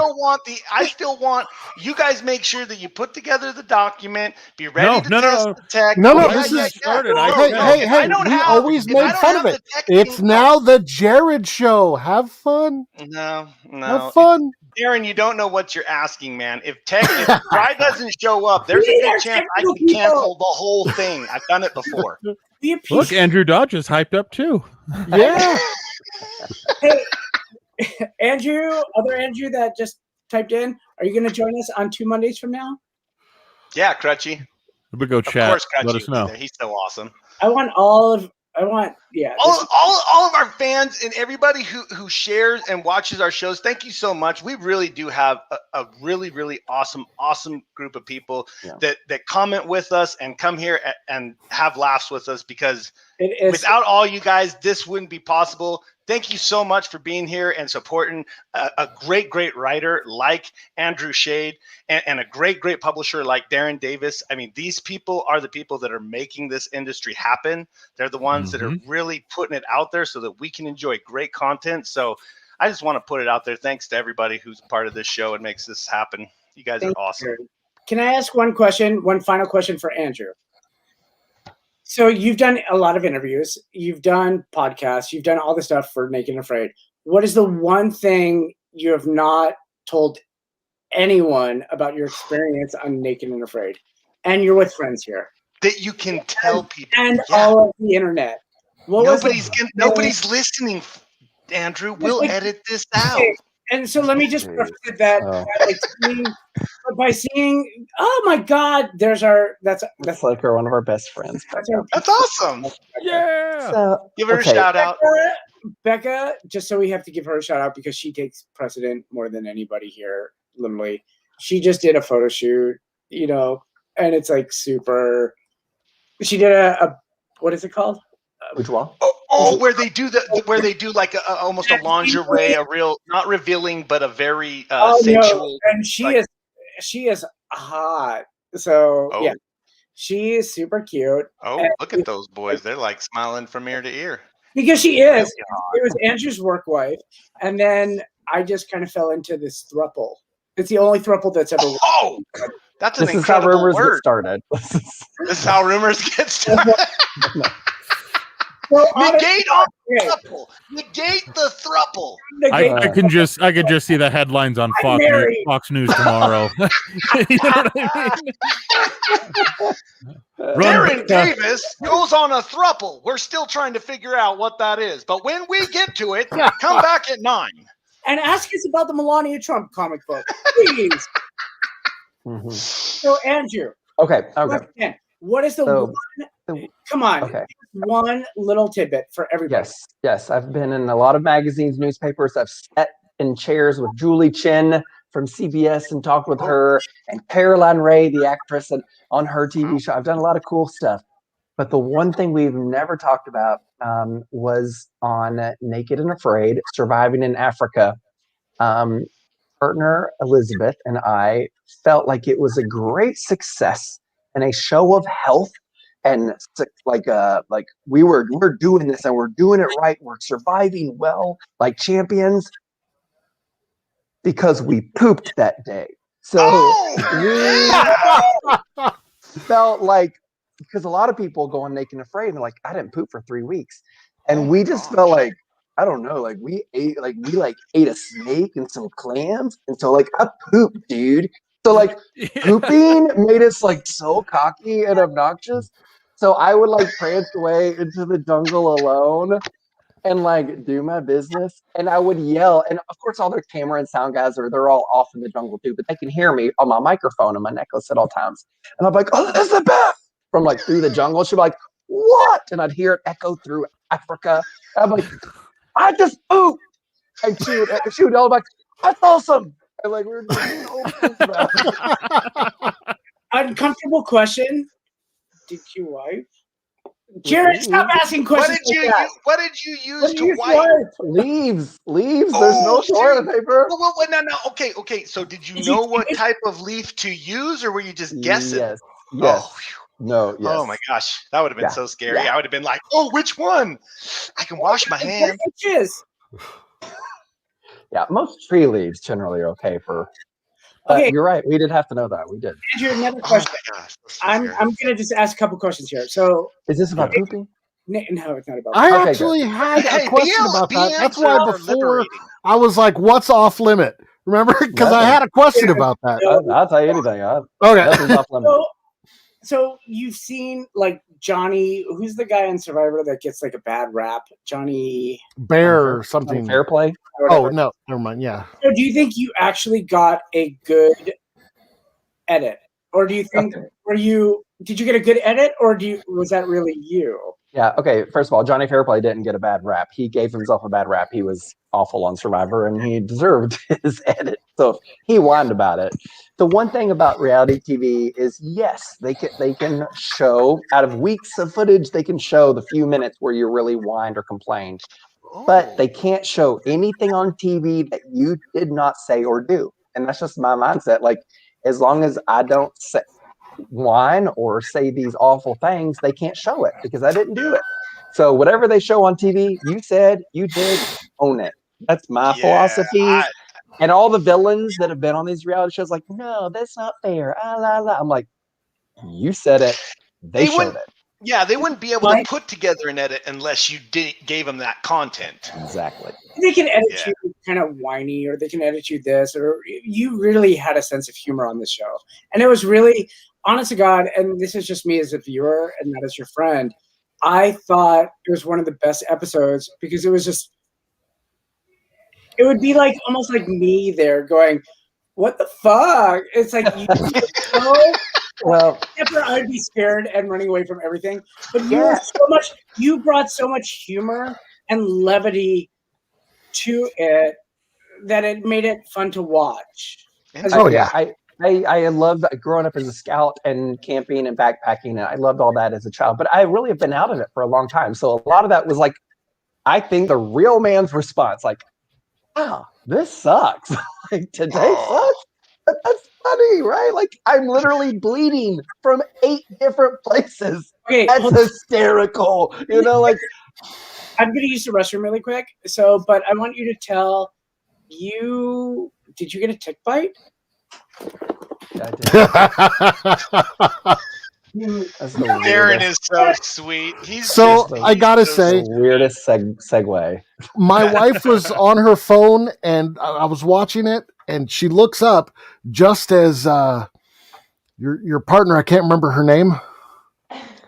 I still want you guys make sure that you put together the document, be ready to test the tech. This is started. Hey, we always made fun of it. It's now the Jared show. Have fun. No. Have fun. Darren, you don't know what you're asking, man. If Fry doesn't show up, there's a good chance I can cancel the whole thing. I've done it before. Look, Andrew Dodge is hyped up too. Yeah. Hey, other Andrew that just typed in, are you going to join us on 2 Mondays from now? Yeah, Crutchy. We go chat. Of course, Crutchy. Let us know. He's so awesome. All of our fans and everybody who shares and watches our shows. Thank you so much. We really do have a really, really awesome group of people that comment with us and come here and have laughs with us because Without all you guys, this wouldn't be possible. Thank you so much for being here and supporting a great writer like Andrew Shayde and a great publisher like Darren Davis. I mean, these people are the people that are making this industry happen. They're the ones that are really putting it out there so that we can enjoy great content. So I just want to put it out there. Thanks to everybody who's part of this show and makes this happen. You guys are awesome. Can I ask one final question for Andrew? So you've done a lot of interviews, you've done podcasts, you've done all the stuff for Naked and Afraid. What is the one thing you have not told anyone about your experience on Naked and Afraid? And you're with friends here. That you can tell people. And all of the internet. Nobody's listening, Andrew. We'll edit this out. And so let me just preface that by seeing, oh my God, that's like one of our best friends. That's awesome. Yeah. So, give her a shout out. Becca, just so we have to give her a shout out because she takes precedent more than anybody here, literally. She just did a photo shoot, and it's like super. She did a what is it called? Which one? Where they do like almost a lingerie, a real, not revealing, but a very sensual. No. And she is hot. So yeah, she is super cute. Oh, and look at those boys! They're like smiling from ear to ear. Because she is. It was Andrew's work wife, and then I just kind of fell into this throuple. It's the only throuple that's ever. Oh, that's an incredible word. This is how rumors get started. This is how rumors get started. Well, negate throuple. Negate the throuple. I could just see the headlines on Fox News tomorrow. You know what I mean? Darren Davis goes on a throuple. We're still trying to figure out what that is, but when we get to it, come back at 9 and ask us about the Melania Trump comic book, please. So Andrew, okay. What is the one? Come on. Okay. One little tidbit for everybody. Yes. I've been in a lot of magazines, newspapers. I've sat in chairs with Julie Chen from CBS and talked with her, and Caroline Ray, the actress, on her TV show. I've done a lot of cool stuff. But the one thing we've never talked about was on Naked and Afraid, Surviving in Africa. Partner Elizabeth and I felt like it was a great success and a show of health. And we're doing this and we're doing it right. We're surviving well, like champions, because we pooped that day. So we felt like, because a lot of people go on Naked and Afraid and they're like, I didn't poop for 3 weeks, and we just felt like, I don't know, like we ate a snake and some clams, and so like I pooped, dude. So like pooping made us like so cocky and obnoxious. So I would like prance away into the jungle alone and like do my business. And I would yell. And of course, all their camera and sound guys they're all off in the jungle too, but they can hear me on my microphone and my necklace at all times. And I'm like, oh, Elizabeth, from like through the jungle. She'd be like, what? And I'd hear it echo through Africa. And I'm like, I just pooped. And she would yell back, that's awesome. And like we were doing uncomfortable question. Did you wipe? Jared, stop asking questions. What did you use to wipe? Leaves. There's no toilet paper. No. Okay. So did you know what type of leaf to use, or were you just guessing? Yes. Oh, no. Yes. Oh my gosh, that would have been so scary. I would have been like, oh, which one? I can wash my hands. Yeah, most tree leaves generally are okay for. Okay. You're right. We did have to know that. We did. Andrew, another question. Oh my gosh, I'm gonna just ask a couple questions here. So, is this about pooping? No, it's not about. I actually had a question about that. That's why before I was like, "What's off limit?" Remember, because I had a question about that. I'll tell you anything. Okay. Off limit. So you've seen like Johnny, who's the guy in Survivor that gets like a bad rap? Johnny Bear or something. Fair play. Oh no, never mind. Yeah. So do you think you actually got a good edit, or do you think did you get a good edit, or was that really you? Yeah. Okay. First of all, Johnny Fairplay didn't get a bad rap. He gave himself a bad rap. He was awful on Survivor, and he deserved his edit. So he whined about it. The one thing about reality TV is, yes, they can show out of weeks of footage. They can show the few minutes where you really whined or complained, but they can't show anything on TV that you did not say or do. And that's just my mindset. Like, as long as I don't say, whine or say these awful things, they can't show it because I didn't do it. So whatever they show on TV, you said, you did, own it. That's my philosophy. And all the villains that have been on these reality shows, like, no, that's not fair. I'm like, you said it. They showed it. Yeah, they wouldn't be able to put together an edit unless you gave them that content. Exactly. They can edit you kind of whiny, or they can edit you this, or you really had a sense of humor on this show. And it was really, honest to God, and this is just me as a viewer and not as your friend, I thought it was one of the best episodes because it was just, it would be like almost like me there going, what the fuck? It's like, you so, well, I'd be scared and running away from everything. But you brought so much humor and levity to it that it made it fun to watch. Oh yeah, I loved growing up as a scout and camping and backpacking, and I loved all that as a child. But I really have been out of it for a long time, so a lot of that was like, I think the real man's response, like, wow, this sucks. Like, today sucks. But that's funny, right? Like, I'm literally bleeding from 8 different places. Okay, that's hysterical. You know, like, I'm gonna use the restroom really quick. So, but I want you to tell you, did you get a tick bite? Yeah, I did. Darren is so sweet. I gotta say, the weirdest segue. My wife was on her phone, and I was watching it, and she looks up just as your partner, I can't remember her name,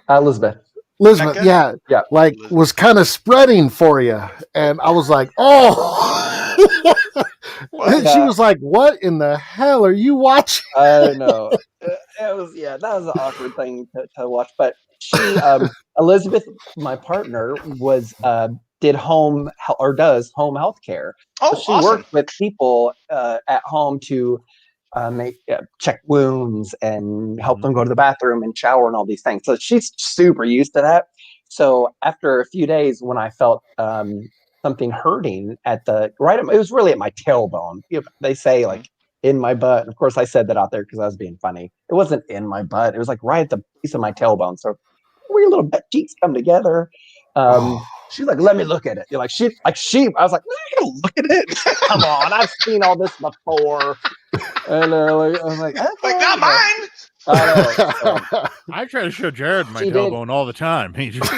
Elizabeth, yeah, like Elizabeth was kind of spreading for you, and I was like, oh. And she was like, what in the hell are you watching? I know. It was, that was an awkward thing to watch. But she, Elizabeth, my partner, did home health care. Oh, so she awesome. worked with people at home to check wounds and help them go to the bathroom and shower and all these things. So she's super used to that. So after a few days, when I felt something hurting it was really at my tailbone. They say like in my butt. Of course, I said that out there because I was being funny. It wasn't in my butt. It was like right at the base of my tailbone. So where your little butt cheeks come together. She's like, let me look at it. You're like, sheep. I was like, no, you look at it. Come on, I've seen all this before. And I'm like, okay. Like, not mine. I try to show Jared my tailbone all the time. He just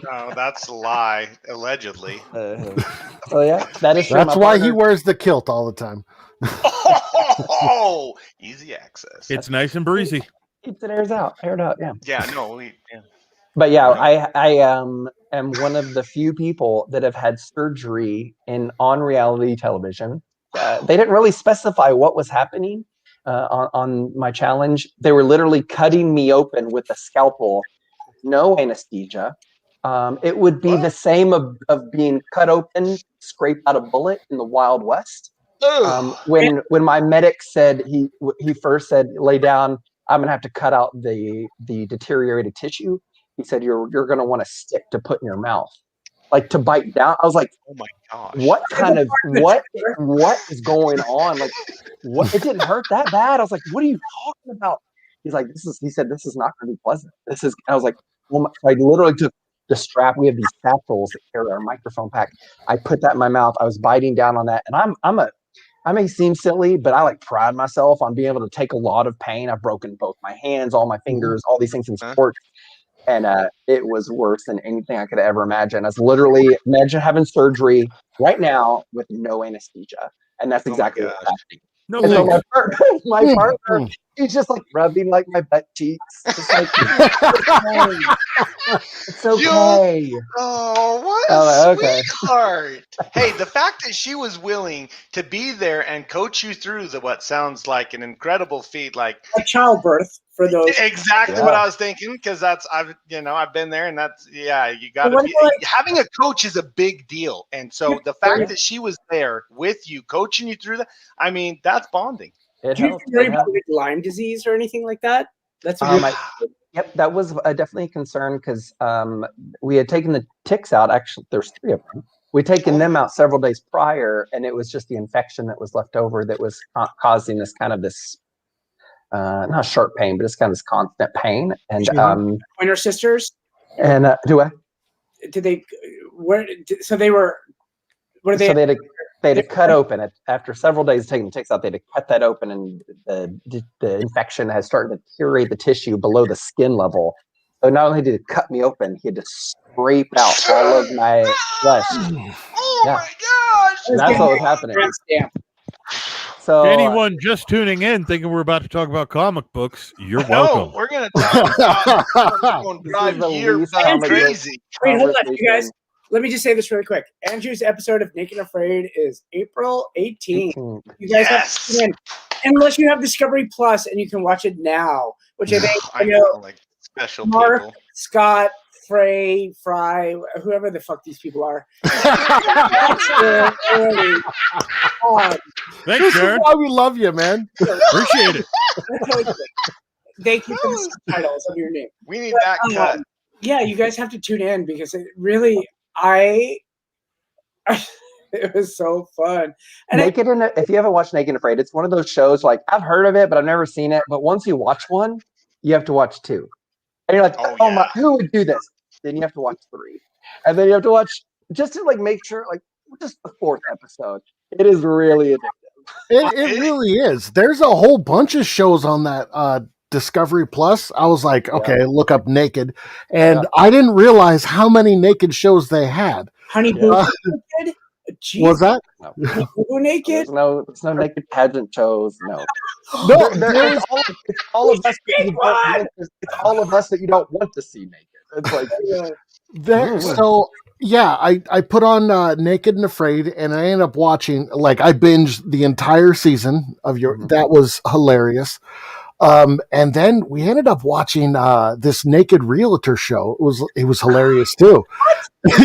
no, that's a lie. Allegedly. Oh yeah, that's why he wears the kilt all the time. Oh, easy access. It's nice and breezy. Keeps it aired out. Yeah. Yeah. No. But yeah, I am one of the few people that have had surgery on reality television. They didn't really specify what was happening on my challenge. They were literally cutting me open with a scalpel, no anesthesia. It would be the same of being cut open, scraped out a bullet in the Wild West. When my medic said he first said, lay down, I'm gonna have to cut out the deteriorated tissue. He said, you're going to want a stick to put in your mouth, like to bite down. I was like, oh my gosh, what is going on? Like, what? It didn't hurt that bad. I was like, what are you talking about? He's like, he said, this is not going to be pleasant. I was like, oh my, I literally took the strap. We have these satchels that carry our microphone pack. I put that in my mouth. I was biting down on that. And I may seem silly, but I like pride myself on being able to take a lot of pain. I've broken both my hands, all my fingers, all these things in sports. And it was worse than anything I could ever imagine. I was literally, imagine having surgery right now with no anesthesia. And that's exactly what's happening. No, and so my partner, he's just like rubbing like my butt cheeks. Just like, It's okay. Oh, what a Oh, okay. sweetheart. Hey, the fact that she was willing to be there and coach you through what sounds like an incredible feat, like childbirth for those. exactly what I was thinking, because I've been there, and you got to be having a coach is a big deal, and so the fact that she was there with you, coaching you through that, I mean, that's bonding. Do you worry about Lyme disease or anything like that? That's Yep, that was definitely a concern because we had taken the ticks out. Actually, there's 3 of them. We'd taken them out several days prior, and it was just the infection that was left over that was causing this kind of not sharp pain, but it's kind of this constant pain. And Pointer sisters. And did they? Where? So they were. What are they? So they had to cut open it after several days of taking the ticks out. They had to cut that open, and the infection has started to deteriorate the tissue below the skin level. So not only did it cut me open, he had to scrape out all of my flesh. Oh my gosh! And that's what was happening. So anyone just tuning in, thinking we're about to talk about comic books, you're welcome. No, we're going to talk about crazy. Wait, hold on, you guys. Let me just say this really quick. Andrew's episode of Naked and Afraid is April 18th. You guys have to tune in. Unless you have Discovery Plus and you can watch it now, which I think I know, like special Mark, people. Scott, Fry, whoever the fuck these people are. Thanks, Sharon. Why we love you, man. Appreciate it. Thank you for the subtitles of your name. We need that cut. Yeah, you guys have to tune in because it really, it was so fun. And if you haven't watched Naked and Afraid, it's one of those shows like I've heard of it, but I've never seen it. But once you watch one, you have to watch 2. And you're like, oh my, who would do this? Then you have to watch 3. And then you have to watch just to like make sure, like just the 4th episode. It is really addictive. It really is. There's a whole bunch of shows on that Discovery Plus. I was like, okay, look up Naked. And I didn't realize how many naked shows they had. Honey Boo Naked? Was that? No. Naked? There's no naked pageant shows. No. No, it's all of us. It's all of us that you don't want to see naked. It's like so. Yeah, I put on Naked and Afraid, and I ended up watching. Like I binged the entire season of That was hilarious. And then we ended up watching this Naked Realtor show. It was hilarious too.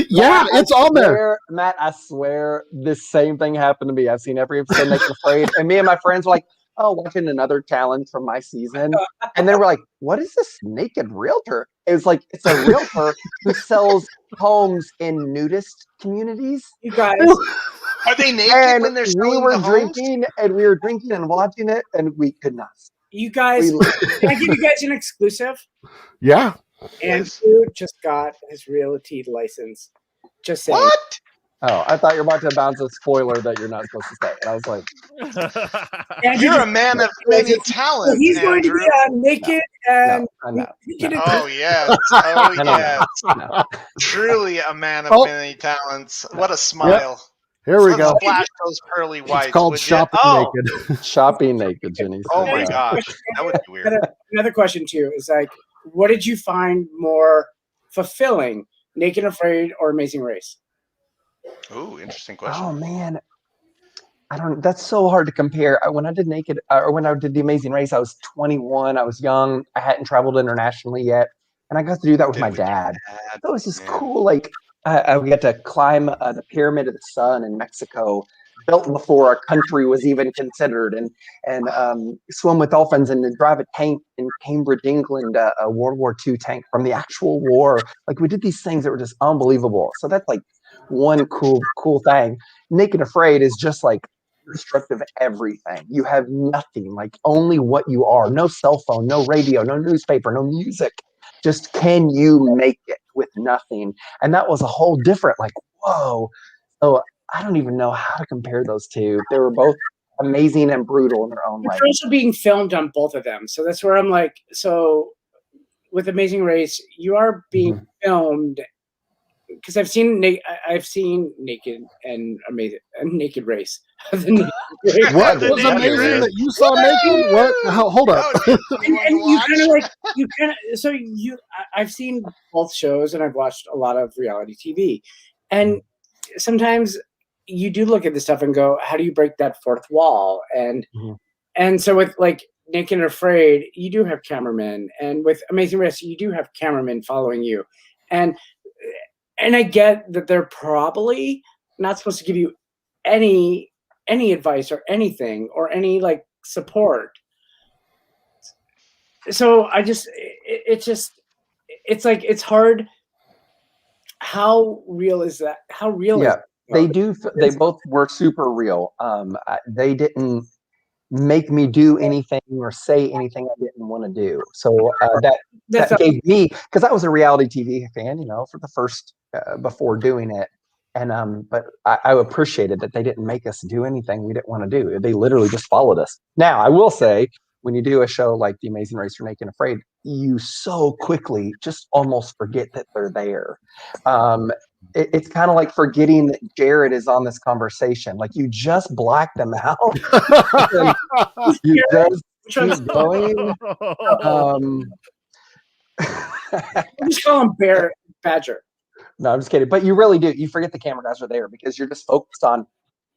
Yeah, it's on there. Matt, I swear this same thing happened to me. I've seen every episode of Naked and Afraid, and me and my friends were like, oh, watching another challenge from my season. And then we're like, what is this Naked Realtor? It was like, it's a realtor who sells homes in nudist communities. You guys. Are they naked when they're selling the homes? We were drinking and watching it, and we could not. You guys, can I give you guys an exclusive? Yeah. Andrew just got his realty license. Just saying. What? Oh, I thought you were about to announce a spoiler that you're not supposed to say. And I was like, you're a man of many talents. So he's going to be naked and oh yes. Oh yes. Truly a man of many talents. What a smile. Yep. Here we go. Flash those pearly whites. It's called Shopping Naked. Shopping Naked, Jenny. Oh my gosh. That would be weird. Another question too is like, what did you find more fulfilling, Naked and Afraid or Amazing Race? Ooh, interesting question. Oh man, that's so hard to compare. When I did Naked, or when I did The Amazing Race, I was 21. I was young. I hadn't traveled internationally yet, and I got to do that with my dad. So it was just cool. Like we got to climb the Pyramid of the Sun in Mexico, built before our country was even considered, and swim with dolphins and drive a tank in Cambridge, England, a World War II tank from the actual war. Like we did these things that were just unbelievable. So that's like one cool thing. Naked Afraid is just like destructive everything. You have nothing, like only what you are. No cell phone, no radio, no newspaper, no music. Just can you make it with nothing? And that was a whole different, like, whoa. So I don't even know how to compare those two. They were both amazing and brutal in their own way. They're also being filmed on both of them. So that's where I'm like, so with Amazing Race, you are being filmed because I've seen Naked and Amazing Naked Race. The What The was naked amazing race. that you saw naked? What? Hold up. You and want to you watch? kind of like I've seen both shows and I've watched a lot of reality TV, and sometimes you do look at this stuff and go, how do you break that fourth wall? And so with like Naked and Afraid, you do have cameramen, and with Amazing Race, you do have cameramen following you, and I get that they're probably not supposed to give you any advice or anything or any like support. So it's like it's hard. How real is that? How real is that? They do. They both were super real. They didn't make me do anything or say anything I didn't want to do. So that gave me, because I was a reality TV fan, for the first before doing it, and but I appreciated that they didn't make us do anything we didn't want to do. They literally just followed us. Now I will say, when you do a show like The Amazing Race or Naked and Afraid, you so quickly just almost forget that they're there. It's kind of like forgetting that Jared is on this conversation. Like you just black them out. You just keep going. I just call him Badger. No, I'm just kidding. But you really do. You forget the camera guys are there because you're just focused on,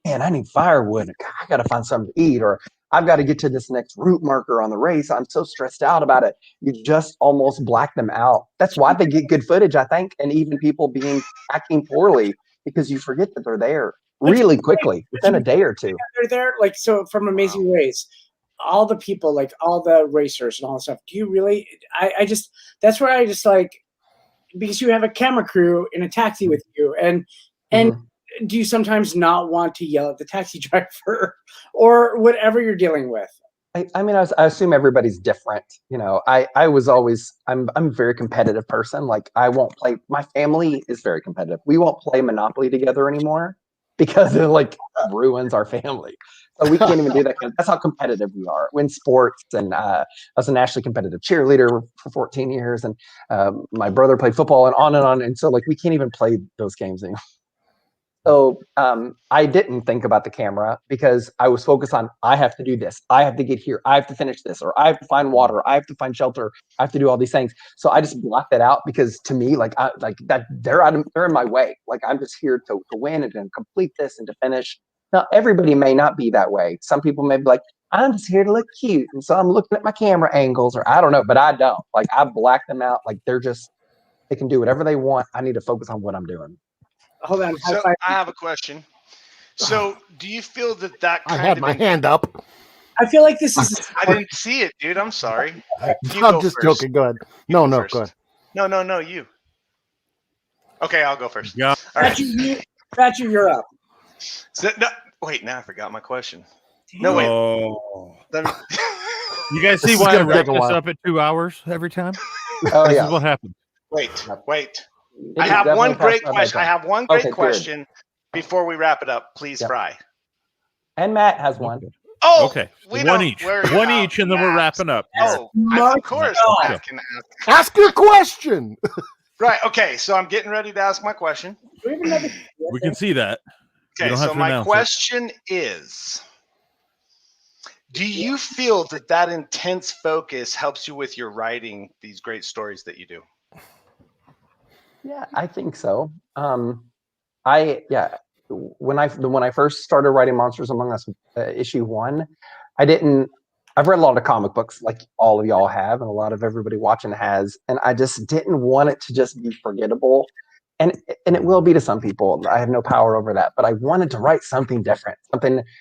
man, I need firewood. I got to find something to eat, or I've got to get to this next route marker on the race. I'm so stressed out about it. You just almost black them out. That's why they get good footage, I think, and even people acting poorly, because you forget that they're there really quickly within a day or two. They're there, like, so from Amazing Race, all the people, like all the racers and all that stuff. Do you really? I just, that's where I just like, because you have a camera crew in a taxi with you, and do you sometimes not want to yell at the taxi driver or whatever you're dealing with? I mean, I assume everybody's different. I was always, I'm a very competitive person. Like I won't play, my family is very competitive. We won't play Monopoly together anymore because it like ruins our family. So we can't even do that. That's how competitive we are in sports. And I was a nationally competitive cheerleader for 14 years. And my brother played football and on and on. And so like, we can't even play those games anymore. So I didn't think about the camera because I was focused on, I have to do this. I have to get here. I have to finish this, or I have to find water. I have to find shelter. I have to do all these things. So I just blocked that out because to me, like that, they're in my way. Like I'm just here to win and to complete this and to finish. Now, everybody may not be that way. Some people may be like, I'm just here to look cute. And so I'm looking at my camera angles, or I don't know, but I don't. Like I black them out. Like they can do whatever they want. I need to focus on what I'm doing. Hold on. So I have a question. So do you feel that I had my hand up. I feel like this is. I didn't see it, dude. I'm sorry. I'm just joking. Go ahead. No, go ahead. No, you. Okay, I'll go first. Yeah. All right. Thatcher, you're up. So, no, wait, now I forgot my question. No, wait. Let me... You guys see why I wrap this up at 2 hours every time? Oh, This yeah. is what happens. Wait. I have one great question. I have one great question before we wrap it up. Please, Fry. And Matt has one. Oh, okay. One each, and then we're wrapping up. Oh, of course. Matt can ask your question. Right. Okay. So I'm getting ready to ask my question. We can see that. Okay. So my question is, do you feel that intense focus helps you with your writing these great stories that you do? Yeah, I think so. When I first started writing Monsters Among Us issue 1, I've read a lot of comic books like all of y'all have, and a lot of everybody watching has, and I just didn't want it to just be forgettable. And it will be to some people. I have no power over that, but I wanted to write something different,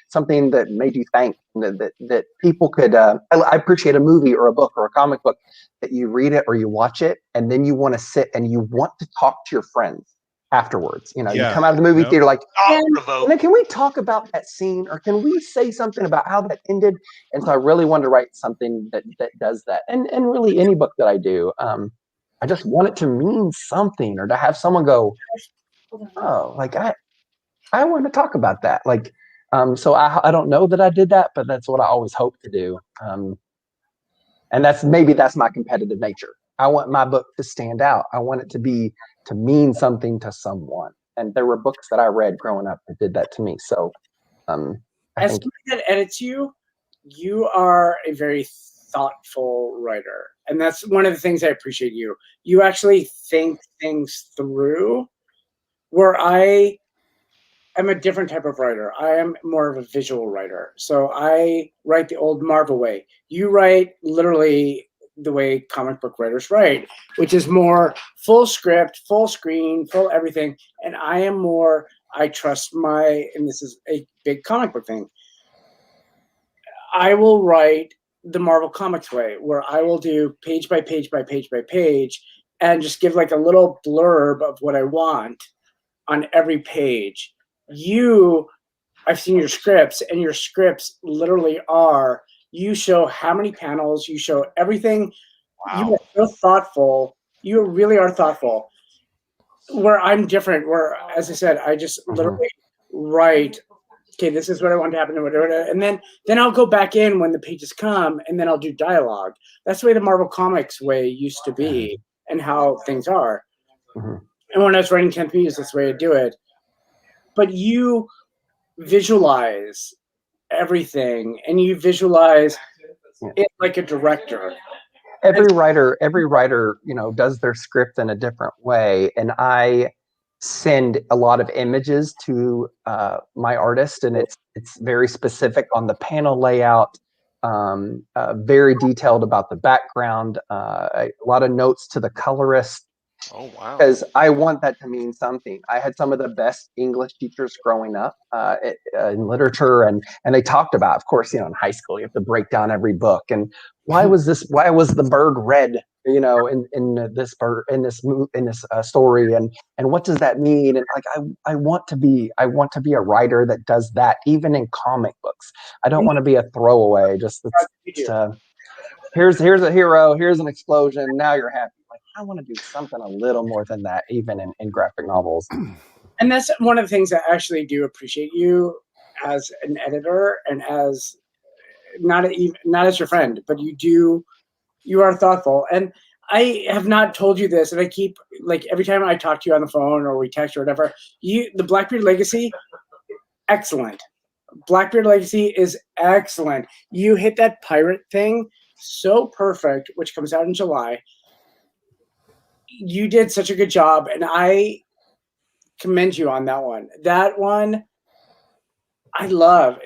something that made you think, that people could. I appreciate a movie or a book or a comic book that you read it or you watch it, and then you want to sit and you want to talk to your friends afterwards. You come out of the movie theater like, can we talk about that scene, or can we say something about how that ended? And so I really wanted to write something that does that, and really any book that I do. I just want it to mean something, or to have someone go, oh, like I want to talk about that. Like, so I don't know that I did that, but that's what I always hope to do. And that's my competitive nature. I want my book to stand out. I want it to mean something to someone. And there were books that I read growing up that did that to me. So, as somebody that edits you, you are a very thoughtful writer, and that's one of the things I appreciate you. You actually think things through. Where I am a different type of writer. I am more of a visual writer. So I write the old Marvel way. You write literally the way comic book writers write, which is more full script, full screen, full everything. And I am more, I trust and this is a big comic book thing. I will write the Marvel Comics way, where I will do page by page by page by page and just give like a little blurb of what I want on every page. I've seen your scripts, and your scripts literally are, you show how many panels, you show everything. Wow. You are so thoughtful. You really are thoughtful. Where I'm different, where, as I said, I just literally write, okay, this is what I want to happen, and then I'll go back in when the pages come, and then I'll do dialogue. That's the way the Marvel Comics way used to be, and how things are. And when I was writing 10th Muse, that's the way I do it. But you visualize everything, and you visualize it like a director. Every writer, does their script in a different way. And I send a lot of images to my artist, and it's very specific on the panel layout, very detailed about the background, a lot of notes to the colorist. Oh, wow. Because I want that to mean something. I had some of the best English teachers growing up in literature, and they talked about, of course, in high school, you have to break down every book. And why was the bird red, in this story, and what does that mean? And like, I want to be a writer that does that, even in comic books. I don't want to be a throwaway. Here's a hero, here's an explosion, now you're happy. Like, I want to do something a little more than that, even in graphic novels. And that's one of the things I actually do appreciate you as an editor, and as not as your friend, but you are thoughtful. And I have not told you this, and I keep, like, every time I talk to you on the phone or we text or whatever, the Blackbeard Legacy, excellent. Blackbeard Legacy is excellent. You hit that pirate thing so perfect, which comes out in July. You did such a good job, and I commend you on that one. That one, I love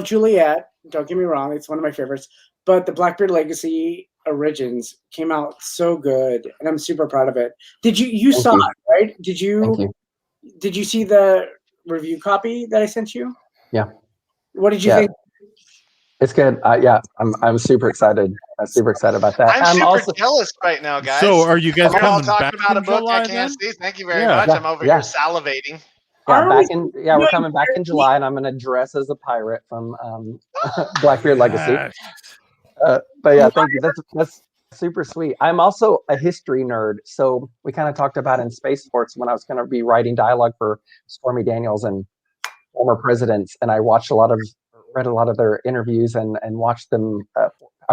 Juliet. Don't get me wrong, it's one of my favorites. But the Blackbeard Legacy Origins came out so good, and I'm super proud of it. Did you saw it, right? Did you see the review copy that I sent you? Yeah. What did you think? It's good. I'm super excited. I'm super excited about that. I'm super also jealous right now, guys. So, are you guys We're all coming talking back about a in book July, I can't then? see. Thank you very much. I'm over here salivating. Yeah, we're coming back in July, and I'm going to dress as a pirate from Blackbeard Legacy. But yeah, thank you. That's super sweet. I'm also a history nerd, so we kind of talked about in Space Sports when I was going to be writing dialogue for Stormy Daniels and former presidents, and I read a lot of their interviews and watched them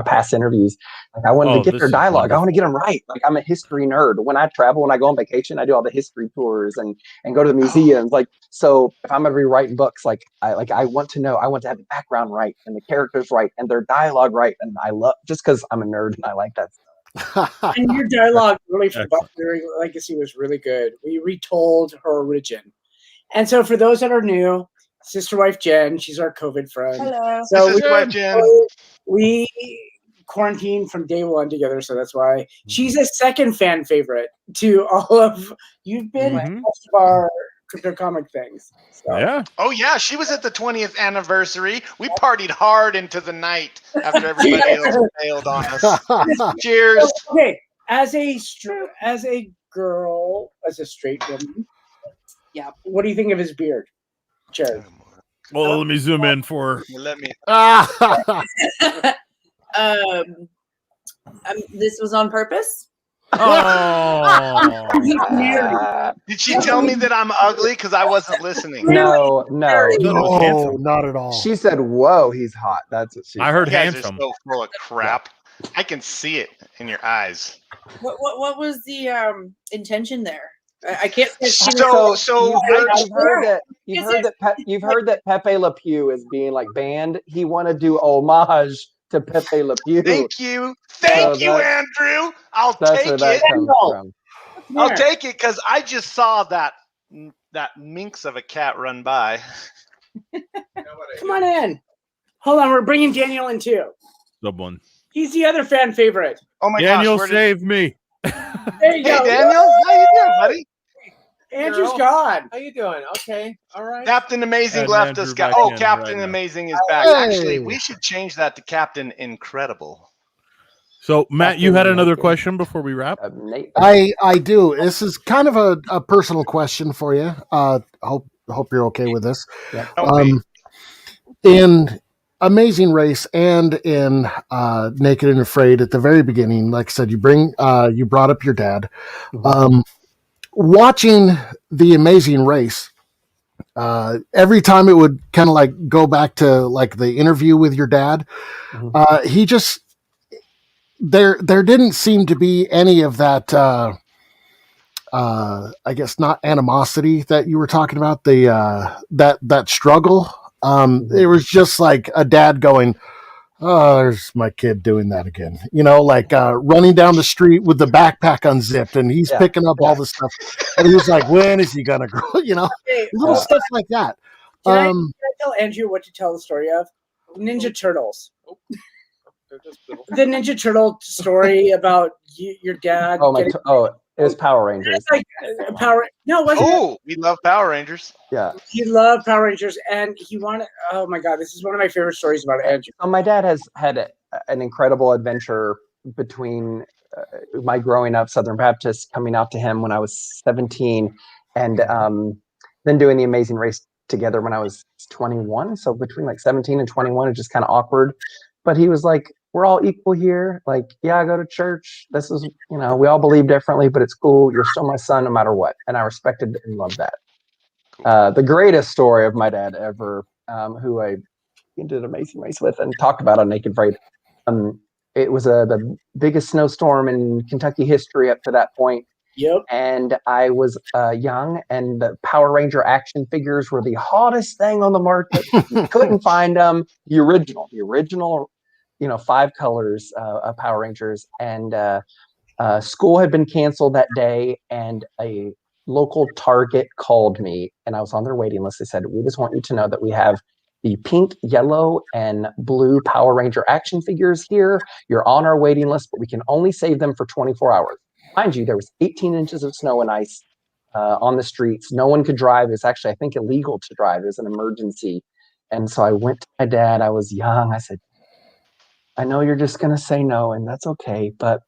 past interviews. Like, I wanted to get their dialogue. I want to get them right. Like, I'm a history nerd. When I travel, when I go on vacation, I do all the history tours and go to the museums. Like, so if I'm going to be writing books, I want to have the background right and the characters right and their dialogue right. And I love, just because I'm a nerd and I like that stuff. And your dialogue really for Blackbeard Legacy was really good. We retold her origin. And so for those that are new, sister wife Jen, she's our COVID friend. Hello. So sister wife Jen. We quarantined from day one together, so that's why she's a second fan favorite to all of you've been most of our crypto comic things. So. Yeah. Oh yeah, she was at the 20th anniversary. We partied hard into the night after everybody else bailed on us. Cheers. Okay, as a girl, as a straight woman, yeah. What do you think of his beard? Cheers. Well, let me zoom in for. Let me. This was on purpose. Oh. Did she tell me that I'm ugly because I wasn't listening? No, not at all. She said, "Whoa, he's hot." That's what she. I heard You guys handsome. are so full of crap. I can see it in your eyes. What was the intention there? I can't. So You've heard that Pepe Le Pew is being like banned. He want to do homage to Pepe Le Pew. Thank you, Andrew. I'll take where that it. comes from. I'll take it because I just saw that minx of a cat run by. Come on in. Hold on, we're bringing Daniel in too. Someone. He's the other fan favorite. Oh my Daniel gosh! saved me. There you Hey, go. Daniel, how you doing, buddy? Andrew's gone. How you doing? Okay, all right. Captain Amazing And left Andrew us. back in Captain right now. Amazing is back. Hey. Actually, we should change that to Captain Incredible. So, Matt, you had another question before we wrap? Nate. I do. This is kind of a personal question for you. Hope you're okay with this. Yeah. In Amazing Race and in Naked and Afraid at the very beginning, like I said, you brought up your dad. Watching the Amazing Race, every time it would kind of like go back to like the interview with your dad, he just there didn't seem to be any of that. I guess not animosity that you were talking about. That struggle. It was just like a dad going, "Oh, there's my kid doing that again." Like running down the street with the backpack unzipped, and he's picking up all the stuff. And he was like, "When is he gonna grow?" Little stuff like that. Can I tell Andrew what to tell the story of? Ninja Turtles. The Ninja Turtle story about your dad. It was Power Rangers. It's like Power. No, it wasn't. Oh, we love Power Rangers. Yeah. He loved Power Rangers, and he wanted. Oh my God, this is one of my favorite stories about Andrew. So my dad has had an incredible adventure between my growing up Southern Baptist, coming out to him when I was 17, and then doing the Amazing Race together when I was 21. So between like 17 and 21, it's just kind of awkward. But he was like, "We're all equal here. Like, yeah, I go to church. This is, we all believe differently, but it's cool. You're still my son no matter what." And I respected and loved that. The greatest story of my dad ever, who I did Amazing Race with and talked about on Naked Afraid. It was the biggest snowstorm in Kentucky history up to that point. Yep. And I was young, and the Power Ranger action figures were the hottest thing on the market. Couldn't find them. The original, 5 colors of Power Rangers. And school had been canceled that day, and a local Target called me, and I was on their waiting list. They said, "We just want you to know that we have the pink, yellow, and blue Power Ranger action figures here. You're on our waiting list, but we can only save them for 24 hours. Mind you, there was 18 inches of snow and ice on the streets. No one could drive. It was actually, I think, illegal to drive. It was an emergency. And so I went to my dad. I was young. I said, "I know you're just going to say no, and that's okay, but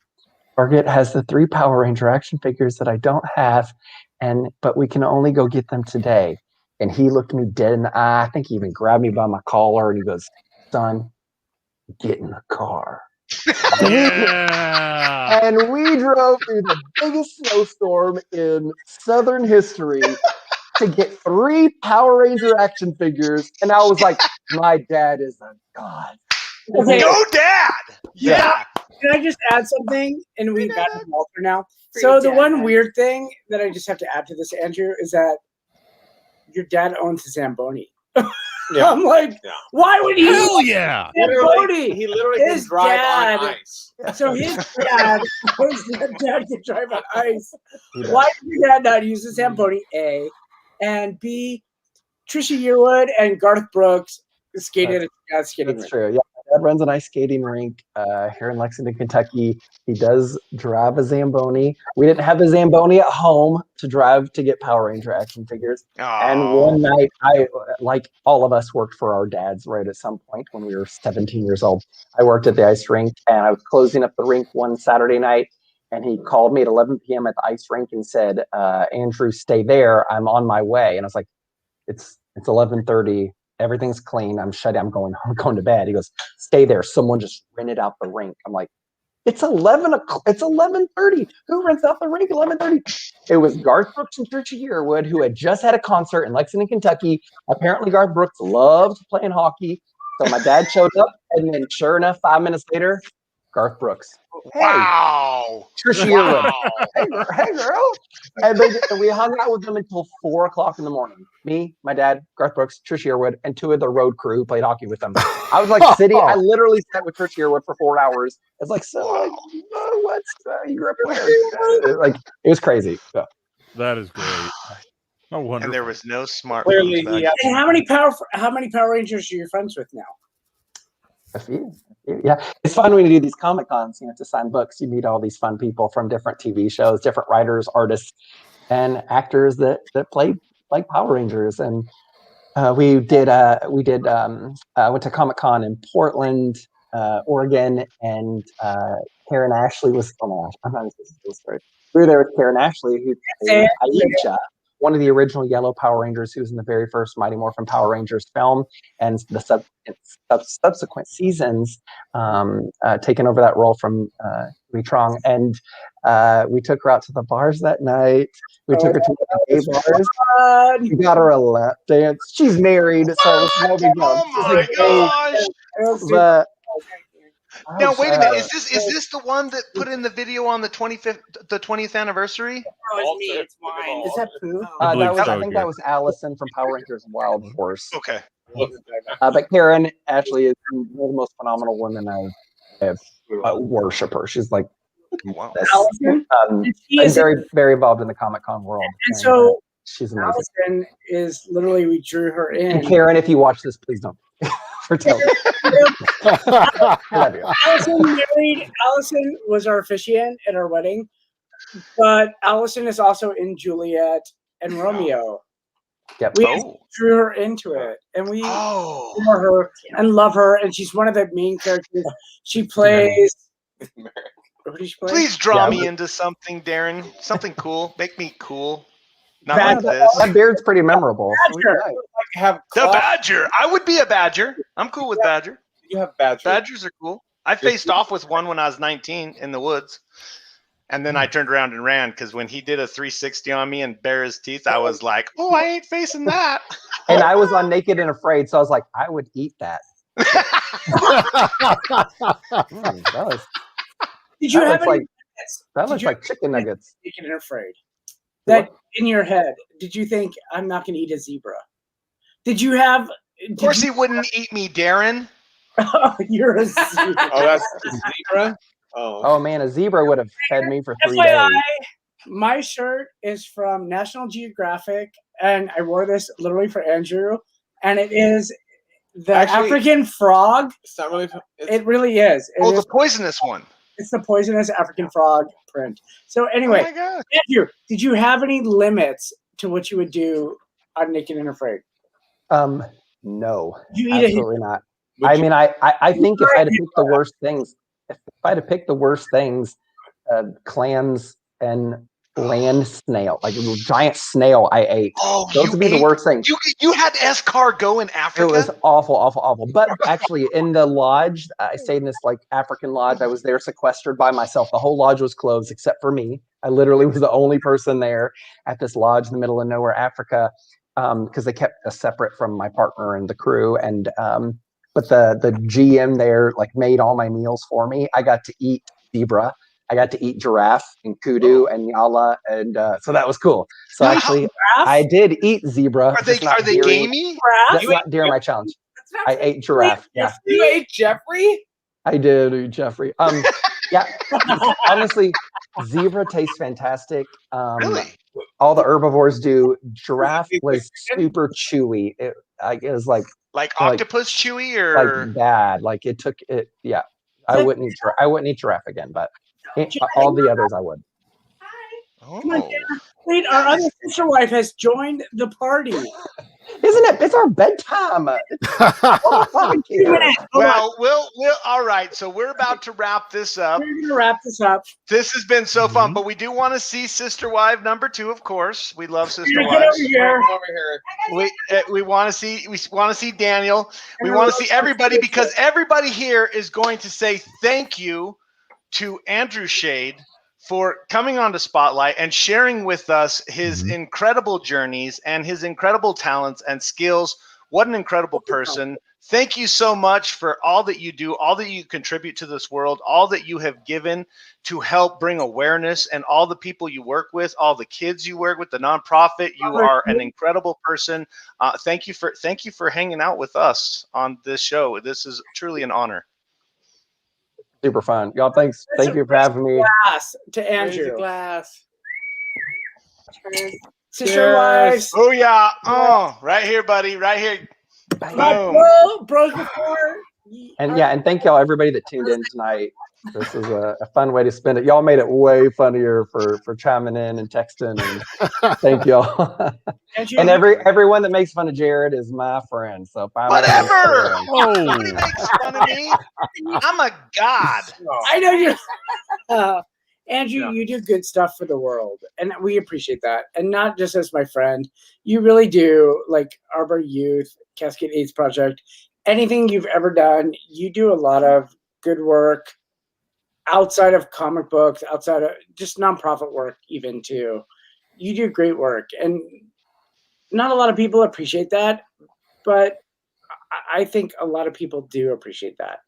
Target has the 3 Power Ranger action figures that I don't have, but we can only go get them today." And he looked me dead in the eye. I think he even grabbed me by my collar, and he goes, "Son, get in the car." Yeah. And we drove through the biggest snowstorm in Southern history to get 3 Power Ranger action figures. And I was like, my dad is a god. Okay. Go, Dad! Yeah. Can I just add something? And we've got to Walter now. For So your the dad, one man. weird thing that I just have to add to this, Andrew, is that your dad owns a Zamboni. Yeah. I'm like, why would he? Hell yeah. Zamboni. He literally can His drive dad- on ice. So his dad, can drive on ice. Why did your dad not use the Zamboni? A, and B, Trisha Yearwood and Garth Brooks skated at a skating That's rink. true. Yeah, my dad runs an ice skating rink here in Lexington, Kentucky. He does drive a Zamboni. We didn't have the Zamboni at home to drive to get Power Ranger action figures. And one night, I, like all of us, worked for our dads right at some point when we were 17 years old. I worked at the ice rink, and I was closing up the rink one Saturday night, and he called me at 11 p.m. at the ice rink and said, "Andrew, stay there. I'm on my way." And I was like, it's 11:30. Everything's clean. I'm going to bed. He goes, "Stay there. Someone just rented out the rink." I'm like, it's 11:30. Who rents out the rink at 11:30? It was Garth Brooks and Trisha Yearwood, who had just had a concert in Lexington, Kentucky. Apparently Garth Brooks loved playing hockey. So my dad showed up, and then sure enough, 5 minutes later, Garth Brooks. Hey, Wow. Trisha Yearwood. Hey, girl. And we hung out with them until 4 o'clock in the morning. Me, my dad, Garth Brooks, Trisha Yearwood, and 2 of the road crew who played hockey with them. I was like I literally sat with Trisha Yearwood for 4 hours. It's like, so like, what's you grew up where? Like, it was crazy. So. That is great. Oh, wonderful. And there was no smartphones Clearly, back yeah. And how many Power Rangers are you friends with now? A few. Yeah, it's fun when you do these Comic Cons, to sign books. You meet all these fun people from different TV shows, different writers, artists, and actors that play like Power Rangers. And we went to Comic Con in Portland, Oregon, and Karen Ashley was. Oh my gosh, I'm not supposed to tell this story. We were there with Karen Ashley, who played Aisha, one of the original Yellow Power Rangers, who was in the very first Mighty Morphin Power Rangers film, and the subsequent seasons, taking over that role from Lee Trong. And we took her out to the bars that night. We took her to the gay bars. We got her a lap dance. She's married, so it's no big deal. Oh my gosh! But Now wait a minute. Is this the one that put in the video on the 20th anniversary? Oh, it's me. It's mine. Is that Pooh? I believe so, I think that was Allison from Power Rangers Wild Horse. Okay. But Karen actually is one of the most phenomenal women I worship her. She's like, Wow. Allison? I'm very, very involved in the Comic Con world. And so she's amazing. Allison is literally, we drew her in. And Karen, if you watch this, please don't. For telling. Allison was our officiant at our wedding, but Allison is also in Juliet and Romeo. Yep. We drew her into it, and we adore her and love her, and she's one of the main characters. She plays. Who did she play? Please draw me into something, Darren. Something cool. Make me cool. Not like this. That beard's pretty memorable. The Badger. I would be a Badger. I'm cool with Badger. You have Badger. Badgers are cool. I faced off with one when I was 19 in the woods. And then I turned around and ran because when he did a 360 on me and bare his teeth, I was like, oh, I ain't facing that. And I was on Naked and Afraid, so I was like, I would eat that. Did you have any? That looks like chicken nuggets. Naked and Afraid. That in your head, did you think I'm not going to eat a zebra? Did you have? Of course, he wouldn't eat me, Darren. Oh, you're a zebra. Oh, that's a zebra. Oh man, a zebra would have fed me for 3 FYI, days. My shirt is from National Geographic, and I wore this literally for Andrew, and it is the African frog. It's not really. It really is. The poisonous one. It's the poisonous African frog print. So anyway, Andrew, did you have any limits to what you would do on Naked and Afraid? No, you eat absolutely not. I mean, I think if I had to pick the worst things, clams and land snail, like a giant snail I ate. Oh, those would be the worst things. You had escargot in Africa? It was awful. But actually, in the lodge, I stayed in this like African lodge. I was there sequestered by myself. The whole lodge was closed except for me. I literally was the only person there at this lodge in the middle of nowhere, Africa, because they kept us separate from my partner and the crew. And but the GM there like made all my meals for me. I got to eat zebra. I got to eat giraffe and kudu and yala, and so that was cool. So actually, I did eat zebra. Are they gamey? That's not during my challenge. I ate giraffe. Yeah. You ate Jeffrey? I did eat Jeffrey. Yeah. Honestly, zebra tastes fantastic. Really? All the herbivores do. Giraffe was super chewy. It was like octopus chewy or like bad. Like it took it. Yeah. I wouldn't eat giraffe again, but all the others I would. Oh. Come on, Dana. Wait, our other sister wife has joined the party. Isn't it? It's our bedtime. Well, we'll all right. So we're about to wrap this up. We're going to wrap this up. This has been so fun, but we do want to see Sister Wife number 2, of course. We love Sister Get Wives. over here. We want to see Daniel. We want to see everybody because everybody here is going to say thank you to Andrew Shayde for coming on to Spotlight and sharing with us his incredible journeys and his incredible talents and skills. What an incredible person. Thank you so much for all that you do, all that you contribute to this world, all that you have given to help bring awareness, and all the people you work with, all the kids you work with, the nonprofit. You are an incredible person. Thank you for hanging out with us on this show. This is truly an honor. Super fun, y'all. Thank you for having me. Glass to Andrew. Glass. Sister wives. Oh yeah. Oh, right here, buddy. Right here. Bros before. And thank y'all, everybody that tuned in tonight. This is a fun way to spend it. Y'all made it way funnier for chiming in and texting, and thank y'all. And everyone that makes fun of Jared is my friend. So whatever. Nobody makes fun of me. I'm a god. I know you. Andrew, you do good stuff for the world, and we appreciate that. And not just as my friend, you really do. Like Arbor Youth, Cascade AIDS Project, anything you've ever done, you do a lot of good work outside of comic books, outside of just nonprofit work, even too. You do great work, and not a lot of people appreciate that, but I think a lot of people do appreciate that.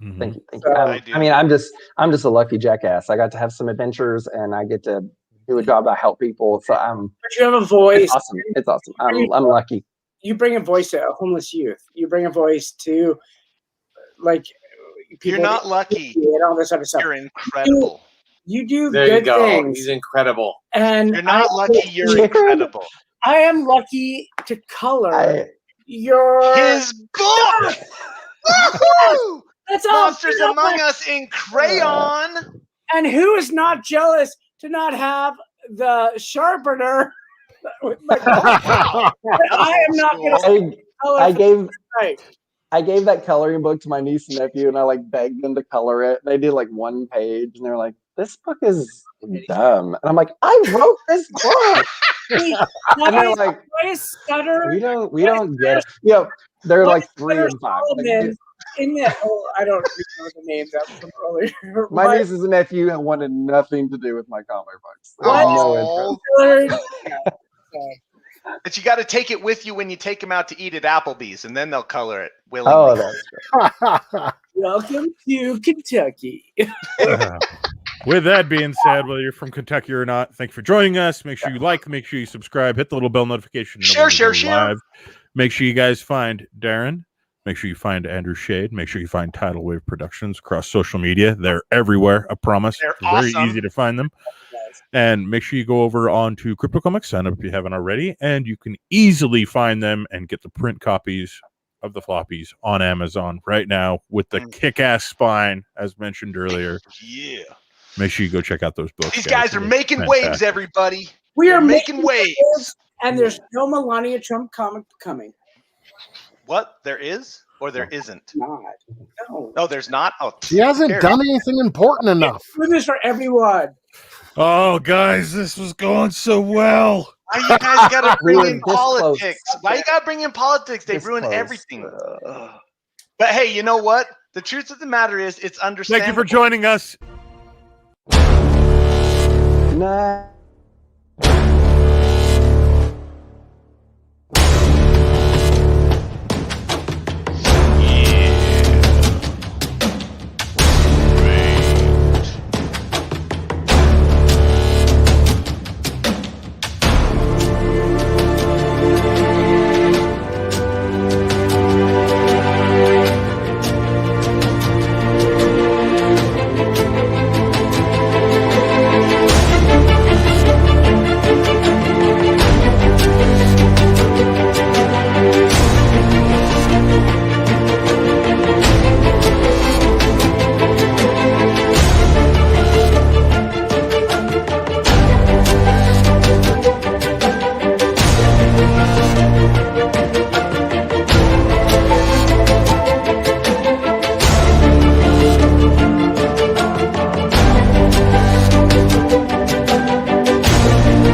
Mm-hmm. Thank you. I mean, I'm just a lucky jackass. I got to have some adventures, and I get to do a job that help people. So But you have a voice. It's awesome. I'm lucky. You bring a voice to homeless youth. You bring a voice to like people. You're not lucky. And all this other stuff. You're incredible. You do There good you go. things. He's incredible. And you're not lucky. You're incredible. I am lucky to color your his book. Woohoo! That's Monsters Among Us in crayon. And who is not jealous to not have the sharpener? With my I am not going to color. I gave that coloring book to my niece and nephew, and I like begged them to color it. They did like one page, and they're like, "This book is dumb," and I'm like, "I wrote this book." And they're like, "We don't get it." Yeah, they're like 3 and 5. In the I don't remember the names from earlier. My nieces and nephew wanted nothing to do with my comic books. But you got to take it with you when you take them out to eat at Applebee's, and then they'll color it willingly. Oh, that's true. Welcome to Kentucky. With that being said, whether you're from Kentucky or not, thank you for joining us. Make sure you like, make sure you subscribe, hit the little bell notification. Share. Live. Make sure you guys find Darren. Make sure you find Andrew Shayde. Make sure you find TidalWave Productions across social media. They're everywhere, I promise. They're very awesome. easy to find them. And make sure you go over onto Crypto Comics, sign up if you haven't already, and you can easily find them and get the print copies of the floppies on Amazon right now with the kick-ass spine, as mentioned earlier. Yeah. Make sure you go check out those books. These guys are making waves, everybody. We are making waves. And there's no Melania Trump comic coming. What? There is? Or there isn't? Not. No. No, there's not? Oh, he hasn't done anything important enough. Do this for everyone. Oh, guys, this was going so well. Why you guys got to bring in politics? Why you got to bring in politics? They ruin everything. But hey, you know what? The truth of the matter is, it's understandable. Thank you for joining us. Nah.